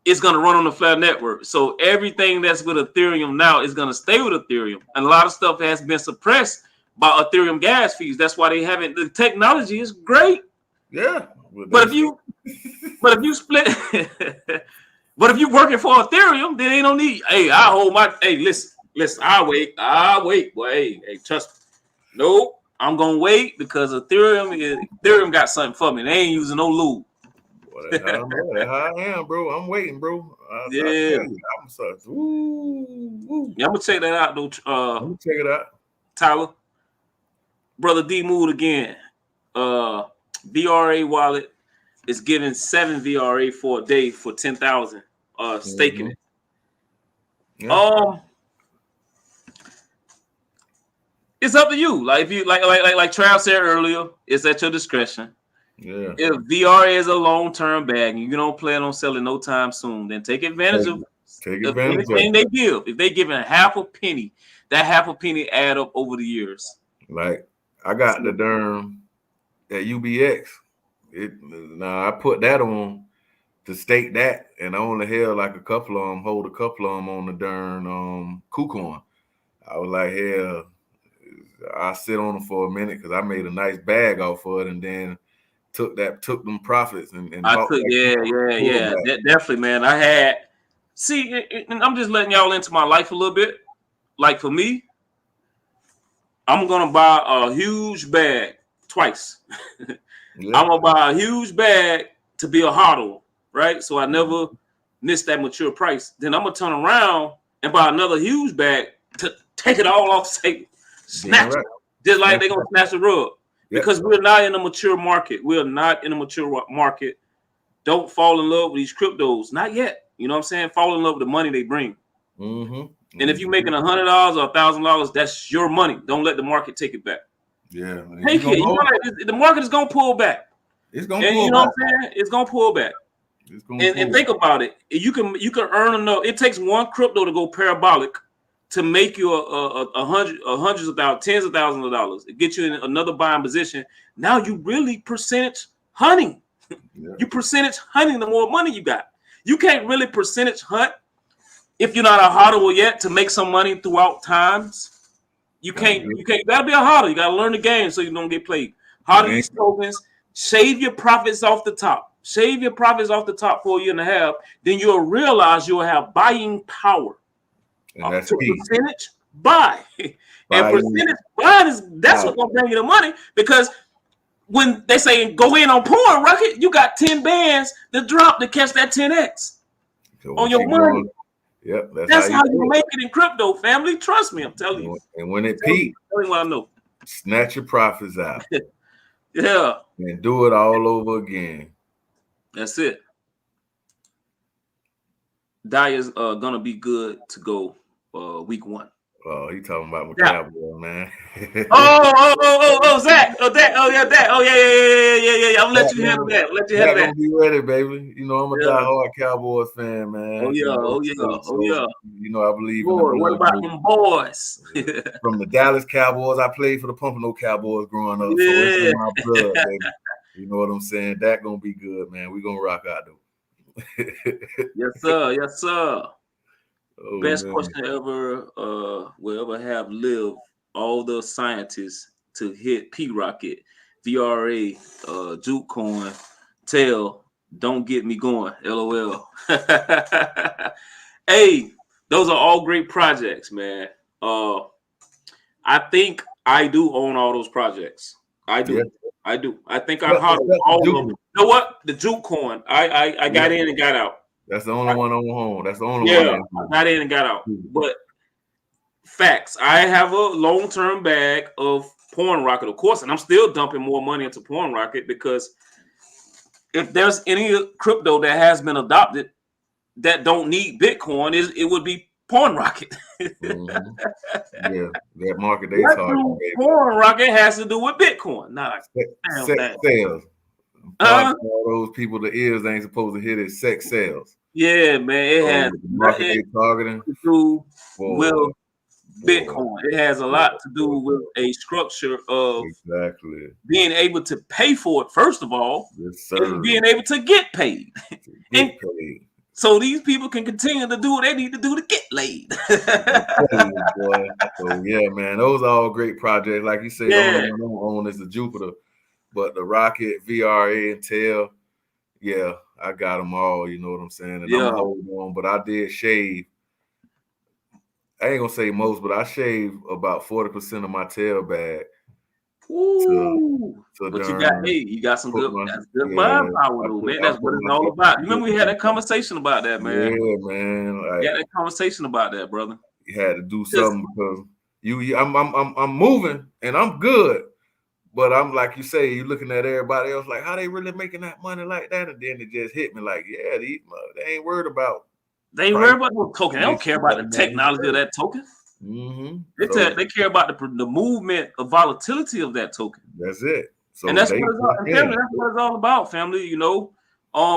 it's gonna run on the Flat Network. So everything that's with Ethereum now is gonna stay with Ethereum, and a lot of stuff has been suppressed by Ethereum gas fees. That's why they haven't. The technology is great. Yeah. But if you split, but if you're working for Ethereum, then they don't need. Hey, I hold my. Hey, listen. I'll wait. Boy, hey, trust me. Nope. I'm gonna wait because Ethereum got something for me. They ain't using no lube. Well, that's how I am, bro. I'm waiting, bro. I'm sorry. Yeah, I'm gonna check that out, though. Let me check it out, Tyler. Brother D Mood again. VRA wallet is giving 7 VRA for a day for 10,000. Staking it. Yeah. It's up to you. Like if you like Trav said earlier, it's at your discretion. Yeah. If VR is a long-term bag and you don't plan on selling no time soon, then take advantage of everything they give. If they give a half a penny, that half a penny add up over the years. Like I got the darn at UBX. I put that on to stake that, and I only held like a couple of them, on the darn KuCoin. I was like, hell, I sit on them for a minute because I made a nice bag off of it, and then took them profits and I took definitely, man. I had and I'm just letting y'all into my life a little bit. Like for me, I'm gonna buy a huge bag twice. I'm gonna buy a huge bag to be a hodl, right? So I never miss that mature price. Then I'm gonna turn around and buy another huge bag to take it all off the table, snatch it, just like they're gonna snatch the rug. Because we're not in a mature market. We're not in a mature market. Don't fall in love with these cryptos. Not yet. You know what I'm saying? Fall in love with the money they bring. And if you're making $100 or $1,000, that's your money. Don't let the market take it back. Yeah. Take it. The market is gonna pull back. It's gonna pull back. You know what I'm saying? It's gonna pull back. And think about it. You can earn enough. It takes one crypto to go parabolic to make you hundreds of thousands, tens of thousands of dollars. It gets you in another buying position. Now you really percentage hunting. You percentage hunting the more money you got. You can't really percentage hunt if you're not a hodler yet to make some money throughout times. You can't. You gotta be a hodler. You gotta learn the game so you don't get played. Hodl these tokens. Shave your profits off the top. Shave your profits off the top for a year and a half. Then you'll realize you'll have buying power. And that's percentage buy. And percentage buying that's what's gonna bring you the money, because when they say go in on porn, Rocket, you got 10 bands to drop to catch that 10x on your money. Yep, that's how you make it in crypto, family. Trust me, I'm telling you. And when it peaks, tell me what I know. Snatch your profits out. Yeah. And do it all over again. That's it. Dyer's gonna be good to go. week 1. Oh, he talking about my Yeah. Cowboy, man. Zach. Yeah. I'm gonna let you handle that. Zach gonna be ready, baby. You know, I'm a diehard Cowboys fan, man. Oh yeah. You know, I believe in the Boy, what blood. about them boys? From the Dallas Cowboys, I played for the Pompano Cowboys growing up, so it's in my blood, baby. You know what I'm saying? That gonna be good, man. We gonna rock out though. Yes, sir. Oh, Best man. question ever will ever have lived. All the scientists to hit P Rocket, VRA, Juke Coin, Tail. Don't get me going. LOL. Hey, those are all great projects, man. I think I do own all those projects. I do. Yeah. I think I have all of them. You know what? The Juke Coin. I got in and got out. That's the only one on home. That's the only one. Yeah, I got in and got out. But facts. I have a long-term bag of Porn Rocket, of course, and I'm still dumping more money into Porn Rocket because if there's any crypto that has been adopted that don't need Bitcoin, it would be Porn Rocket. Mm-hmm. Yeah, that market they talking. Porn Rocket has to do with Bitcoin. Nah, sex sales. All those people, the ears ain't supposed to hit it. Sex sales. Yeah, man, it has the market they targeting to do with Bitcoin. It has a lot to do with a structure of being able to pay for it, first of all, and being able to get paid. So these people can continue to do what they need to do to get laid. Boy. So yeah, man, those are all great projects. Like you say, the only one I don't own is the Jupiter, but the Rocket, VRA, and Tail, yeah, I got them all. You know what I'm saying? And I'm holding on, but I did shave. I ain't gonna say most, but I shaved about 40% of my tail bag. But you got some good mind power, though, man. That's what it's all about. You remember we had that conversation about that, man? Yeah, man. We had that conversation about that, brother. You had to do something because I'm moving and I'm good. But I'm like you say, you looking at everybody else like, how they really making that money like that? And then it just hit me like, yeah, they ain't worried about. They ain't worried about no token. They don't care about the technology of that token. Mm-hmm. They care about the movement of volatility of that token. That's it. So and that's what it's all about, family. You know,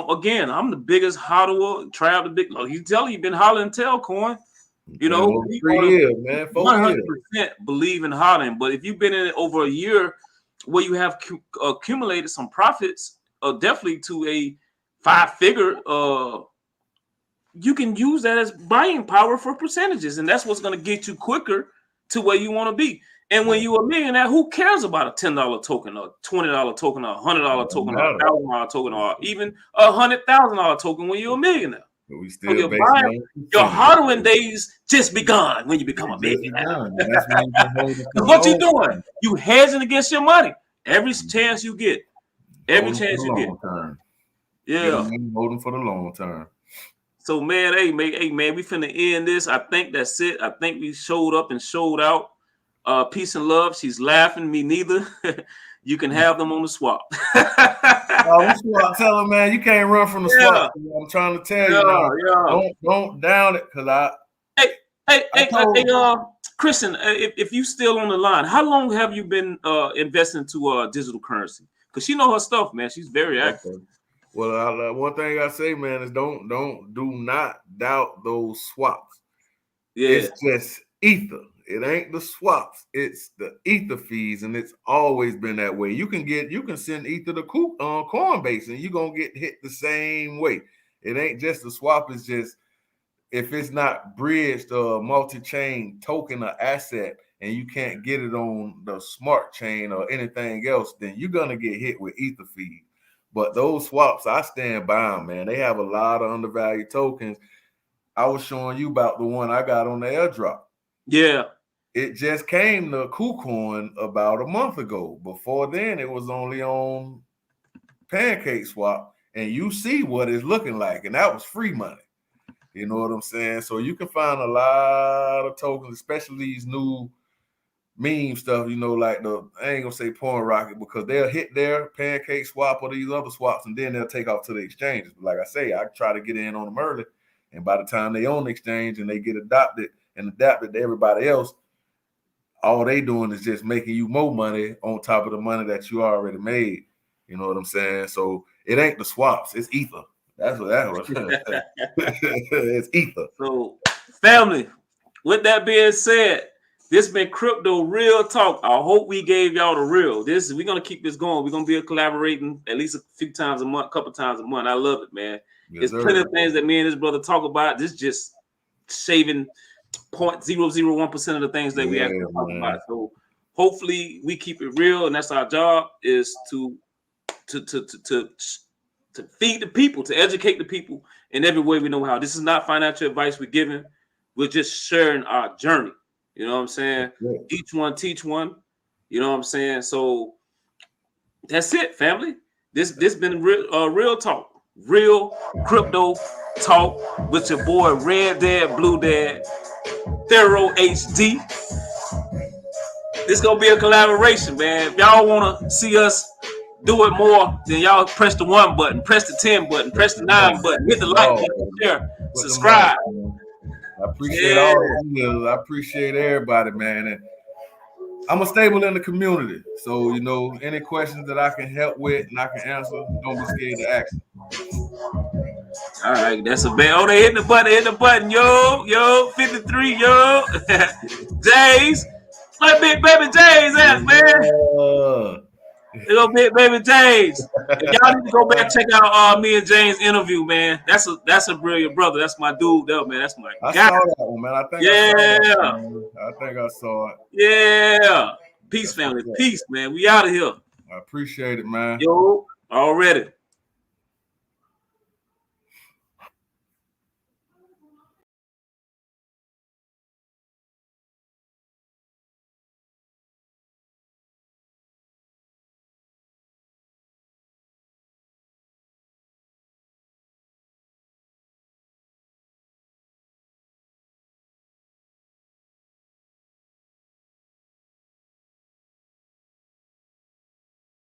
again, I'm the biggest hodler, Trav the big. He's telling you, been hollering Tailcoin. You know, 3 years, man. 100% believe in hollering. But if you've been in it over a year, where you have accumulated some profits, definitely to a 5-figure, you can use that as buying power for percentages, and that's what's going to get you quicker to where you want to be. And when you're a millionaire, who cares about a $10 token, or $20 token, or $100 token, or $1,000 token, or even a $100,000 token when you're a millionaire? We still your hodling days just begun when you become a millionaire. Because what you doing? You hedging against your money every chance you get. Every chance you get. Yeah. Holding for the long term. So man, hey man, we finna end this. I think that's it. I think we showed up and showed out. Peace and love. She's laughing. Me neither. You can have them on the swap. Tell her, man, you can't run from the swap. I'm trying to tell you. Don't down it, cause Kristen, if you still on the line, how long have you been investing to digital currency? Because she know her stuff, man. She's very active. Well, one thing I say, man, is do not doubt those swaps. Yeah, it's just ether. It ain't the swaps. It's the ether fees, and it's always been that way. You can send ether to Coinbase, and you're gonna get hit the same way. It ain't just the swap. It's just if it's not bridged or multi-chain token or asset, and you can't get it on the smart chain or anything else, then you're gonna get hit with ether fees. But those swaps, I stand by them, man. They have a lot of undervalued tokens. I was showing you about the one I got on the airdrop. Yeah. It just came to KuCoin about a month ago. Before then, it was only on Pancake Swap. And you see what it's looking like. And that was free money. You know what I'm saying? So you can find a lot of tokens, especially these new meme stuff, you know, like I ain't gonna say Porn Rocket, because they'll hit their Pancake Swap or these other swaps, and then they'll take off to the exchanges. But like I say, I try to get in on them early, and by the time they own the exchange and they get adopted, and adapted to everybody else, all they doing is just making you more money on top of the money that you already made. You know what I'm saying? So it ain't the swaps, it's ether. That's what that was. It's ether. So, family, with that being said, this been Crypto Real Talk. I hope we gave y'all the real. We're gonna keep this going. We're gonna be collaborating at least a few times a month, couple times a month. I love it, man. There's plenty of things that me and this brother talk about. This just shaving 0.001% of the things that we actually talk about. So hopefully we keep it real, and that's our job, is to feed the people, to educate the people in every way we know how. This is not financial advice we're giving. We're just sharing our journey. You know what I'm saying? Each one teach one. You know what I'm saying? So that's it, family. This been real talk, real crypto talk with your boy RedDadBlueDad, ThoroHD. This gonna be a collaboration, man. If y'all wanna see us do it more, then y'all press the 1 button, press the 10 button, press the 9 button, hit the like button, share, subscribe. I appreciate all of you. I appreciate everybody, man. And I'm a stable in the community. So, you know, any questions that I can help with and I can answer, don't be scared to ask. All right, that's a bad. Oh, they hit the button, yo, 53, yo. Jays, my big baby Jays at, man. Little bit, baby James. If y'all need to go back, check out me and James' interview, man. That's a brilliant brother. That's my dude, though, man. That's my guy. I saw that one, man. I think I saw it. Yeah. Peace, family. Peace, man. We out of here. I appreciate it, man. Yo, already.